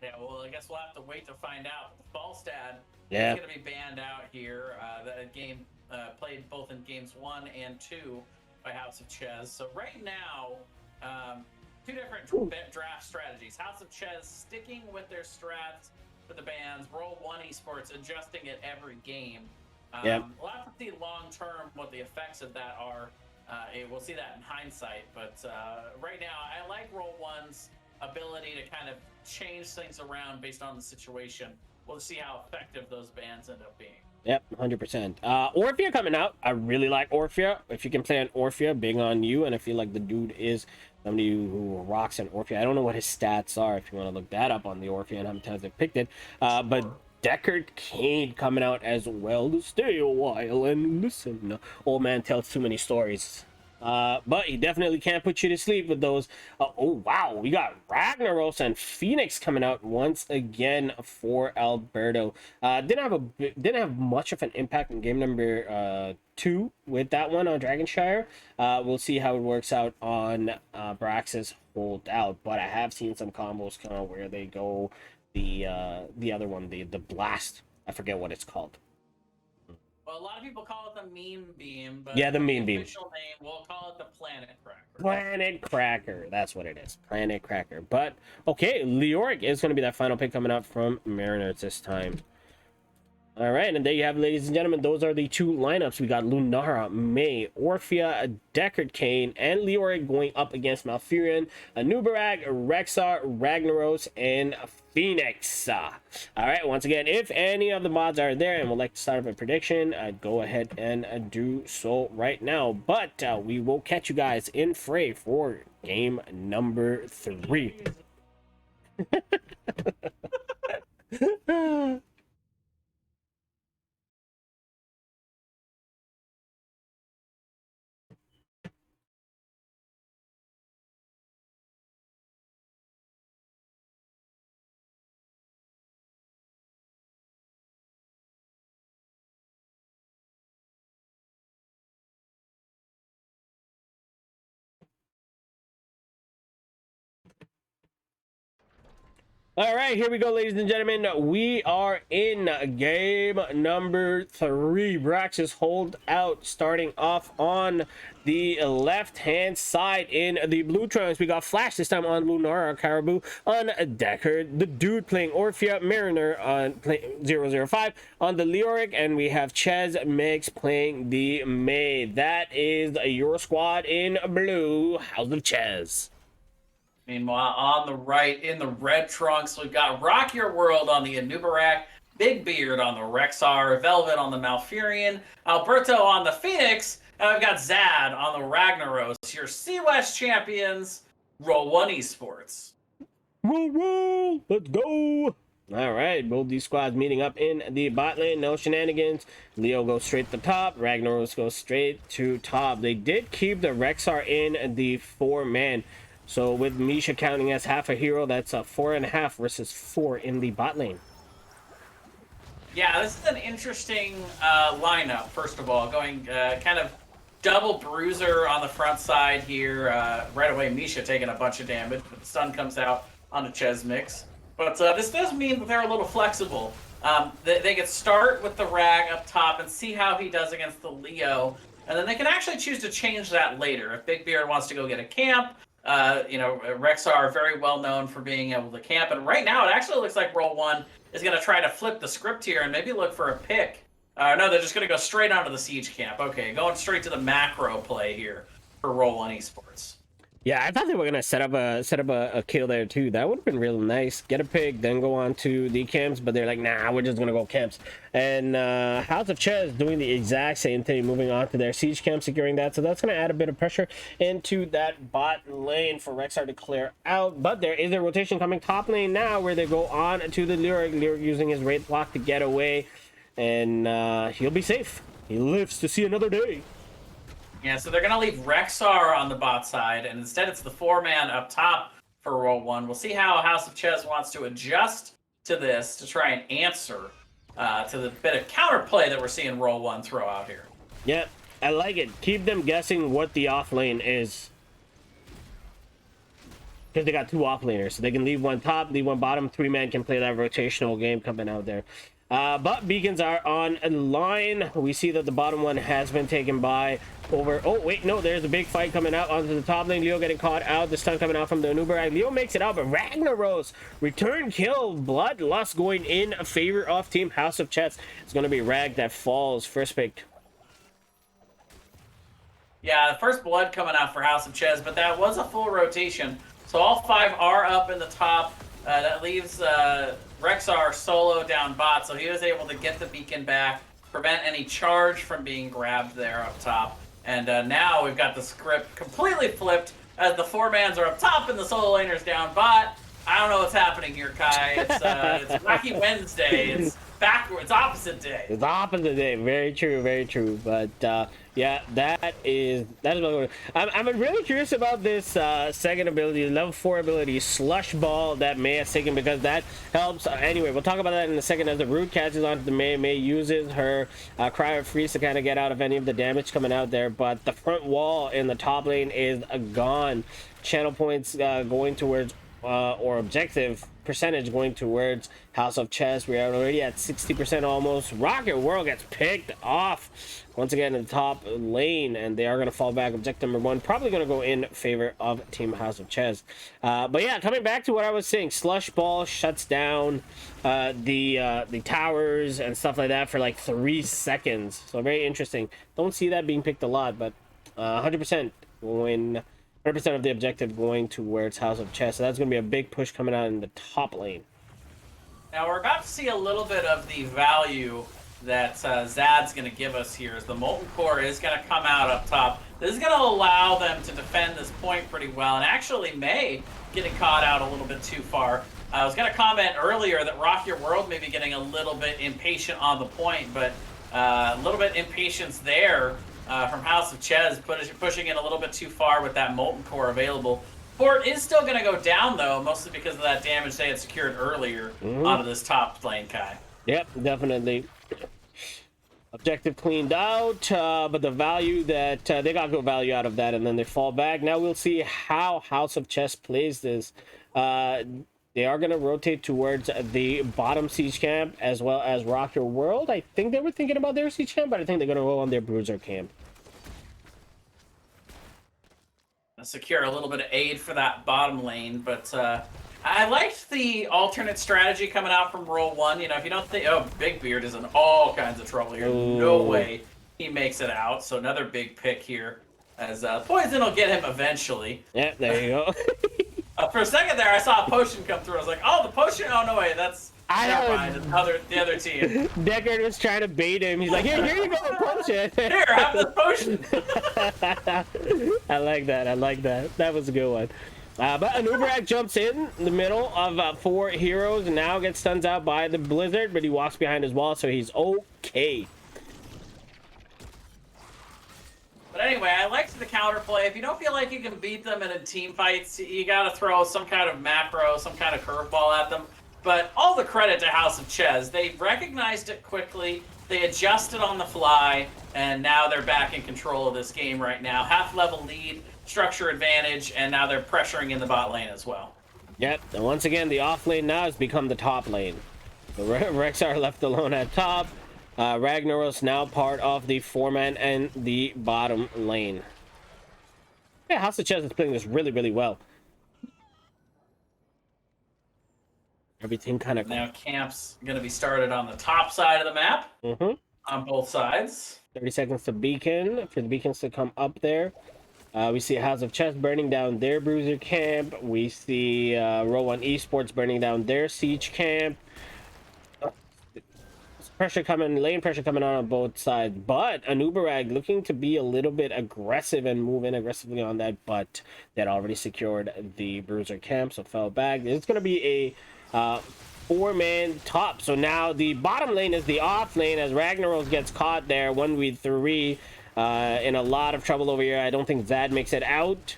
Yeah, well, I guess we'll have to wait to find out. Falstad is going to be banned out here. That game played both in games 1 and 2 by House of Chez. So right now, 2 different draft strategies. House of Chez sticking with their strats for the bans. Roll1Esports adjusting it every game. We'll have to see long-term what the effects of that are. We'll see that in hindsight, but right now I like Roll1's ability to kind of change things around based on the situation. We'll see how effective those bans end up being. Yep, 100%. Orphea coming out. I really like Orphea. If you can play an Orphea, big on you. And I feel like the dude is somebody who rocks an Orphea. I don't know what his stats are if you want to look that up on the Orphea and how many times they picked it. But Deckard Cain coming out as well. Stay a while and listen. Old man tells too many stories. But he definitely can't put you to sleep with those. Oh wow, we got Ragnaros and Phoenix coming out once again for Alberto. Didn't have much of an impact in game number 2 with that one on Dragonshire. We'll see how it works out on Brax's holdout. But I have seen some combos kind of where they go the other one, the blast. I forget what it's called. Well, a lot of people call it the meme beam, but yeah, the meme beam. Official name, we'll call it the Planet Cracker. Planet Cracker, that's what it is. Planet Cracker. But okay, Leoric is going to be that final pick coming up from Mariners this time. All right, and there you have, ladies and gentlemen, those are the 2 lineups. We got Lunara, May, Orphea, Deckard Cain, and Leoric going up against Malfurion, Anubarak, Rexar, Ragnaros, and Phoenix. All right, once again, if any of the mods are there and would like to start up a prediction, go ahead and do so right now. But we will catch you guys in fray for game number 3. All right, here we go, ladies and gentlemen. We are in game number 3. Brax's hold out starting off on the left-hand side in the blue trunks. We got Flash this time on Lunara, Caribou on Deckard, the dude playing Orphea, Mariner on 005 on the Leoric, and we have Chez Mix playing the May. That is your squad in blue. House of Chez. Meanwhile, on the right, in the red trunks, we've got Rock Your World on the Anubarak, Big Beard on the Rexar, Velvet on the Malfurion, Alberto on the Phoenix, and we've got Zad on the Ragnaros. Your C-West champions, Roll1Esports. Roll, let's go. All right, both these squads meeting up in the bot lane. No shenanigans. Leo goes straight to the top. Ragnaros goes straight to top. They did keep the Rexar in the 4-man. So with Misha counting as half a hero, that's a 4.5 versus 4 in the bot lane. Yeah, this is an interesting lineup, first of all. Going kind of double bruiser on the front side here. Right away, Misha taking a bunch of damage, but the stun comes out on the Chez Mix. But this does mean that they're a little flexible. They can start with the Rag up top and see how he does against the Leo. And then they can actually choose to change that later. If Big Beard wants to go get a camp, Rexar are very well known for being able to camp, and right now it actually looks like Roll1 is going to try to flip the script here and maybe look for a pick. No, they're just going to go straight onto the siege camp. Okay, going straight to the macro play here for Roll1Esports. Yeah, I thought they were gonna set up a kill there too. That would have been real nice. Get a pick, then go on to the camps, but they're like, nah, we're just gonna go camps. And House of Chez doing the exact same thing, moving on to their siege camp, securing that. So that's gonna add a bit of pressure into that bot lane for Rexar to clear out. But there is a rotation coming top lane now, where they go on to the Lyric using his Wraith block to get away, and he'll be safe. He lives to see another day. Yeah, so they're going to leave Rexar on the bot side, and instead it's the 4-man up top for Roll1. We'll see how House of Chez wants to adjust to this to try and answer to the bit of counterplay that we're seeing Roll1 throw out here. Yeah, I like it. Keep them guessing what the off lane is. Because they got 2 off laners, so they can leave one top, leave one bottom. 3-man can play that rotational game coming out there. But beacons are on line. We see that the bottom one has been taken by over. Oh, wait, no, there's a big fight coming out onto the top lane. Leo getting caught out. The stun coming out from the Anubarak. Leo makes it out, but Ragnaros return kill. Bloodlust going in favor of Team House of Chez. It's going to be Rag that falls. First pick. Yeah, the first blood coming out for House of Chez, but that was a full rotation. So all 5 are up in the top. That leaves Rexar solo down bot, so he was able to get the beacon back, prevent any charge from being grabbed there up top. And now we've got the script completely flipped as the 4-mans are up top and the solo laners down bot. I don't know what's happening here, Kai. It's Wacky Wednesday. It's backwards. It's opposite day. It's opposite day. Very true. Very true. But yeah, that is I'm really curious about this second ability, level 4 ability, Slush Ball, that Mei has taken, because that helps. Anyway, we'll talk about that in a second as the root catches onto the Mei. Mei uses her Cry of Freeze to kind of get out of any of the damage coming out there. But the front wall in the top lane is gone. Channel points going towards or objective percentage going towards House of Chez. We are already at 60% almost. Rocket World gets picked off once again in the top lane, and they are going to fall back. Objective number 1 probably going to go in favor of Team House of Chez. But yeah, coming back to what I was saying, Slush Ball shuts down the towers and stuff like that for like 3 seconds. So very interesting. Don't see that being picked a lot, but 100% when 100% of the objective going towards House of Chez. So that's going to be a big push coming out in the top lane. Now we're about to see a little bit of the value that Zad's going to give us here, as the Molten Core is going to come out up top. This is going to allow them to defend this point pretty well, and actually Mei getting caught out a little bit too far. I was going to comment earlier that Rock Your World may be getting a little bit impatient on the point, but a little bit impatience there from House of Chez, pushing it a little bit too far with that Molten Core available. Fort is still going to go down, though, mostly because of that damage they had secured earlier onto this top lane, Kai. Yep, definitely. Objective cleaned out, but the value that they got good value out of that, and then they fall back. Now we'll see how House of Chez plays this. They are going to rotate towards the bottom siege camp as well as Rock Your World. I think they were thinking about their siege camp, but I think they're going to go on their bruiser camp. Secure a little bit of aid for that bottom lane, but I liked the alternate strategy coming out from Roll1. You know, if you don't think, oh, Big Beard is in all kinds of trouble here. Ooh. No way he makes it out. So another big pick here, as Poison will get him eventually. Yeah, there you go. For a second there, I saw a potion come through. I was like, oh, the potion? Oh, no, wait, that's... Never mind. The other team. Deckard was trying to bait him. He's like, here you go, potion. Here, have this potion. I like that. I like that. That was a good one. But Anubarak jumps in the middle of 4 heroes and now gets stunned out by the Blizzard, but he walks behind his wall, so he's okay. But anyway, I liked the counterplay. If you don't feel like you can beat them in a team fight, you got to throw some kind of macro, some kind of curveball at them. But all the credit to House of Chez. They recognized it quickly, they adjusted on the fly, and now they're back in control of this game right now. Half-level lead, structure advantage, and now they're pressuring in the bot lane as well. Yep, and once again, the off lane now has become the top lane. The Rexar left alone at top. Ragnaros now part of the 4-man and the bottom lane. Yeah, House of Chez is playing this really, really well. Everything kind of... Now camp's going to be started on the top side of the map. On both sides. 30 seconds to beacon, for the beacons to come up there. We see House of Chez burning down their bruiser camp. We see Roll1Esports burning down their siege camp. Pressure coming, lane pressure coming on both sides, but Anubarak looking to be a little bit aggressive and move in aggressively on that, but that already secured the bruiser camp, so fell back. It's going to be a 4-man top, so now the bottom lane is the off lane as Ragnaros gets caught there 1v3 in a lot of trouble over here. I don't think Zad makes it out.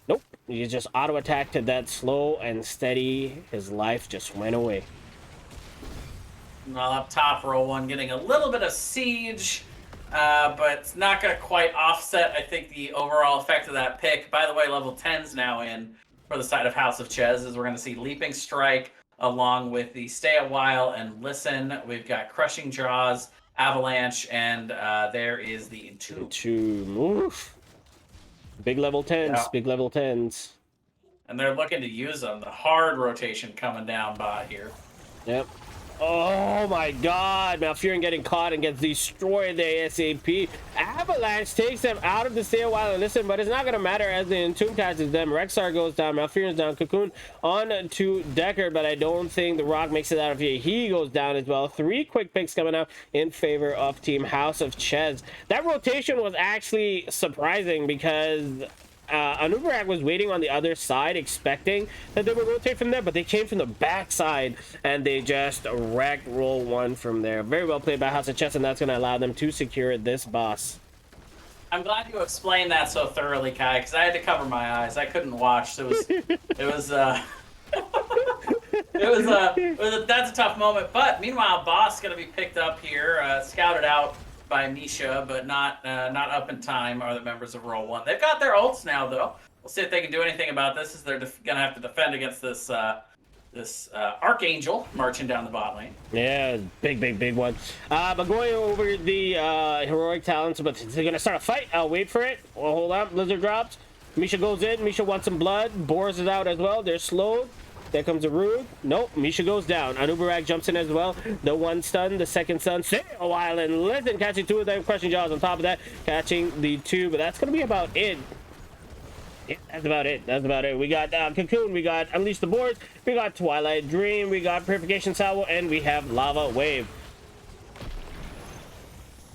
Nope, he just auto attacked to that slow and steady. His life just went away. Well, up top, Roll1 getting a little bit of siege, but it's not going to quite offset, I think, the overall effect of that pick. By the way, level 10's now in for the side of House of Chez, as we're going to see Leaping Strike along with the Stay a While and Listen. We've got Crushing Jaws, Avalanche, and there is the Entomb. Oof. Big level 10s, Yeah. big level 10s. And they're looking to use them. The hard rotation coming down bot here. Yep. Oh my god, Malfurion getting caught and gets destroyed there ASAP. Avalanche takes them out of the stay a while and listen, but it's not gonna matter as the Entomb catches them. Rexar goes down, Malfurion's down, Cocoon on to Decker, but I don't think the Rock makes it out of here. He goes down as well. 3 quick picks coming out in favor of Team House of Chez. That rotation was actually surprising because Anubarak was waiting on the other side expecting that they would rotate from there, but they came from the backside and they just wrecked Roll1 from there. Very well played by House of Chess, and that's going to allow them to secure this boss. I'm glad you explained that so thoroughly, Kai, because I had to cover my eyes. I couldn't watch. That's a tough moment. But meanwhile, boss going to be picked up here, scouted out by Misha, but not up in time are the members of Roll1. They've got their ults now, though. We'll see if they can do anything about this, as they're gonna have to defend against this Archangel marching down the bot lane. Yeah, big one. But going over the heroic talents, but they're gonna start a fight. I'll wait for it. Well, hold on. Blizzard drops. Misha goes in. Misha wants some blood. Boars is out as well. They're slowed. There comes a Rube. Nope, Misha goes down. Anubarak jumps in as well. The 1 stun, the 2nd stun. Stay a while and listen, catching 2 of them. Crushing Jaws on top of that. Catching the 2, but that's going to be about it. Yeah, that's about it. We got Cocoon. We got Unleash the Boards. We got Twilight Dream. We got Purification Salvo. And we have Lava Wave.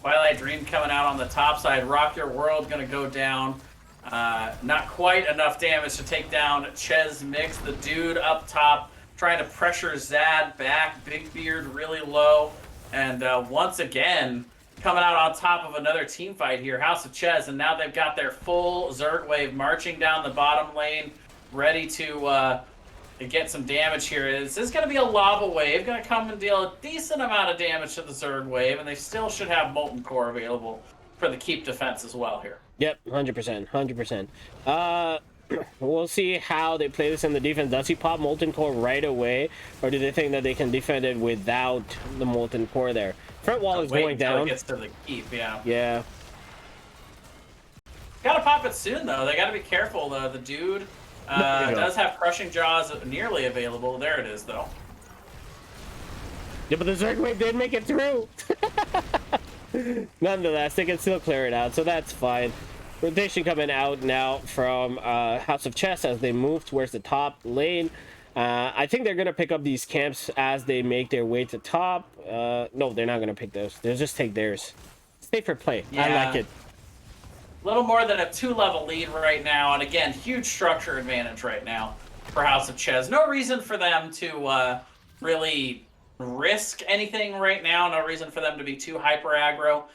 Twilight Dream coming out on the top side. Rock Your World going to go down. Not quite enough damage to take down Chez Mix, the dude up top, trying to pressure Zad back. Big Beard really low. And once again, coming out on top of another team fight here, House of Chez, and now they've got their full Zerg wave marching down the bottom lane, ready to get some damage here. This is going to be a lava wave, going to come and deal a decent amount of damage to the Zerg wave, and they still should have Molten Core available for the keep defense as well here. Yep, 100%. We'll see how they play this in the defense. Does he pop Molten Core right away, or do they think that they can defend it without the Molten Core there? Front wall is going down. It gets to the keep, yeah. Yeah. Gotta pop it soon, though. They gotta be careful. The dude does have Crushing Jaws nearly available. There it is, though. Yeah, but the Zerg wave did make it through. Nonetheless, they can still clear it out, so that's fine. Rotation coming out now from House of Chess as they move towards the top lane. I think they're going to pick up these camps as they make their way to top. No, they're not going to pick those. They'll just take theirs. Stay for play. Yeah. I like it. A little more than a 2-level lead right now, and again, huge structure advantage right now for House of Chez. No reason for them to really risk anything right now. No reason for them to be too hyper aggro.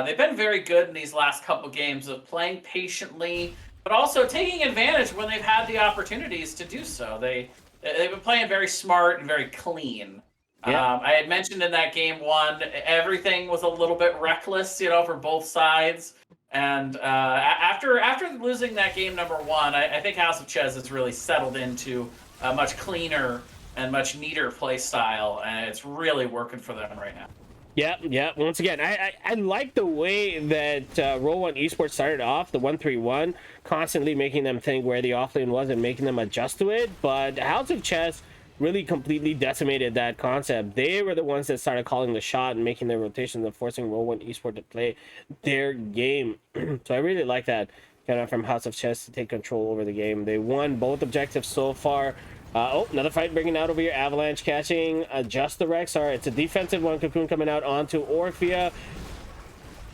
They've been very good in these last couple games of playing patiently, but also taking advantage when they've had the opportunities to do so. They've been playing very smart and very clean. Yeah. I had mentioned in that game 1, everything was a little bit reckless, for both sides. And after losing that game number 1, I think House of Chez has really settled into a much cleaner and much neater play style, and it's really working for them right now. Yeah. Once again, I like the way that Roll1Esports started off, the 1-3-1, constantly making them think where the offlane was and making them adjust to it. But House of Chess really completely decimated that concept. They were the ones that started calling the shot and making their rotations and forcing Roll1Esports to play their game. So I really like that kind of from House of Chess to take control over the game. They won both objectives so far. Another fight bringing out over here. Avalanche catching just the Rexar. It's a defensive one. Cocoon coming out onto Orphea.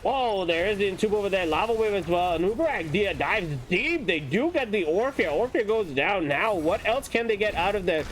Whoa, there is the Entomb over there. Lava Wave as well. Anubarak dives deep. They do get the Orphea. Orphea goes down now. What else can they get out of the...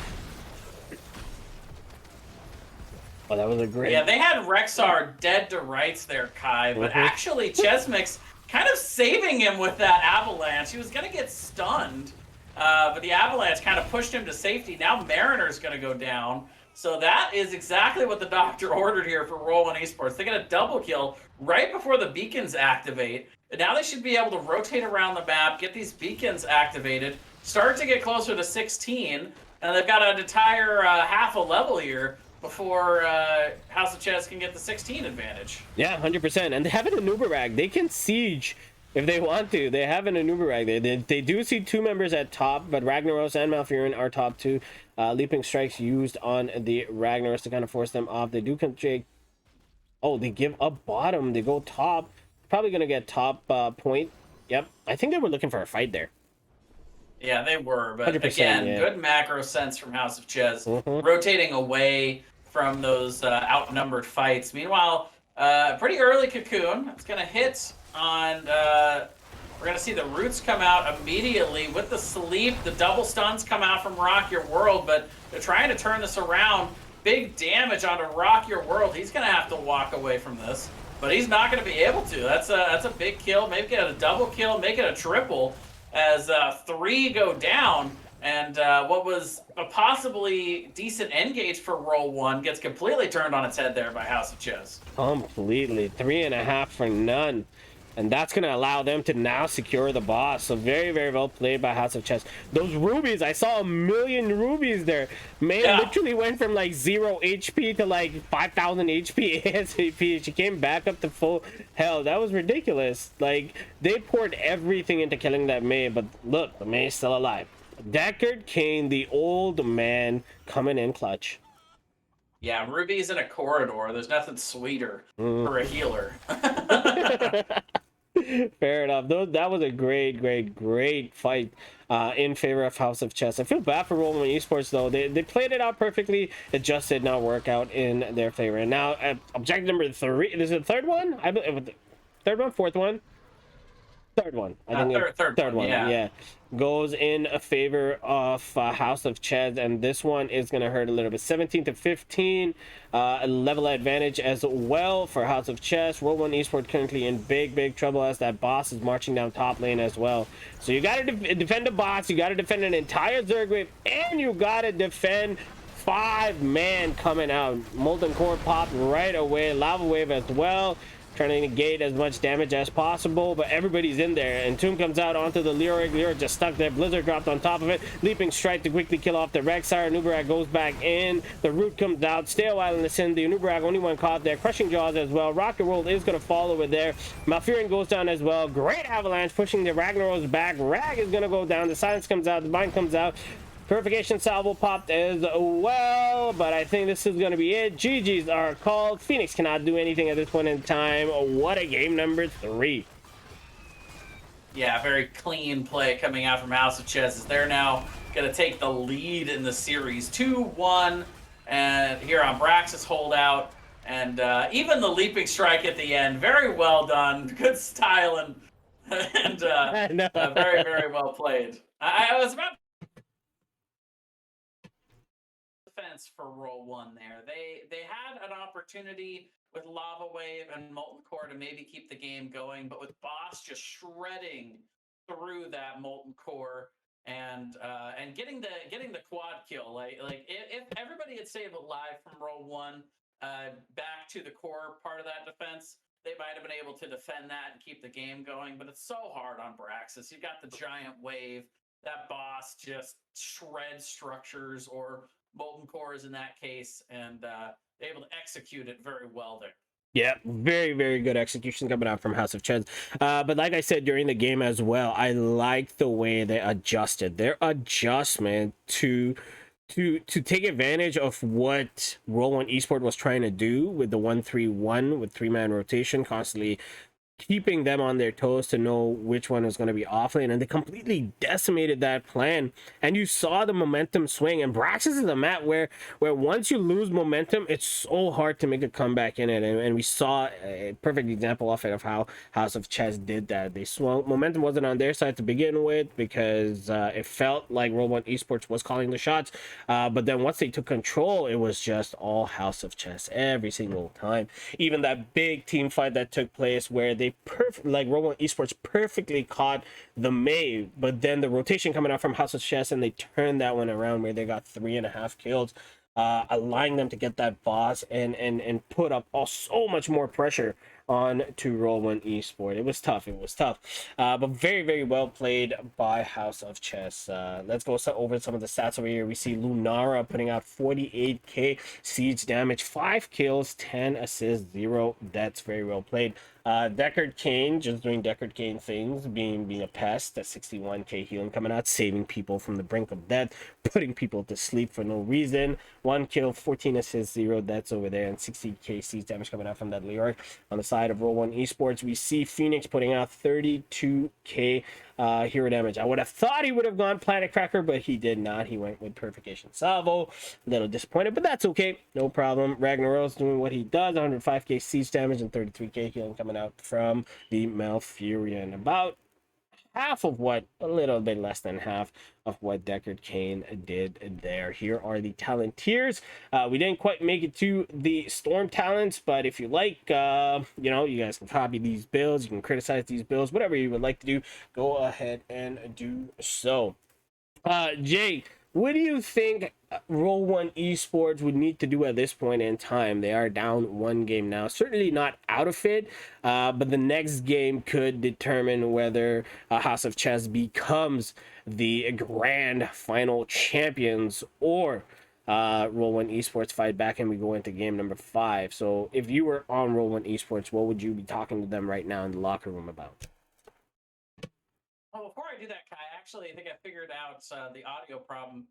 Oh, that was a great... Yeah, they had Rexar dead to rights there, Kai. But actually, Chesmix kind of saving him with that Avalanche. He was going to get stunned. But the Avalanche kind of pushed him to safety. Now Mariner's going to go down. So that is exactly what the doctor ordered here for Roll1Esports. They get a double kill right before the beacons activate. And now they should be able to rotate around the map, get these beacons activated, start to get closer to 16. And they've got an entire half a level here before House of Chess can get the 16 advantage. Yeah, 100%. And they have an Anubarak. They can siege If they want to, they have an Anubarak there. They do see 2 members at top, but Ragnaros and Malfurion are top 2. Leaping strikes used on the Ragnaros to kind of force them off. They do come Jake. Oh, they give up bottom. They go top. Probably gonna get top point. Yep. I think they were looking for a fight there. Yeah, they were, but 100%, again, yeah. good macro sense from House of Chez, rotating away from those outnumbered fights. Meanwhile, pretty early Cocoon. It's going to hit on... we're going to see the roots come out immediately with the sleep. The double stuns come out from Rock Your World, but they're trying to turn this around. Big damage onto Rock Your World. He's going to have to walk away from this, but he's not going to be able to. That's a big kill. Maybe get a double kill, make it a triple, as 3 go down, and what was a possibly decent engage for Roll1 gets completely turned on its head there by House of Chez. Completely. 3.5 for none. And that's going to allow them to now secure the boss. So very, very well played by House of Chez. Those rubies, I saw 1,000,000 rubies there. Man, literally went from like 0 HP to like 5,000 HP ASAP. She came back up to full hell. That was ridiculous. Like, they poured everything into killing that Mei. But look, the Mei is still alive. Deckard Cain, the old man, coming in clutch. Yeah, rubies in a corridor. There's nothing sweeter for a healer. Fair enough. That was a great fight in favor of House of Chez. I feel bad for Roll1Esports though. They played it out perfectly. It just did not work out in their favor. And now objective number 3. This is the third one. I believe third one, fourth one. Third one. I think third one. Yeah. Goes in a favor of House of Chez, and this one is going to hurt a little bit. 17 to 15, a level advantage as well for House of Chez. Roll1Esports currently in big trouble as that boss is marching down top lane as well. So you got to defend the boss, you got to defend an entire Zerg wave, and you got to defend 5-man coming out. Molten Core popped right away, Lava Wave as well. Trying to negate as much damage as possible, but everybody's in there. And Tomb comes out onto the Leoric. Leoric just stuck there. Blizzard dropped on top of it. Leaping strike to quickly kill off the Rexar. Anubarak goes back in. The root comes out. Stay a while in the sin. The Anubarak only one caught there. Crushing Jaws as well. Rock Your World is going to fall over there. Malfurion goes down as well. Great avalanche pushing the Ragnaros back. Rag is going to go down. The silence comes out. The bind comes out. Purification salvo popped as well, but I think this is going to be it. GG's are called. Phoenix cannot do anything at this point in time. What a game number 3. Yeah, very clean play coming out from House of Chez as they're now going to take the lead in the series 2-1, and here on Brax's holdout, and even the leaping strike at the end, very well done, good style, and very well played. I was about defense for Roll1 there. They had an opportunity with Lava Wave and Molten Core to maybe keep the game going, but with Boss just shredding through that Molten Core and getting the quad kill, like if everybody had stayed alive from Roll1 back to the core part of that defense, they might have been able to defend that and keep the game going. But it's so hard on Braxis. You got the giant wave. That boss just shreds structures or Molten Cores in that case, and able to execute it very well there. Yeah, very good execution coming out from House of Chez. But like I said during the game as well, I like the way they adjusted. Their adjustment to take advantage of what Roll1Esports was trying to do with the 1-3-1 with 3-man rotation, constantly keeping them on their toes to know which one was going to be offlane, and they completely decimated that plan. And you saw the momentum swing, and Braxis is a map where once you lose momentum, it's so hard to make a comeback in it, and we saw a perfect example of it, of how House of Chez did that. They swung, momentum wasn't on their side to begin with because it felt like Roll1Esports was calling the shots, but then once they took control, it was just all House of Chez every single time. Even that big team fight that took place where they like Roll1Esports perfectly caught the Mei, but then the rotation coming out from House of Chez, and they turned that one around where they got 3.5 kills, allowing them to get that boss and put up so much more pressure on to Roll1Esports. It was tough. It was tough. But very, very well played by House of Chess. Let's go over some of the stats over here. We see Lunara putting out 48k siege damage, 5 kills, 10 assists, 0 deaths. Very well played. Deckard Cain just doing Deckard Cain things, being a pest. At 61k healing coming out, saving people from the brink of death, putting people to sleep for no reason. 1 kill, 14 assists, 0 deaths over there, and 60k siege damage coming out from that Leoric. On the side of Roll1Esports, we see Phoenix putting out 32k hero damage. I would have thought he would have gone Planet Cracker, but he did not. He went with Purification Salvo. A little disappointed, but that's okay. No problem. Ragnaros doing what he does. 105k siege damage and 33k healing coming out from the Malfurion. About half of what, a little bit less than half of what Deckard Cain did there. Here are the talent tiers. We didn't quite make it to the Storm talents, but if you like, you know, you guys can copy these builds, you can criticize these builds, whatever you would like to do, go ahead and do so. Jay, what do you think Roll1Esports would need to do at this point in time? They are down 1 game now. Certainly not out of it, but the next game could determine whether House of Chess becomes the grand final champions, or Roll1Esports fight back and we go into game number 5. So if you were on Roll1Esports, what would you be talking to them right now in the locker room about? Well, before I do that, Kai, actually, I think I figured out the audio problem.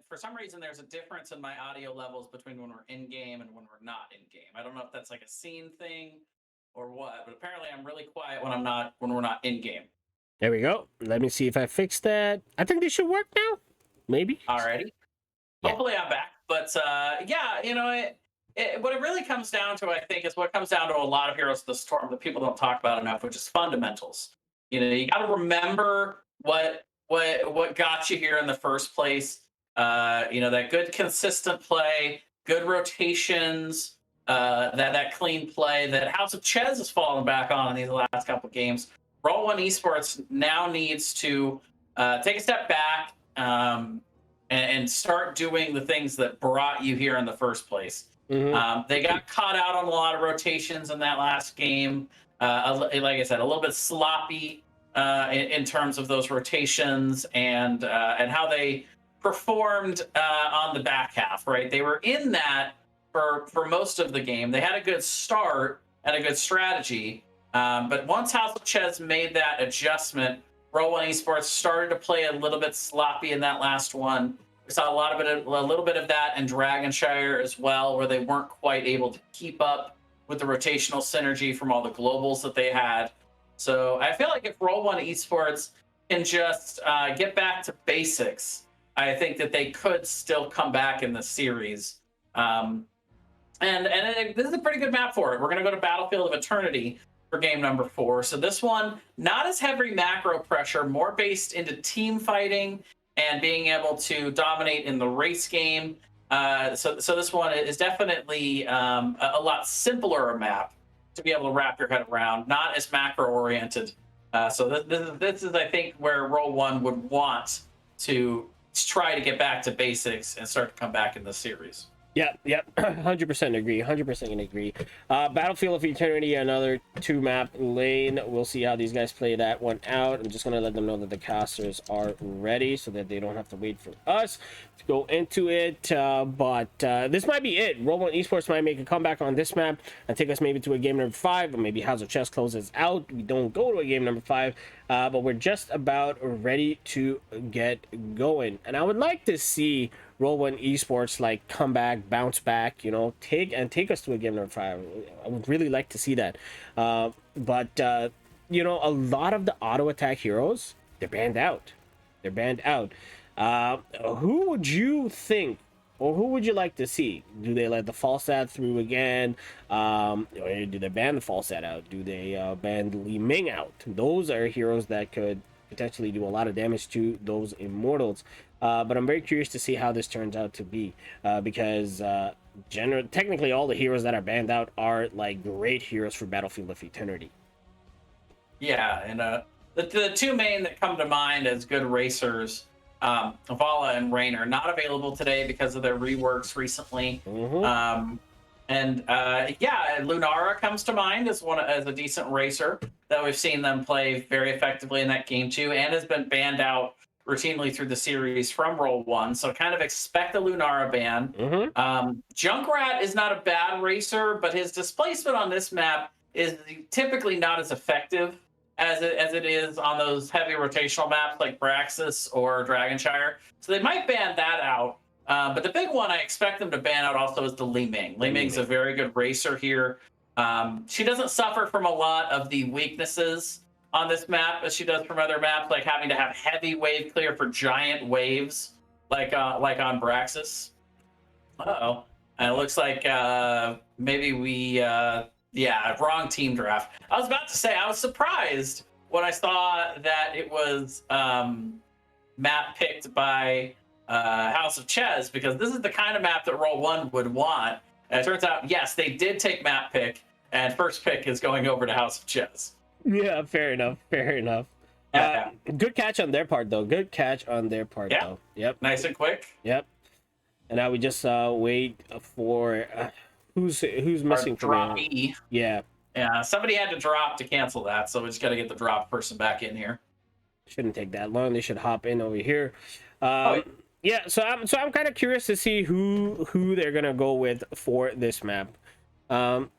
For some reason, there's a difference in my audio levels between when we're in game and when we're not in game. I don't know if that's like a scene thing or what, but apparently I'm really quiet when we're not in game. There we go. Let me see if I fixed that. I think this should work now. Maybe. Alrighty. Yeah. Hopefully I'm back. But yeah, you know, what it really comes down to, I think, is what comes down to a lot of Heroes of the Storm that people don't talk about enough, which is fundamentals. You know, you got to remember what got you here in the first place. You know, that good consistent play, good rotations, that clean play that House of Chez has fallen back on in these last couple of games. Roll1Esports now needs to take a step back and start doing the things that brought you here in the first place. Mm-hmm. They got caught out on a lot of rotations in that last game. Like I said, a little bit sloppy in terms of those rotations and how they performed on the back half. Right, they were in that for most of the game. They had a good start and a good strategy, but once House of Chez made that adjustment, Roll1Esports started to play a little bit sloppy in that last one. We saw a little bit of that in Dragonshire as well, where they weren't quite able to keep up with the rotational synergy from all the globals that they had. So I feel like if Roll1Esports can just get back to basics, I think that they could still come back in the series. And this is a pretty good map for it. We're going to go to Battlefield of Eternity for game number 4. So this one, not as heavy macro pressure, more based into team fighting and being able to dominate in the race game. So this one is definitely a lot simpler a map to be able to wrap your head around, not as macro oriented. So this is, I think, where Roll1 would want to try to get back to basics and start to come back in the series. Yep, 100% agree. 100% agree. Battlefield of Eternity, another 2-map lane. We'll see how these guys play that one out. I'm just going to let them know that the casters are ready so that they don't have to wait for us to go into it. But this might be it. Roll1Esports might make a comeback on this map and take us maybe to a game number 5, or maybe House of Chess closes out. We don't go to a game number 5, but we're just about ready to get going. And I would like to see Roll1Esports like come back, bounce back, you know, take us to a game number 5. I would really like to see that. But you know, a lot of the auto attack heroes, they're banned out. Who would you think, or who would you like to see? Do they let the Falstad through again? Or do they ban the Falstad out? Do they ban the Li Ming out? Those are heroes that could potentially do a lot of damage to those immortals. But I'm very curious to see how this turns out to be, because technically all the heroes that are banned out are like great heroes for Battlefield of Eternity. Yeah, and the two main that come to mind as good racers, Vala and Raynor, not available today because of their reworks recently. Mm-hmm. And yeah, Lunara comes to mind as as a decent racer that we've seen them play very effectively in that game too, and has been banned out routinely through the series from Roll1. So kind of expect a Lunara ban. Junkrat is not a bad racer, but his displacement on this map is typically not as effective as it is on those heavy rotational maps like Braxis or Dragonshire. So they might ban that out. But the big one I expect them to ban out also is the Li Ming. Li Ming's a very good racer here. She doesn't suffer from a lot of the weaknesses on this map as she does from other maps, like having to have heavy wave clear for giant waves, like on Braxis. Uh-oh. And it looks like maybe we, wrong team draft. I was about to say, I was surprised when I saw that it was map picked by House of Chez, because this is the kind of map that Roll1 would want. And it turns out, yes, they did take map pick, and first pick is going over to House of Chez. Yeah, fair enough. Yeah. Good catch on their part, though. Though. Yep. Nice and quick. Yep. And now we just wait for who's missing from drop E. Yeah. Yeah, somebody had to drop to cancel that, so we just got to get the drop person back in here. Shouldn't take that long. They should hop in over here. Okay. Yeah, so I'm kind of curious to see who they're gonna go with for this map.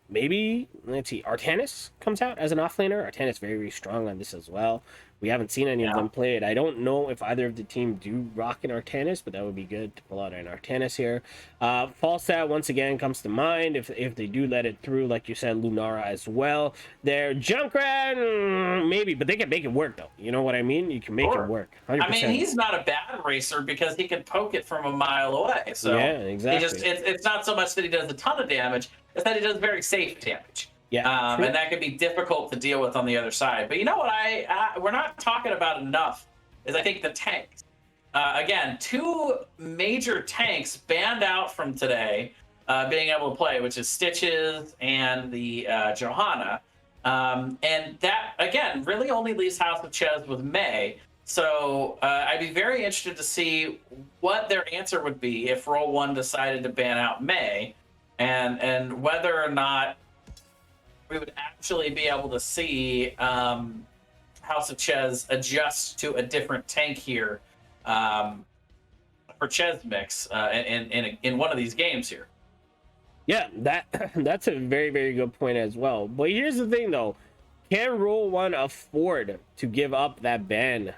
Maybe, let's see, Artanis comes out as an offlaner. Artanis very strong on this as well. We haven't seen any of them play it. I don't know if either of the team do rock an Artanis, but that would be good to pull out an Artanis here. Falstad once again comes to mind if they do let it through, like you said, Lunara as well. Their Junkrat, maybe, but they can make it work though. You know what I mean? You can make it work. 100%. I mean, he's not a bad racer because he can poke it from a mile away. So yeah, exactly. It's not so much that he does a ton of damage, it's that he does very safe damage. Yeah, and that can be difficult to deal with on the other side. But you know what we're not talking about enough is I think the tanks. Again, two major tanks banned out from today being able to play, which is Stitches and the Johanna. And that, again, really only leaves House of Chez with May. So I'd be very interested to see what their answer would be if Roll1 decided to ban out May, and whether or not we would actually be able to see House of Chez adjust to a different tank here for Chez mix in one of these games here. Yeah, that's a very, very good point as well. But here's the thing though, can Roll1 afford to give up that ban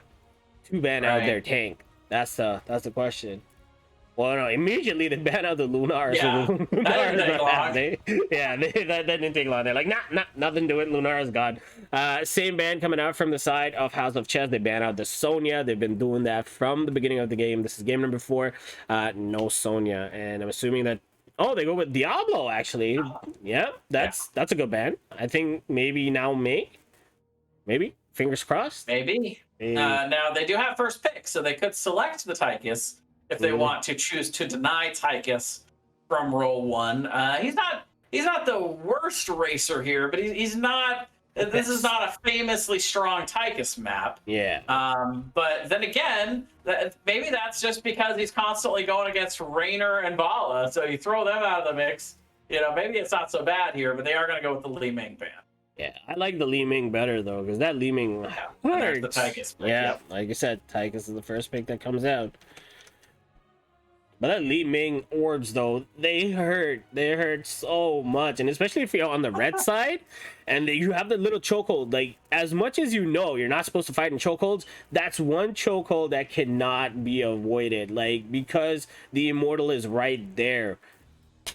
to ban out their tank? That's the question. Well, no, immediately they ban out the Lunar. Yeah, so that didn't take long. That didn't take long. They're like, nothing to it. Lunara's gone. Same ban coming out from the side of House of Chez. They ban out the Sonya. They've been doing that from the beginning of the game. This is game number 4. No Sonya, and I'm assuming that. Oh, they go with Diablo actually. Yeah, that's a good ban. I think maybe now maybe fingers crossed. Maybe. Now they do have first pick, so they could select the Tychus if they want to choose to deny Tychus from Roll1. He's not the worst racer here, but he's not. This is not a famously strong Tychus map. Yeah. But then again, maybe that's just because he's constantly going against Raynor and Vala. So you throw them out of the mix. You know, maybe it's not so bad here, but they are going to go with the Li Ming ban. Yeah, I like the Li Ming better though, because that Li Ming hurts. The Tychus pick, yeah, like I said, Tychus is the first pick that comes out. But that Li Ming orbs though, they hurt so much, and especially if you're on the red side and you have the little chokehold. Like, as much as you know you're not supposed to fight in chokeholds, that's one chokehold that cannot be avoided, like, because the Immortal is right there.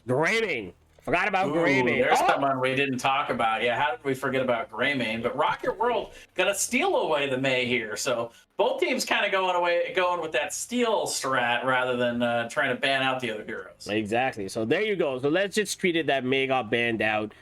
Greymane. Forgot about Greymane. There's someone we didn't talk about. Yeah, how did we forget about Greymane? But Rocket World gonna steal away the May here. So both teams kind of going with that steal strat rather than trying to ban out the other heroes. Exactly. So there you go. So let's just treat it that May got banned out.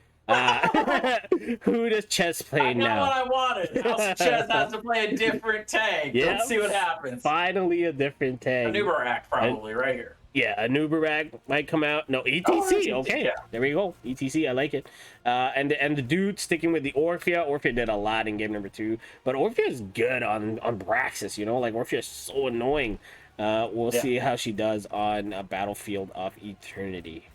Who does Chez play now? I know what I wanted. House of Chez has to play a different tank. Yep. Let's see what happens. Finally a different tank. A Nubarak probably right here. Yeah, a Nubarak might come out. No, ETC. Okay, yeah. There we go. ETC, I like it. And the dude sticking with the Orphea. Orphea did a lot in game number 2, but Orphea is good on Braxis. You know, like, Orphea is so annoying. We'll see how she does on a Battlefield of Eternity.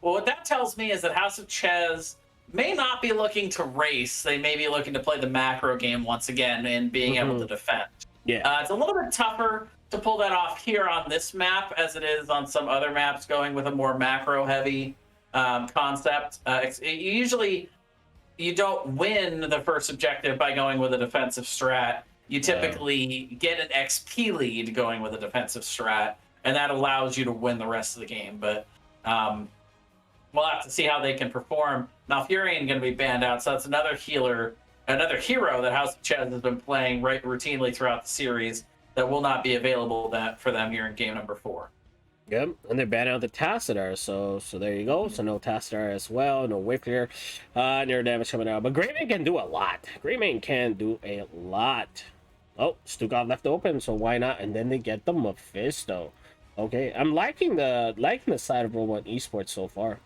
Well, what that tells me is that House of Chez may not be looking to race. They may be looking to play the macro game once again and being able to defend. Yeah. It's a little bit tougher to pull that off here on this map as it is on some other maps going with a more macro-heavy concept. Usually, you don't win the first objective by going with a defensive strat. You typically get an XP lead going with a defensive strat, and that allows you to win the rest of the game. But we'll have to see how they can perform. Malfurion going to be banned out, so that's another hero that House of Chez has been playing routinely throughout the series that will not be available for them here in game number 4. Yep, and they're banning out the Tassadar, so there you go. So no Tassadar as well, no Wickler, near damage coming out. But Greymane can do a lot. Greymane can do a lot. Oh, Stukov left open, so why not? And then they get the Mephisto. Okay, I'm liking the side of Roll1Esports so far.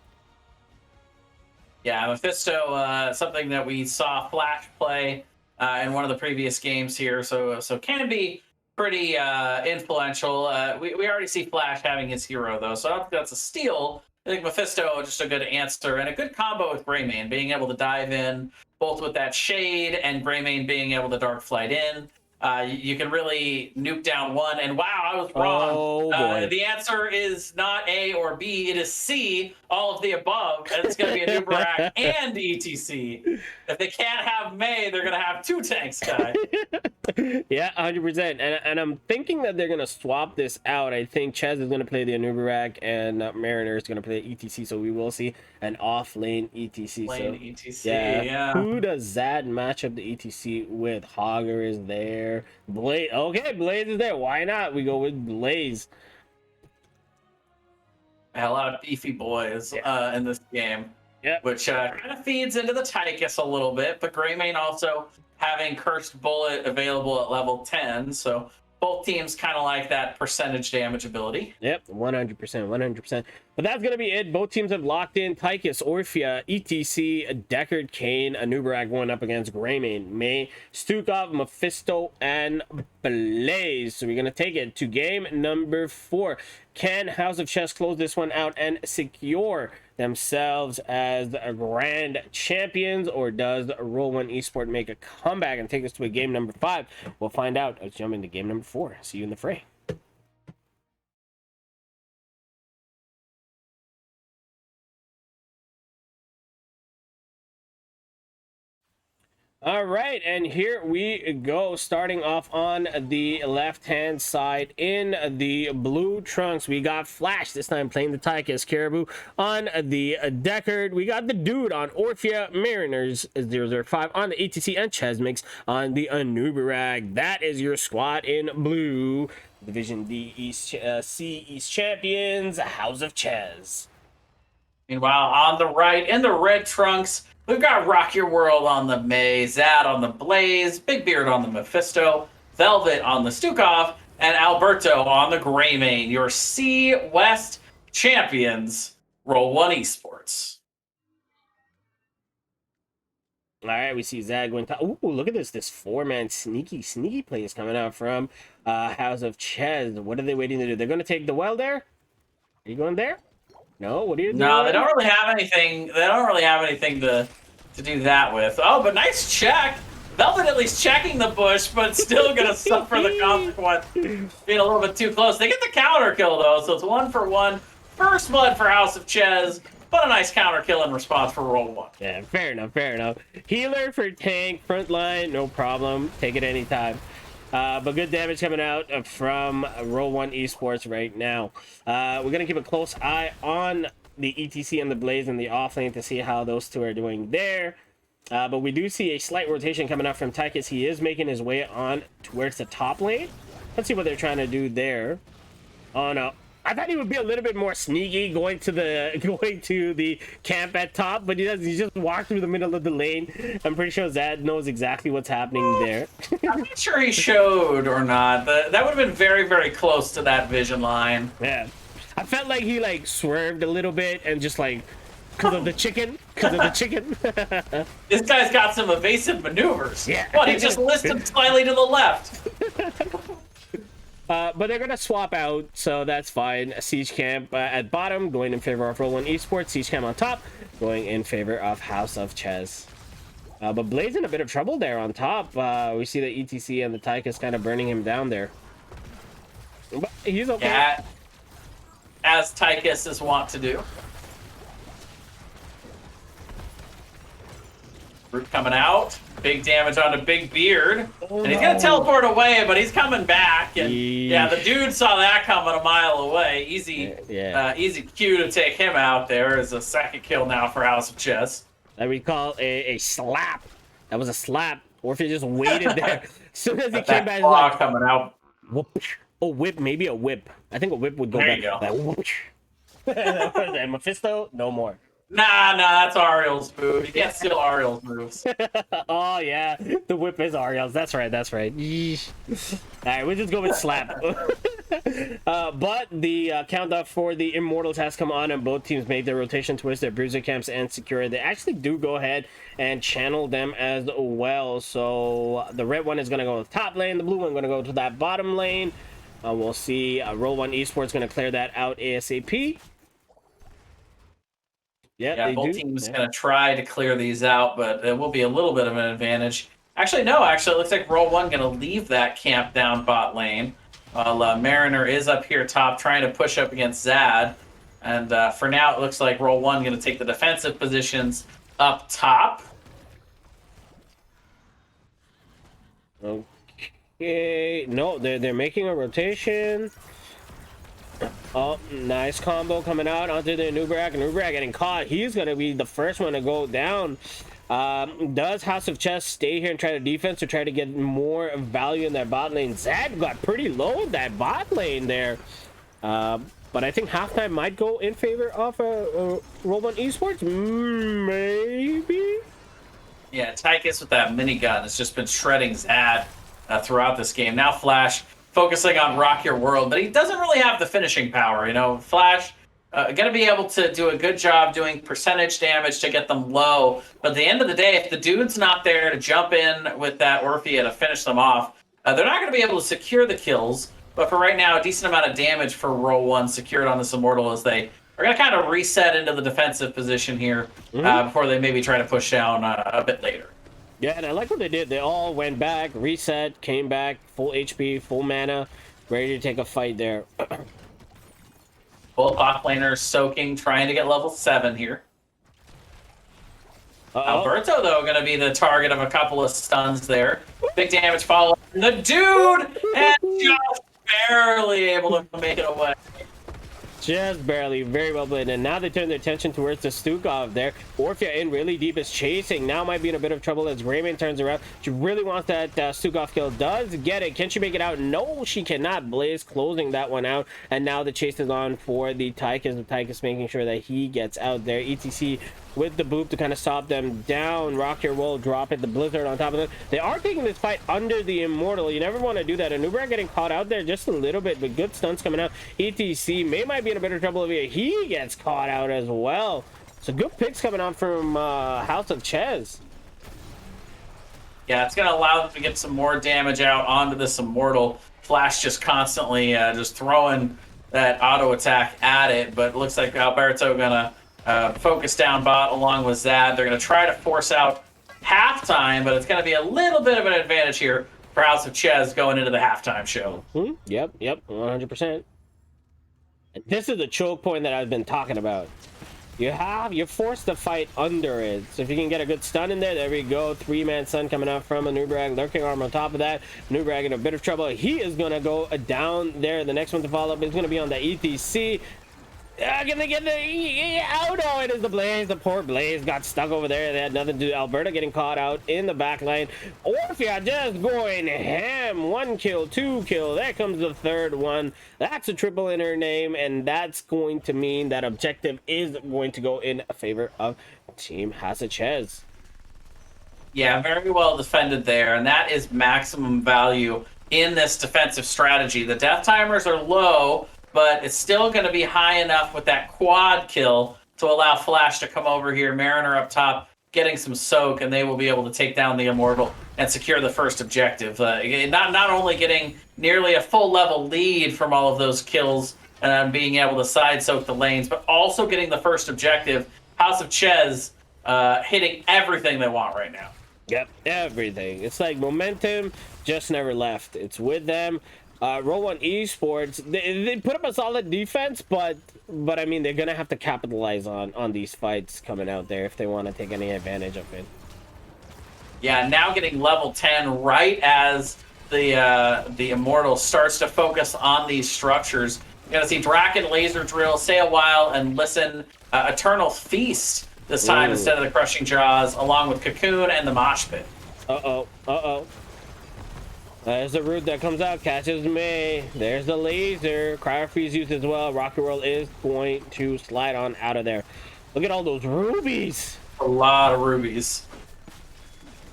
Yeah, Mephisto, something that we saw Flash play in one of the previous games here, so can be pretty influential. We already see Flash having his hero, though, so I don't think that's a steal. I think Mephisto just a good answer and a good combo with Greymane, being able to dive in both with that shade and Greymane being able to dark flight in. You can really nuke down one, and wow, I was wrong. Oh, boy. The answer is not A or B, it is C, all of the above, and it's going to be a Nubarak and ETC. If they can't have May, they're going to have 2 tanks, guy. Yeah, 100%. And I'm thinking that they're going to swap this out. I think Chez is going to play the Anubarak and Mariner is going to play ETC, so we will see an off-lane ETC. Yeah. Who does Zad match up the ETC with? Hogger is there. Blaze. Okay, Blaze is there. Why not? We go with Blaze. A lot of beefy boys in this game. Yeah. Which kind of feeds into the Tychus a little bit, but Greymane also having Cursed Bullet available at level 10, so both teams kind of like that percentage damage ability. Yep, 100%, 100%. But that's going to be it. Both teams have locked in Tychus, Orphea, ETC, Deckard, Kane, Anubarak going up against Greymane, May, Stukov, Mephisto, and Blaze. So we're going to take it to game number 4. Can House of Chez close this one out and secure themselves as grand champions, or does Roll1Esports make a comeback and take us to a game number 5? We'll find out. Let's jump into game number 4. See you in the fray. All right, and here we go. Starting off on the left-hand side in the blue trunks, we got Flash, this time playing the Tychus. Caribou on the Deckard. We got the dude on Orphea, Mariners 005 on the ETC, and Chesmix on the Anubarak. That is your squad in blue. Division D East C East champions, House of Chez. Meanwhile, on the right, in the red trunks, we've got Rock Your World on the May, Zad on the Blaze, Big Beard on the Mephisto, Velvet on the Stukov, and Alberto on the Greymane. Your C West champions, Roll1Esports. All right, we see Zad going to... Ooh, look at this 4-man sneaky play is coming out from House of Chez. What are they waiting to do? They're going to take the well there? Are you going there? No, what are you doing? No, they don't really have anything. They don't really have anything to do that with. Oh, but nice check. Velvet at least checking the bush, but still gonna suffer the consequence. Being a little bit too close. They get the counter kill though, so it's 1 for 1. First blood for House of Chez, but a nice counter kill in response for Roll1. Yeah, fair enough, fair enough. Healer for tank, front line, no problem. Take it anytime. But good damage coming out from Roll1Esports right now. We're going to keep a close eye on the ETC and the Blaze in the offlane to see how those two are doing there. But we do see a slight rotation coming out from Tychus. He is making his way on towards the top lane. Let's see what they're trying to do there. Oh, no. I thought he would be a little bit more sneaky going to the camp at top, but he doesn't. He just walked through the middle of the lane. I'm pretty sure Zad knows exactly what's happening there. I'm not sure he showed or not. That would have been very, very close to that vision line. Yeah, I felt like he swerved a little bit and just because of the chicken. This guy's got some evasive maneuvers. Yeah. Well, he just listed slightly to the left. But they're gonna swap out, so that's fine. Siege Camp at bottom, going in favor of Roll1Esports. Siege Camp on top, going in favor of House of Chez. But Blaze in a bit of trouble there on top. We see the ETC and the Tychus kind of burning him down there. But he's okay. Yeah, as Tychus is wont to do. Root coming out. Big damage on a Big Beard. And he's going to teleport away, but he's coming back. And yeah, the dude saw that coming a mile away. Easy easy cue to take him out. There is a second kill now for House of Chez. That we call a slap. That was a slap. Or if he just waited there. As soon as he came back, he's like, coming out. Whoop. Oh, whip. Maybe a whip. I think a whip would go There back. you go. Like, whoosh. And Mephisto, no more. Nah, that's Ariel's move. You can't steal Ariel's moves. Oh, yeah. The whip is Ariel's. That's right. Yeesh. All right, we'll just go with slap. But the countdown for the Immortals has come on, and both teams make their rotation towards their bruiser camps and secure. They actually do go ahead and channel them as well. So the red one is going to go to the top lane. The blue one going to go to that bottom lane. We'll see. Roll1Esports going to clear that out ASAP. Yeah, both teams going to try to clear these out, but it will be a little bit of an advantage. Actually, no. Actually, it looks like Roll1 going to leave that camp down bot lane. While Mariner is up here top trying to push up against Zad. And for now, it looks like Roll1 going to take the defensive positions up top. Okay. No, they're making a rotation. Oh, nice combo coming out onto the Nubrak. Nubrak getting caught. He's going to be the first one to go down. Does House of Chez stay here and try to defense or try to get more value in that bot lane? Zad got pretty low in that bot lane there. But I think halftime might go in favor of Roll1Esports. Maybe? Yeah, Tychus with that minigun has just been shredding Zad throughout this game. Now Flash focusing on Rock Your World, but he doesn't really have the finishing power. You know, Flash going to be able to do a good job doing percentage damage to get them low. But at the end of the day, if the dude's not there to jump in with that Orphea to finish them off, they're not going to be able to secure the kills. But for right now, a decent amount of damage for Roll1 secured on this Immortal as they are going to kind of reset into the defensive position here before they maybe try to push down a bit later. Yeah, and I like what they did. They all went back, reset, came back, full HP, full mana, ready to take a fight there. Both off laners soaking, trying to get level 7 here. Alberto, though, going to be the target of a couple of stuns there. Big damage follow. The dude and just barely able to make it away. Just barely. Very well played. And now they turn their attention towards the Stukov there. Orphea in really deep is chasing. Now might be in a bit of trouble as Raymond turns around. She really wants that Stukov kill. Does get it. Can she make it out? No, she cannot. Blaze closing that one out. And now the chase is on for the Tychus. The Tychus making sure that he gets out there. ETC with the boop to kind of stop them down. Rock Your World, drop it. The Blizzard on top of them. They are taking this fight under the Immortal. You never want to do that. And Nubrak getting caught out there just a little bit, but good stunts coming out. ETC might be in a bit of trouble over here. He gets caught out as well. So good picks coming out from House of Chez. Yeah, it's going to allow them to get some more damage out onto this Immortal. Flash just constantly just throwing that auto attack at it, but it looks like Alberto going to focus down bot along with Zad. They're going to try to force out halftime, but it's going to be a little bit of an advantage here for House of Chez going into the halftime show. Yep, 100%. And this is the choke point that I've been talking about. You're forced to fight under it. So if you can get a good stun in there we go. 3-man stun coming out from a Nubrag. Lurking arm on top of that. Nubrag in a bit of trouble. He is going to go down there. The next one to follow up is going to be on the ETC. Gonna get the auto. It is the Blaze. The poor Blaze got stuck over there. They had nothing to do. Alberta getting caught out in the back line. Orphea just going ham. 1 kill, 2 kill. There comes the third one. That's a triple in her name, and that's going to mean that objective is going to go in favor of Team House of Chez. Yeah, very well defended there, and that is maximum value in this defensive strategy. The death timers are low, but it's still going to be high enough with that quad kill to allow Flash to come over here. Mariner up top getting some soak, and they will be able to take down the Immortal and secure the first objective. Not only getting nearly a full level lead from all of those kills and being able to side soak the lanes, but also getting the first objective. House of Chez hitting everything they want right now. Yep, everything. It's like momentum just never left. It's with them. Roll1Esports, they put up a solid defense, but I mean, they're gonna have to capitalize on these fights coming out there if they want to take any advantage of it. Yeah, now getting level 10 right as the Immortal starts to focus on these structures. You're gonna see Draken Laser Drill, Stay a While, and Listen, Eternal Feast this time instead of the Crushing Jaws, along with Cocoon and the Mosh Pit. There's the root that comes out, catches me. There's the laser. Cryo Freeze used as well. Rocket Roll is going to slide on out of there. Look at all those rubies. A lot of rubies.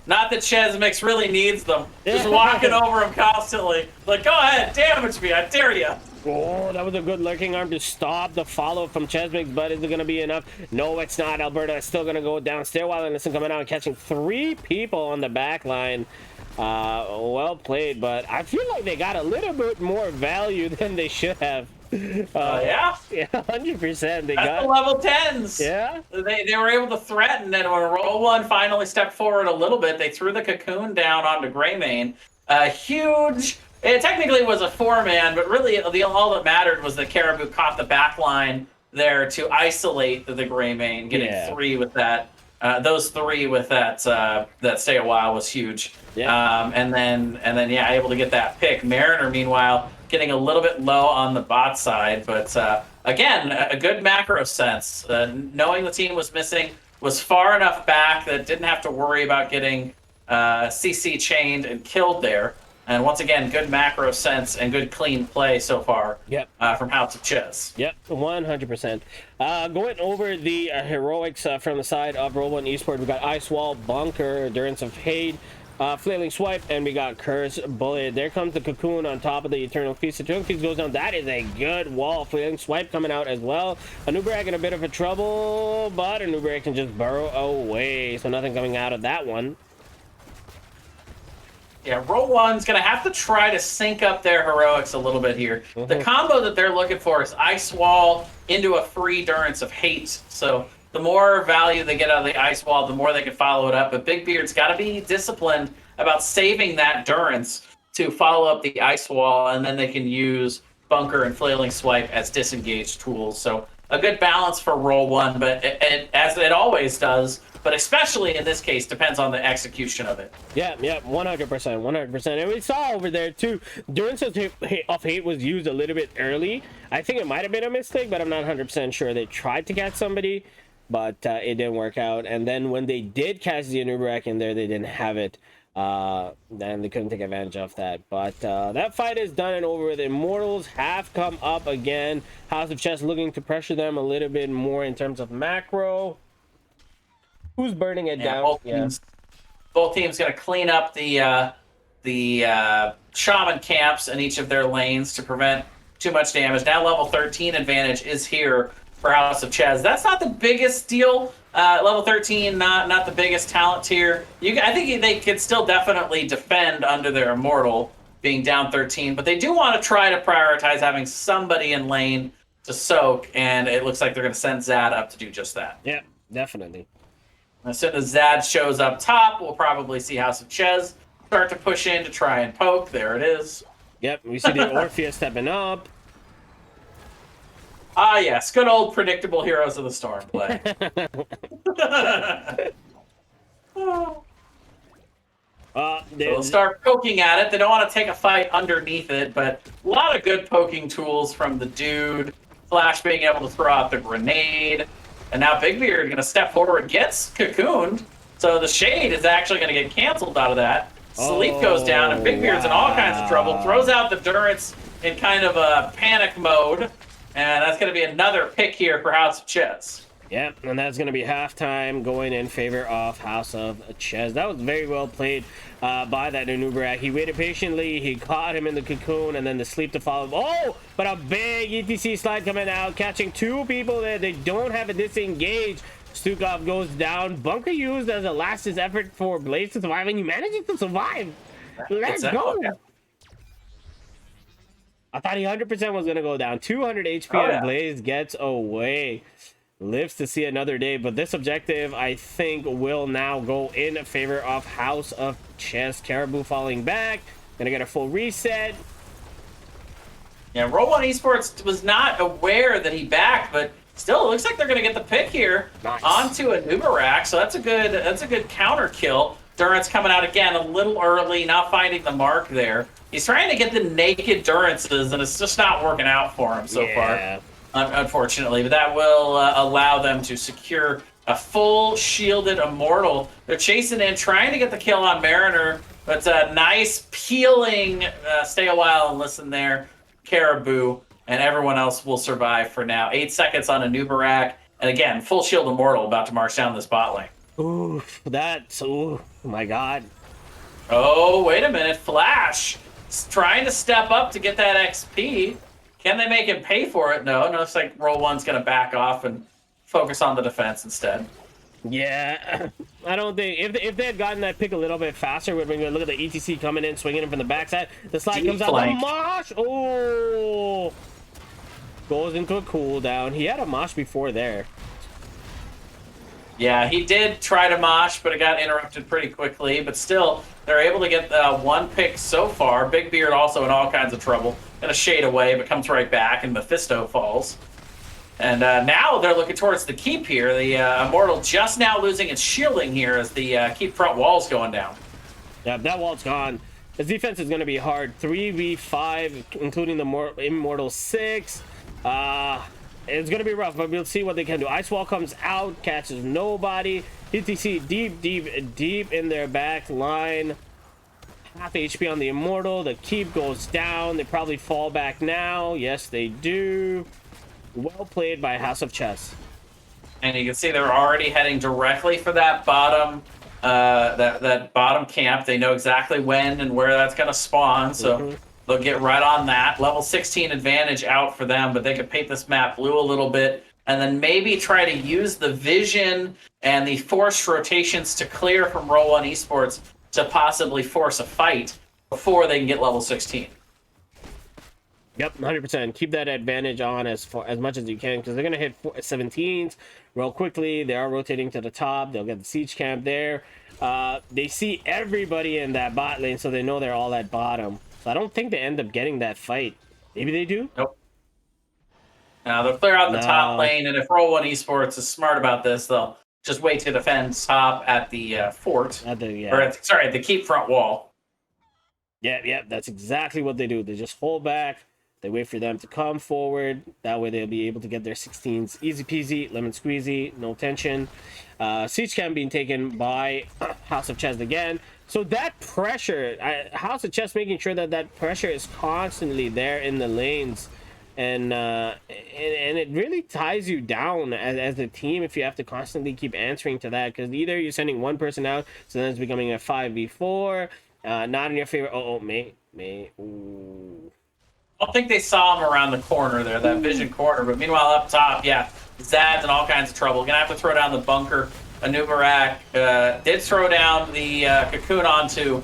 Not that Chez Mix really needs them. Just walking over them constantly. Like, go ahead, damage me, I dare you. Oh, that was a good lurking arm to stop the follow from Chesmix, but is it going to be enough? No, it's not. Alberta is still going to go down. Stairwell and Listen coming out and catching 3 people on the back line. Well played, but I feel like they got a little bit more value than they should have. Yeah, 100%. They That's got the level 10s. Yeah, they were able to threaten, and when Roll1 finally stepped forward a little bit, they threw the Cocoon down onto Greymane. Huge. It technically was a 4-man, but really all that mattered was that Caribou caught the back line there to isolate the Greymane, getting 3 with that. Those 3 with that Stay a While was huge. Yeah. And then able to get that pick. Mariner, meanwhile, getting a little bit low on the bot side, but again, a good macro sense. Knowing the team was missing, was far enough back that didn't have to worry about getting CC chained and killed there. And once again, good macro sense and good clean play so far. Yep. From House of Chez. Yep, 100%. Going over the heroics from the side of Roll1Esports, we got Ice Wall, Bunker, Endurance of Hate, Flailing Swipe, and we got Curse Bullet. There comes the Cocoon on top of the Eternal Feast. Eternal Feast goes down. That is a good wall. Flailing Swipe coming out as well. Anubarak in a bit of a trouble, but Anubarak can just burrow away, so nothing coming out of that one. Yeah, Roll1's going to have to try to sync up their heroics a little bit here. The combo that they're looking for is Ice Wall into a free Endurance of Hate. So the more value they get out of the Ice Wall, the more they can follow it up. But Big Beard's got to be disciplined about saving that Endurance to follow up the Ice Wall, and then they can use Bunker and Flailing Swipe as disengaged tools. So a good balance for Roll1, but as it always does, but especially in this case, depends on the execution of it. Yeah, 100%. And we saw over there too, Endurance of Hate was used a little bit early. I think it might have been a mistake, but I'm not 100% sure. They tried to catch somebody, but it didn't work out. And then when they did catch the Anubarak in there, they didn't have it. Then they couldn't take advantage of that. But that fight is done and over with. Immortals have come up again. House of Chez looking to pressure them a little bit more in terms of macro. Who's burning it down? Both teams going to clean up the shaman camps in each of their lanes to prevent too much damage. Now level 13 advantage is here for House of Chez. That's not the biggest deal. Level 13, not the biggest talent tier. I think they could still definitely defend under their Immortal being down 13, but they do want to try to prioritize having somebody in lane to soak, and it looks like they're going to send Zad up to do just that. Yeah, definitely. As soon as Zad shows up top, we'll probably see House of Chez start to push in to try and poke. There it is. Yep, we see the Orpheus stepping up. Ah, yes. Good old predictable Heroes of the Storm play. So they'll start poking at it. They don't want to take a fight underneath it, but a lot of good poking tools from the dude. Flash being able to throw out the grenade. And now Big Beard going to step forward, gets cocooned. So the Shade is actually going to get canceled out of that. Sleep goes down, and Big Beard's in all kinds of trouble. Throws out the Durance in kind of a panic mode. And that's going to be another pick here for House of Chez. Yep, and that's going to be halftime going in favor of House of Chez. That was very well played by that Anubarak. He waited patiently, he caught him in the cocoon, and then the sleep to follow. Oh, but a big ETC slide coming out, catching two people there. They don't have a disengage. Stukov goes down. Bunker used as a last effort for Blaze to survive, and he manages to survive. Let's go. I thought he 100% was going to go down. 200 HP and Blaze gets away. Lives to see another day, but this objective, I think, will now go in favor of House of Chess. Caribou falling back. Gonna get a full reset. Yeah, Roll1Esports was not aware that he backed, but still, it looks like they're going to get the pick here onto a Nubarak. So that's a good counter kill. Durance coming out again a little early, not finding the mark there. He's trying to get the naked Durances, and it's just not working out for him so far, unfortunately. But that will allow them to secure a full shielded Immortal. They're chasing in, trying to get the kill on Mariner, but nice peeling stay a while and listen there. Caribou, and everyone else will survive for now. 8 seconds on a Nubarak, and again, full shield Immortal about to march down this bot lane. Ooh, oh my god. Oh, wait a minute. Flash trying to step up to get that XP. Can they make him pay for it? No, looks like Roll1's going to back off and focus on the defense instead. Yeah, I don't think if they had gotten that pick a little bit faster, we'd been good. Look at the ETC coming in, swinging him from the backside. The slide comes out. The mosh. Oh, goes into a cooldown. He had a mosh before there. Yeah, he did try to mosh, but it got interrupted pretty quickly. But still, they're able to get one pick so far. Big Beard also in all kinds of trouble. Gonna shade away, but comes right back, and Mephisto falls. And now they're looking towards the keep here. The Immortal just now losing its shielding here as the keep front wall's going down. Yeah, that wall's gone. His defense is going to be hard. 3v5, including the Immortal 6. It's going to be rough, but we'll see what they can do. Ice Wall comes out, catches nobody. ETC deep in their back line. Half HP on the Immortal. The keep goes down. They probably fall back now. Yes, they do. Well played by House of Chess. And you can see they're already heading directly for that bottom that bottom camp. They know exactly when and where that's going to spawn, so they'll get right on that. Level 16 advantage out for them, but they could paint this map blue a little bit and then maybe try to use the vision and the forced rotations to clear from Roll1Esports to possibly force a fight before they can get level 16. Yep, 100%. Keep that advantage on as much as you can, because they're going to hit 17s real quickly. They are rotating to the top. They'll get the siege camp there. They see everybody in that bot lane, so they know they're all at bottom. So I don't think they end up getting that fight. Maybe they do? Nope. Now they'll clear out the top lane, and if Roll1Esports is smart about this, they'll just wait to defend top at the fort. At the keep front wall. Yeah, that's exactly what they do. They just hold back. They wait for them to come forward. That way they'll be able to get their 16s. Easy peasy, lemon squeezy, no tension. Siege camp being taken by House of Chess again. So that pressure, House of Chess making sure that pressure is constantly there in the lanes. And it really ties you down as a team if you have to constantly keep answering to that. Because either you're sending one person out, so then it's becoming a 5v4. Not in your favor. May. Ooh. I don't think they saw him around the corner there, that vision corner. But meanwhile, up top, Zad's in all kinds of trouble. Gonna have to throw down the bunker. Anubarak did throw down the cocoon onto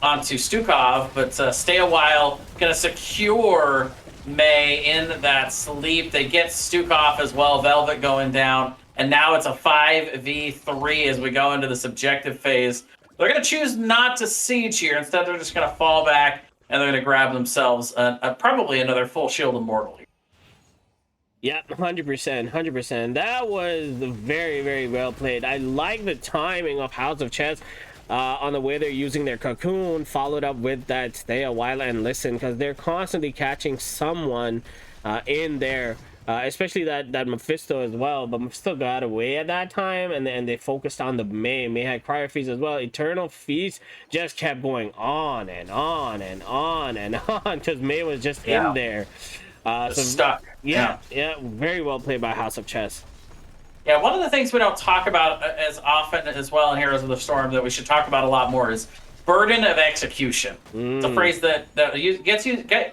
Stukov, but stay a while. Gonna secure May in that sleep. They get Stukov as well. Velvet going down, and now it's a 5v3 as we go into this objective phase. They're gonna choose not to siege here. Instead, they're just gonna fall back. And they're going to grab themselves probably another full shield Immortal. Yeah, 100%. That was very, very well played. I like the timing of House of Chess on the way they're using their cocoon, followed up with that stay a while and listen, because they're constantly catching someone in there. Especially that Mephisto as well, but Mephisto got away at that time, and they focused on the May. May had Crier Feast as well. Eternal Feast just kept going on and on and on and on, because May was just in there. So stuck. Yeah, very well played by House of Chess. Yeah, one of the things we don't talk about as often as well in Heroes of the Storm that we should talk about a lot more is burden of execution. It's a phrase that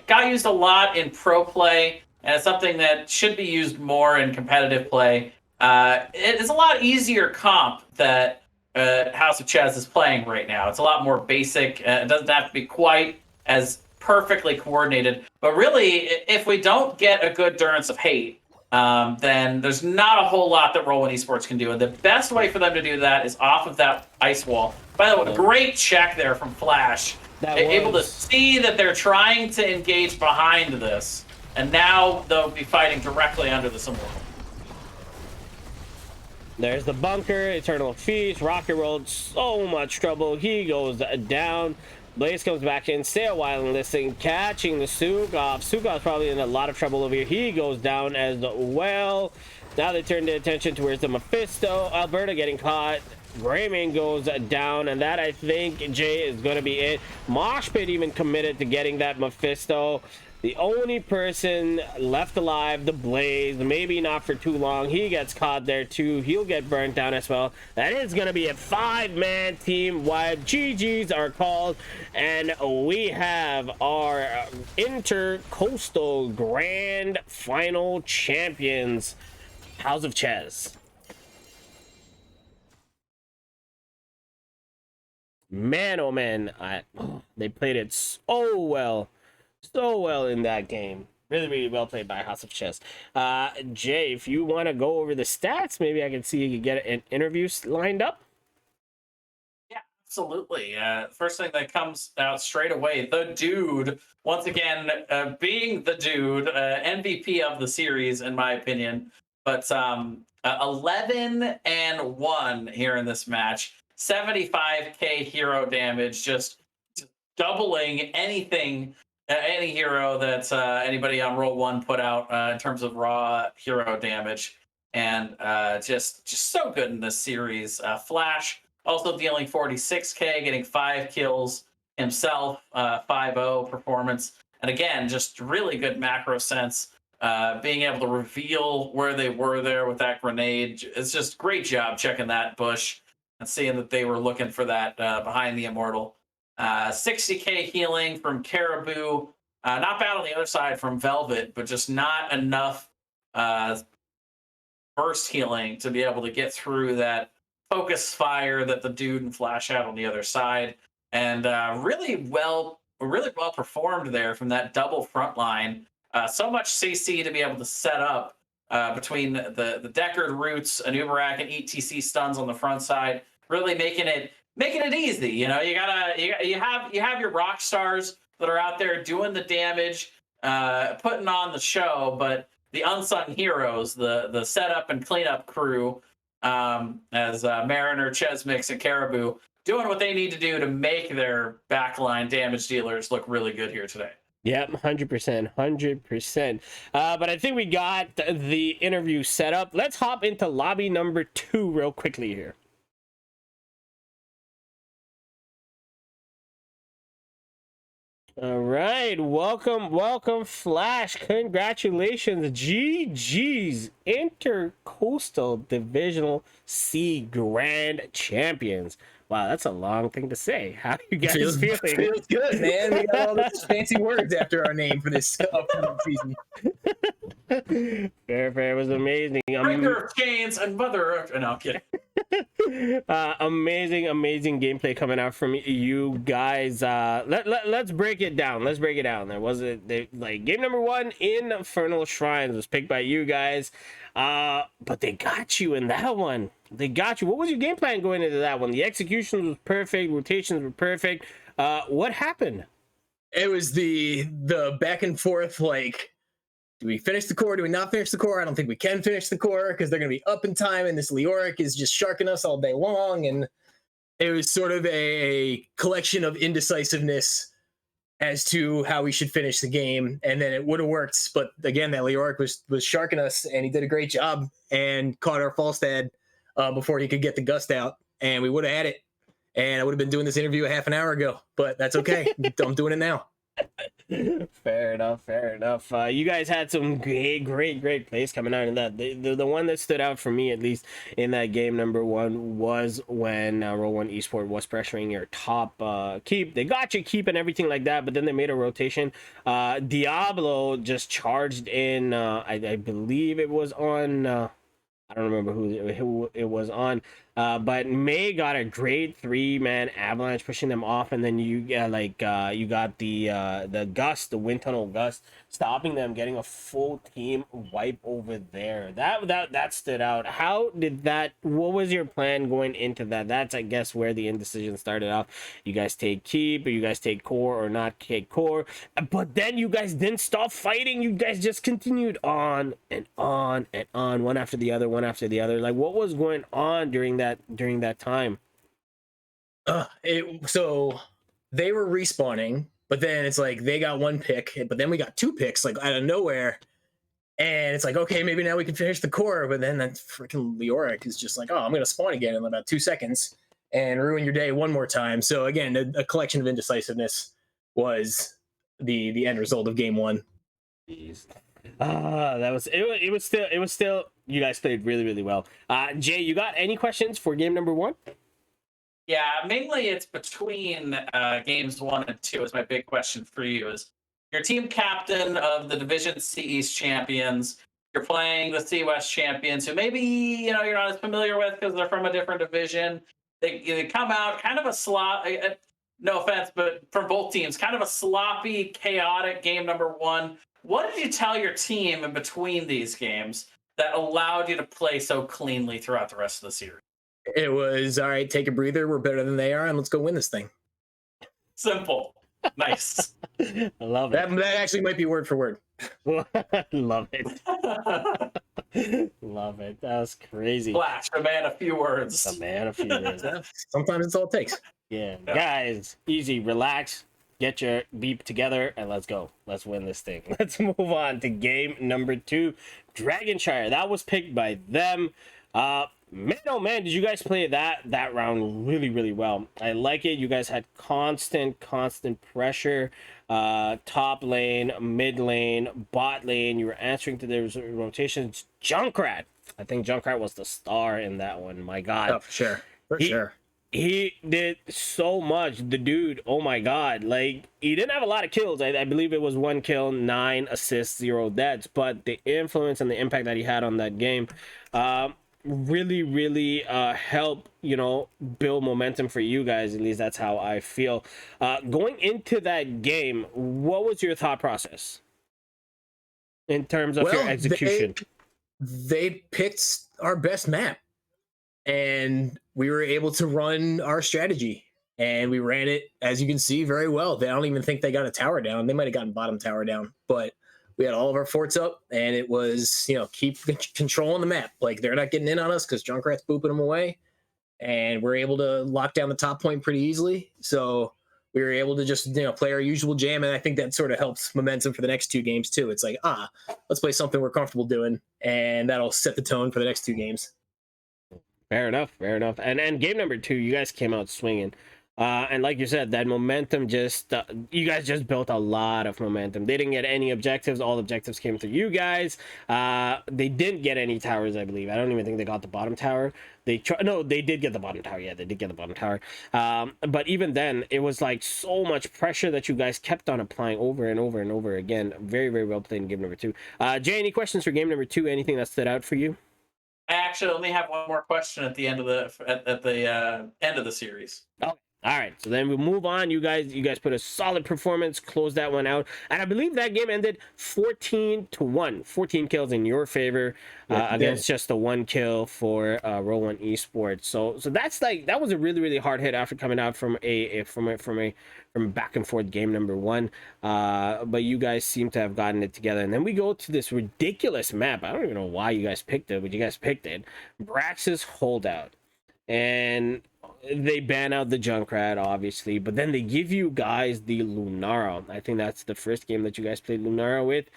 got used a lot in pro play. And it's something that should be used more in competitive play. it is a lot easier comp that House of Chez is playing right now. It's a lot more basic. It doesn't have to be quite as perfectly coordinated. But really, if we don't get a good Durance of Hate, then there's not a whole lot that Roll1Esports can do. And the best way for them to do that is off of that ice wall. By the way, great check there from Flash. Able to see that they're trying to engage behind this. And now they'll be fighting directly under this immortal. There's the bunker, Eternal Feast, Rocket rolled so much trouble. He goes down. Blaze comes back in, stay a while and listen, catching the Sukov. Sukov's probably in a lot of trouble over here. He goes down as well. Now they turn their attention towards the Mephisto. Alberta getting caught. Grayman goes down, and that, I think, Jay, is going to be it. Moshpit even committed to getting that Mephisto. The only person left alive, the Blaze, maybe not for too long. He gets caught there too. He'll get burnt down as well. That is going to be a 5-man team wide. GGs are called, and we have our Intercoastal Grand Final champions, House of Chez. Man, oh man, they played it so well in that game. Really well played by House of Chez. Jay, if you want to go over the stats, maybe I can see you get an interview lined up. Yeah, absolutely. First thing that comes out straight away, the dude, once again, being the dude, MVP of the series, in my opinion. But 11-1 here in this match. 75k hero damage, just doubling anything, any hero that anybody on Roll1 put out in terms of raw hero damage, and just so good in this series. Flash also dealing 46k, getting 5 kills himself, 5-0 performance, and again, just really good macro sense. Being able to reveal where they were there with that grenade, it's just great job checking that bush and seeing that they were looking for that behind the immortal. 60k healing from Caribou. Not bad on the other side from Velvet, but just not enough burst healing to be able to get through that focus fire that the dude and Flash had on the other side. And really well performed there from that double front line. So much CC to be able to set up between the Deckard roots, an Uberak, and ETC stuns on the front side, really making it easy. You know, you have your rock stars that are out there doing the damage, putting on the show, but the unsung heroes, the setup and cleanup crew, as Mariner, Chesmix, and Caribou, doing what they need to do to make their backline damage dealers look really good here today. Yep, 100%. But I think we got the interview set up. Let's hop into lobby number 2 real quickly here. All right, welcome, Flash. Congratulations, GG's Intercoastal Divisional C Grand Champions. Wow, that's a long thing to say. How are you guys feeling? Feels good, man. We got all those fancy words after our name for this upcoming season. Fair was amazing. Breaker of chains and mother of... No, I'm kidding. Amazing gameplay coming out from you guys. Let's break it down. There was like game number 1, Infernal Shrines, was picked by you guys. But they got you in that one. What was your game plan going into that one? The execution was perfect, rotations were perfect. What happened? It was the back and forth, like, do we finish the core? Do we not finish the core? I don't think we can finish the core because they're going to be up in time, and this Leoric is just sharking us all day long. And it was sort of a collection of indecisiveness as to how we should finish the game. And then it would have worked. But again, that Leoric was sharking us, and he did a great job and caught our Falstad before he could get the gust out. And we would have had it. And I would have been doing this interview a half an hour ago. But that's okay. I'm doing it now. Fair enough. You guys had some great plays coming out in that. The one that stood out for me, at least in that game number 1, was when Roll1Esports was pressuring your top keep. They got you keep and everything like that, but then they made a rotation. Diablo just charged in. I believe it was on I don't remember who it was on, but May got a great 3-man avalanche pushing them off, and then you you got the gust, the wind tunnel gust, stopping them, getting a full team wipe over there. That stood out. How did that? What was your plan going into that? That's, I guess, where the indecision started off. You guys take keep, or you guys take core, or not take core, but then you guys didn't stop fighting. You guys just continued on and on and on, one after the other, one after the other. Like, what was going on during that time? So they were respawning, but then it's like they got 1 pick, but then we got 2 picks like out of nowhere. And it's like, okay, maybe now we can finish the core, but then that freaking Leoric is just like, oh, I'm gonna spawn again in about 2 seconds and ruin your day one more time. So again, a collection of indecisiveness was the end result of game 1. Jeez. That was it. It was still you guys played really, really well. Jay, you got any questions for game number 1? Yeah, mainly it's between games 1 and 2 is my big question for you. Is your team captain of the Division C East champions? You're playing the C West champions, who maybe you're not as familiar with because they're from a different division. They come out kind of a slop. No offense, but from both teams, kind of a sloppy, chaotic game number 1. What did you tell your team in between these games that allowed you to play so cleanly throughout the rest of the series? It was, all right, take a breather. We're better than they are, and let's go win this thing. Simple. Nice. I love it. That actually might be word for word. Love it. Love it. That was crazy. Flash, a man, a few words. A man, a few words. Sometimes it's all it takes. Yeah. Guys, easy, relax, get your beep together, and let's go. Let's win this thing. Let's move on to game number 2. Dragonshire. That was picked by them. Man, oh man, did you guys play that round really, really well. I like it. You guys had constant pressure, top lane, mid lane, bot lane. You were answering to their rotations. Junkrat, I think Junkrat was the star in that one. My God. Oh, for sure. He did so much. The dude, oh my God, like, he didn't have a lot of kills. I believe it was 1 kill, 9 assists, 0 deaths, but the influence and the impact that he had on that game really help build momentum for you guys. At least that's how I feel. Going into that game, what was your thought process in terms of your execution? They picked our best map, and we were able to run our strategy, and we ran it, as you can see, very well. I don't even think they got a tower down. They might have gotten bottom tower down, but we had all of our forts up, and it was, keep controlling the map. Like, they're not getting in on us because Junkrat's booping them away, and we're able to lock down the top point pretty easily. So we were able to just, play our usual jam, and I think that sort of helps momentum for the next 2 games too. It's like, let's play something we're comfortable doing, and that'll set the tone for the next 2 games. Fair enough. And game number 2, you guys came out swinging. And like you said, that momentum just, you guys just built a lot of momentum. They didn't get any objectives. All objectives came through you guys. They didn't get any towers, I believe. I don't even think they got the bottom tower. No, they did get the bottom tower. Yeah, they did get the bottom tower. But even then, it was like so much pressure that you guys kept on applying over and over and over again. Very, very well played in game number 2. Jay, any questions for game number 2? Anything that stood out for you? I actually only have one more question at the end of the end of the series. Okay. All right, so then we move on. You guys put a solid performance, closed that one out, and I believe that game ended 14-1. 14 kills in your favor against just the 1 kill for Roll1Esports. So that was a really, really hard hit after coming out from a back and forth game number 1. But you guys seem to have gotten it together, and then we go to this ridiculous map. I don't even know why you guys picked it, but you guys picked it. Brax's Holdout, and they ban out the Junkrat, obviously, but then they give you guys the Lunara. I think that's the first game that you guys played Lunara with.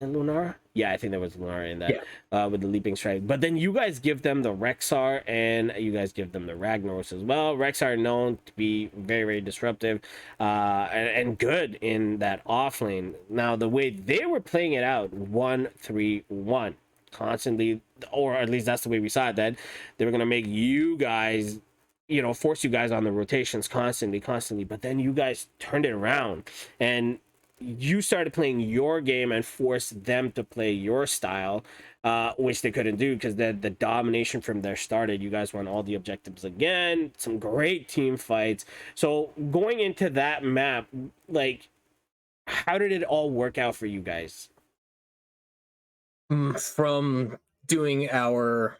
Lunara? Yeah, I think there was Lunara in that, with the Leaping Strike. But then you guys give them the Rexar, and you guys give them the Ragnaros as well. Rexar known to be very, very disruptive and good in that off lane. Now, the way they were playing it out, 1-3-1. Constantly, or at least that's the way we saw it, that they were going to make you guys, force you guys on the rotations constantly, but then you guys turned it around, and you started playing your game and forced them to play your style, which they couldn't do because the domination from there started. You guys won all the objectives again, some great team fights. So going into that map, like, how did it all work out for you guys? From doing our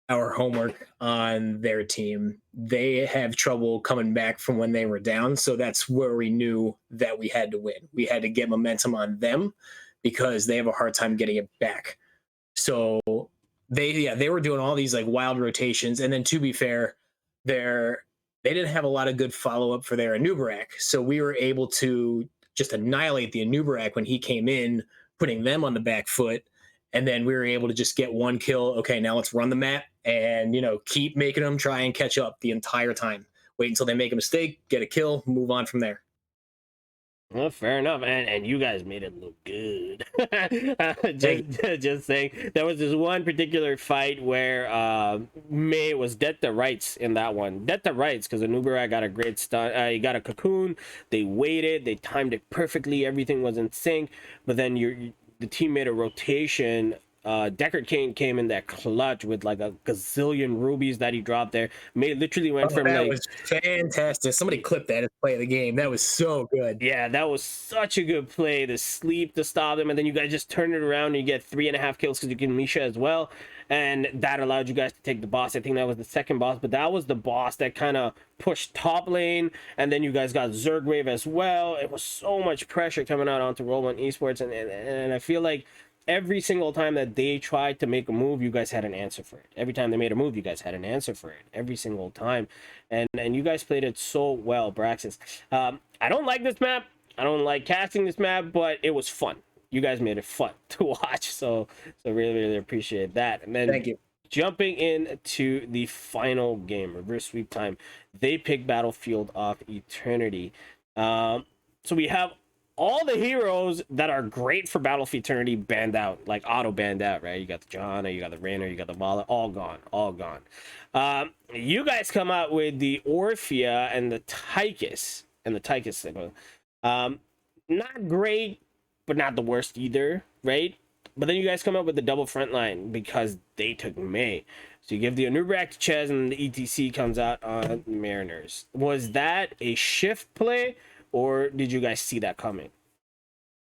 homework on their team, they have trouble coming back from when they were down. So that's where we knew that we had to win. We had to get momentum on them because they have a hard time getting it back. So they were doing all these like wild rotations. And then to be fair, they didn't have a lot of good follow-up for their Anubarak. So we were able to just annihilate the Anubarak when he came in, putting them on the back foot. And then we were able to just get one kill. Okay, now let's run the map and, keep making them try and catch up the entire time. Wait until they make a mistake, get a kill, move on from there. Well, fair enough, and you guys made it look good. just saying, there was this one particular fight where May was dead to rights in that one. Dead to rights because Anubarak got a great stun. He got a cocoon. They waited. They timed it perfectly. Everything was in sync. But then the team made a rotation. Deckard Kane came in that clutch with like a gazillion rubies that he dropped there. Literally went from that like, was fantastic. Somebody clipped that as play of the game. That was so good. yeah, that was such a good play. The sleep to stop them, and then you guys just turn it around and you get 3.5 kills because you get Misha as well, and that allowed you guys to take the boss. I think that was the second boss, but that was the boss that kind of pushed top lane, and then you guys got Zergwave as well. It was so much pressure coming out onto Roll1Esports, and I feel like every single time that they tried to make a move, you guys had an answer for it. Every time they made a move, you guys had an answer for it. Every single time. And you guys played it so well, Braxis. I don't like this map. I don't like casting this map, but it was fun. You guys made it fun to watch. So really, really appreciate that. And then Thank you. Jumping into the final game, reverse sweep time. They picked Battlefield of Eternity. So we have all the heroes that are great for Battlefield Eternity banned out, like auto banned out, right? You got the Johanna, you got the Rainer, you got the Vala, all gone. You guys come out with the Orphea and the Tychus, signal. Not great, but not the worst either, right? But then you guys come up with the double front line because they took May. So you give the Anubarak to Chez, and the ETC comes out on Mariners. Was that a shift play, or did you guys see that coming?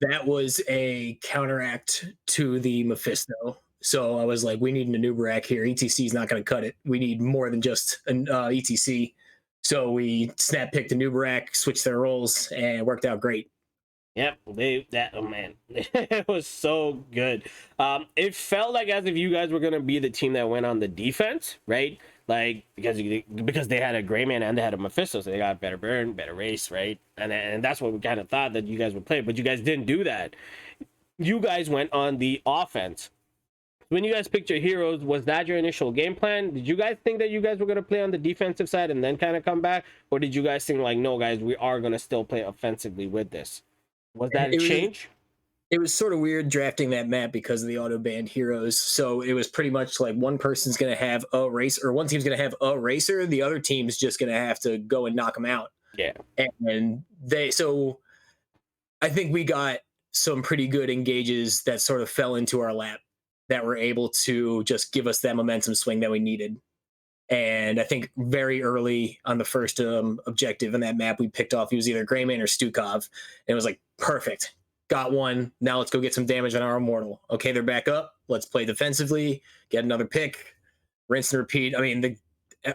That was a counteract to the Mephisto. So I was like, we need an Anubarak here. ETC is not going to cut it. We need more than just an ETC. So we snap picked Anubarak, switched their roles, and it worked out great. Yep, oh man, it was so good. It felt like as if you guys were gonna be the team that went on the defense, right? Like because they had a gray man and they had a Mephisto, so they got better burn, better race, right? And that's what we kind of thought that you guys would play, but you guys didn't do that. You guys went on the offense. When you guys picked your heroes, was that your initial game plan? Did you guys think that you guys were going to play on the defensive side and then kind of come back? Or did you guys think like, no, guys, we are going to still play offensively with this? Was that a change? It was sort of weird drafting that map because of the auto banned heroes. So it was pretty much like one person's going to have a racer, or one team's going to have a racer. The other team's just going to have to go and knock them out. Yeah. And so I think we got some pretty good engages that sort of fell into our lap that were able to just give us that momentum swing that we needed. And I think very early on the first objective in that map, we picked off, he was either Greyman or Stukov. And it was like, perfect. Got one. Now let's go get some damage on our Immortal. Okay, they're back up. Let's play defensively, get another pick, rinse and repeat. I mean,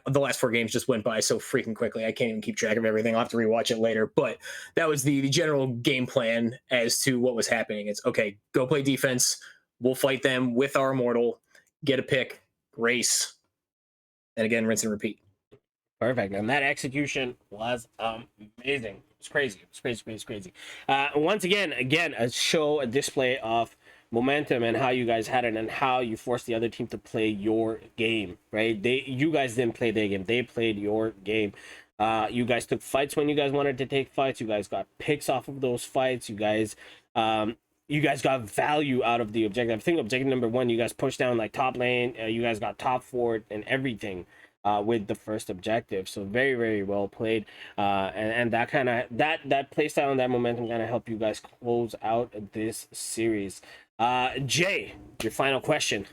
the last 4 games just went by so freaking quickly. I can't even keep track of everything. I'll have to rewatch it later. But that was the general game plan as to what was happening. It's, okay, go play defense. We'll fight them with our Immortal, get a pick, race, and again, rinse and repeat. Perfect. And that execution was amazing. It's crazy. It's crazy. Once again, a display of momentum and how you guys had it and how you forced the other team to play your game, right? You guys didn't play their game. They played your game. You guys took fights when you guys wanted to take fights. You guys got picks off of those fights. You guys got value out of the objective. I think objective number 1, you guys pushed down like top lane. You guys got top fort and everything. with the first objective. So very, very well played. And that kind of that play style and that momentum kind of help you guys close out this series. Jay, your final question.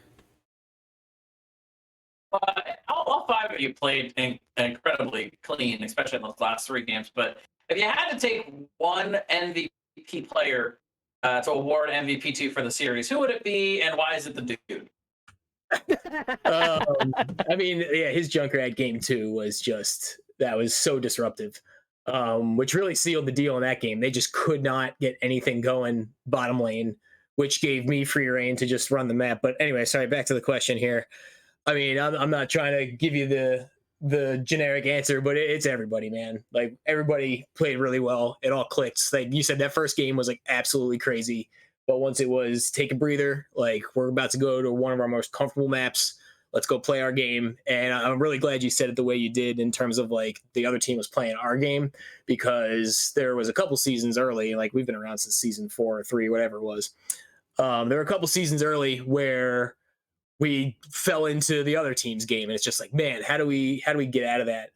All five of you played incredibly clean, especially in those last three games. But if you had to take one MVP player to award MVP to for the series, who would it be, and why is it the dude? I mean, yeah, his Junkrat game 2 was just, that was so disruptive, which really sealed the deal in that game. They just could not get anything going bottom lane, which gave me free reign to just run the map. But anyway, sorry, back to the question here. I mean, I'm not trying to give you the generic answer, but it's everybody, man. Like, everybody played really well. It all clicked. Like you said, that first game was like absolutely crazy. But once it was take a breather, like, we're about to go to one of our most comfortable maps. Let's go play our game. And I'm really glad you said it the way you did in terms of like the other team was playing our game, because there was a couple seasons early, like we've been around since season 4 or 3, whatever it was. There were a couple seasons early where we fell into the other team's game, and it's just like, man, how do we get out of that?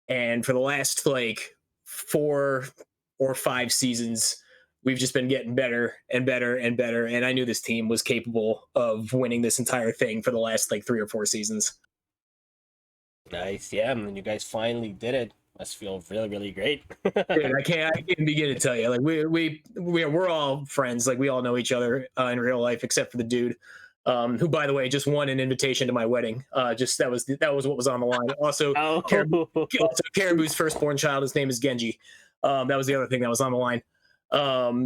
And for the last like 4 or 5 seasons, we've just been getting better and better and better. And I knew this team was capable of winning this entire thing for the last like 3 or 4 seasons. Nice, yeah, and you guys finally did it. Must feel really, really great. Dude, I can't begin to tell you. Like, we're all friends. Like, we all know each other in real life, except for the dude. Who, by the way, just won an invitation to my wedding. Just that was what was on the line. Also, Caribou's firstborn child, his name is Genji. That was the other thing that was on the line.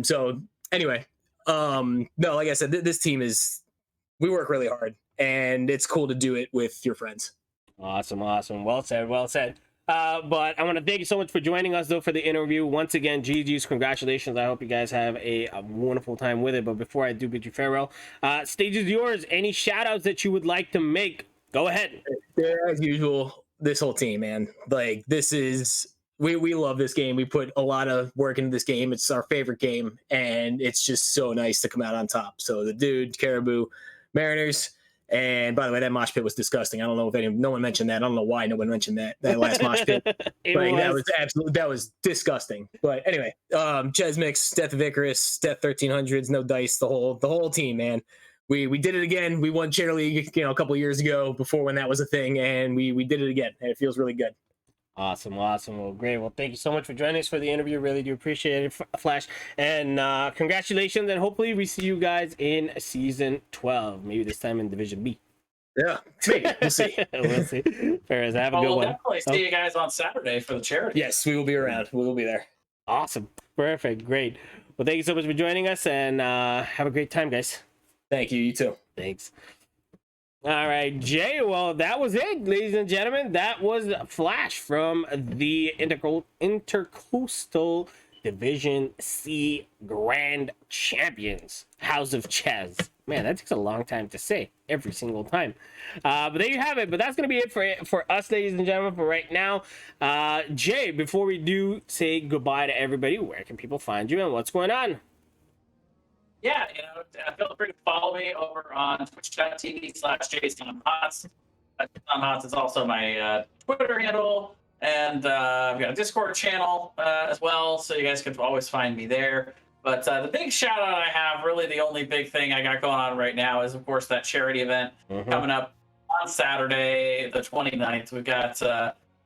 So anyway, no, like I said, this team we work really hard, and it's cool to do it with your friends. Awesome. Well said. But I want to thank you so much for joining us, though, for the interview. Once again, GG's, congratulations. I hope you guys have a wonderful time with it. But before I do bid you farewell, stage is yours. Any shout outs that you would like to make? Go ahead. As usual, this whole team, man. Like, this is, we love this game. We put a lot of work into this game. It's our favorite game, and it's just so nice to come out on top. So the dude, Caribou, Mariners. And by the way, that mosh pit was disgusting. I don't know if no one mentioned that. I don't know why no one mentioned that last mosh pit. That was disgusting. But anyway, Chez Mix, Death of Icarus, Death 1300s, No Dice, the whole team, man. We did it again. We won Chair League, a couple of years ago, before when that was a thing, and we did it again, and it feels really good. Awesome. Well, great. Well, thank you so much for joining us for the interview. Really do appreciate it, Flash. And congratulations, and hopefully we see you guys in season 12, maybe this time in Division B. Yeah, maybe. We'll see. We'll see. Ferris, have a good We'll one. definitely see you guys on Saturday for the charity. Yes, we will be around. We will be there. Awesome. Perfect. Great. Well, thank you so much for joining us, and have a great time, guys. Thank you. You too. Thanks. All right, Jay. Well, that was it, ladies and gentlemen. That was Flash from the Intercoastal Division C Grand Champions, House of Chez. Man, that takes a long time to say every single time. But there you have it. But that's going to be it for us, ladies and gentlemen, for right now. Jay, before we do say goodbye to everybody, where can people find you and what's going on? Yeah, feel free to follow me over on twitch.tv/JayzonHots. Hots is also my Twitter handle, and I've got a Discord channel as well, so you guys can always find me there. But the big shout out I have, really the only big thing I got going on right now, is of course that charity event coming up on Saturday, the 29th. We've got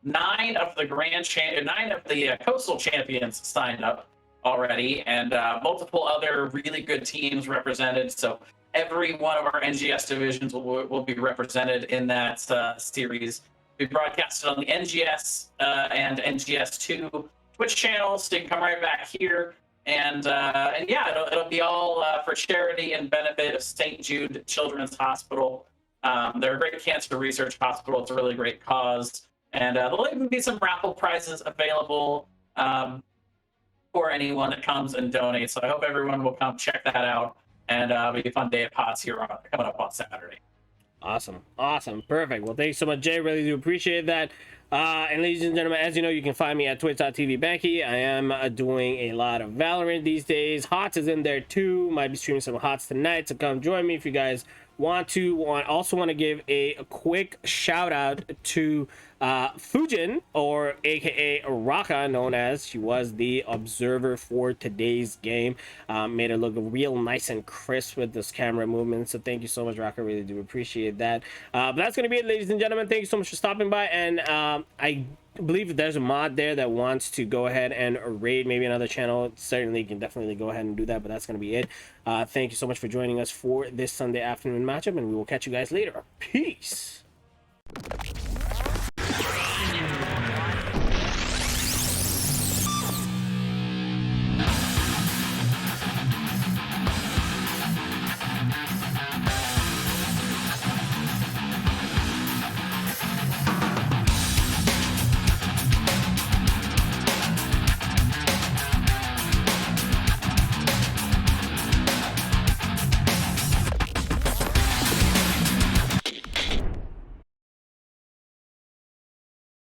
9 of the coastal champions signed up already, and multiple other really good teams represented. So every one of our NGS divisions will be represented in that series. We broadcasted on the NGS and NGS2 Twitch channels, so you can come right back here. And yeah, it'll be all for charity and benefit of St. Jude Children's Hospital. They're a great cancer research hospital. It's a really great cause. And there'll even be some raffle prizes available for anyone that comes and donates. So I hope everyone will come check that out, and it'll be a fun day at POTS here coming up on Saturday. Awesome. Perfect. Well, thanks so much, Jay. Really do appreciate that. And ladies and gentlemen, as you know, you can find me at twitch.tv Bankai. I am doing a lot of Valorant these days. HOTS is in there too. Might be streaming some HOTS tonight, so come join me if you guys also want to give a quick shout out to Fujin, or aka Raka, known as, she was the observer for today's game. Made it look real nice and crisp with this camera movement, so thank you so much, Raka. Really do appreciate that. But that's gonna be it, ladies and gentlemen. Thank you so much for stopping by, and I believe that there's a mod there that wants to go ahead and raid maybe another channel. Certainly you can definitely go ahead and do that, but that's going to be it. Thank you so much for joining us for this Sunday afternoon matchup, and we will catch you guys later. Peace.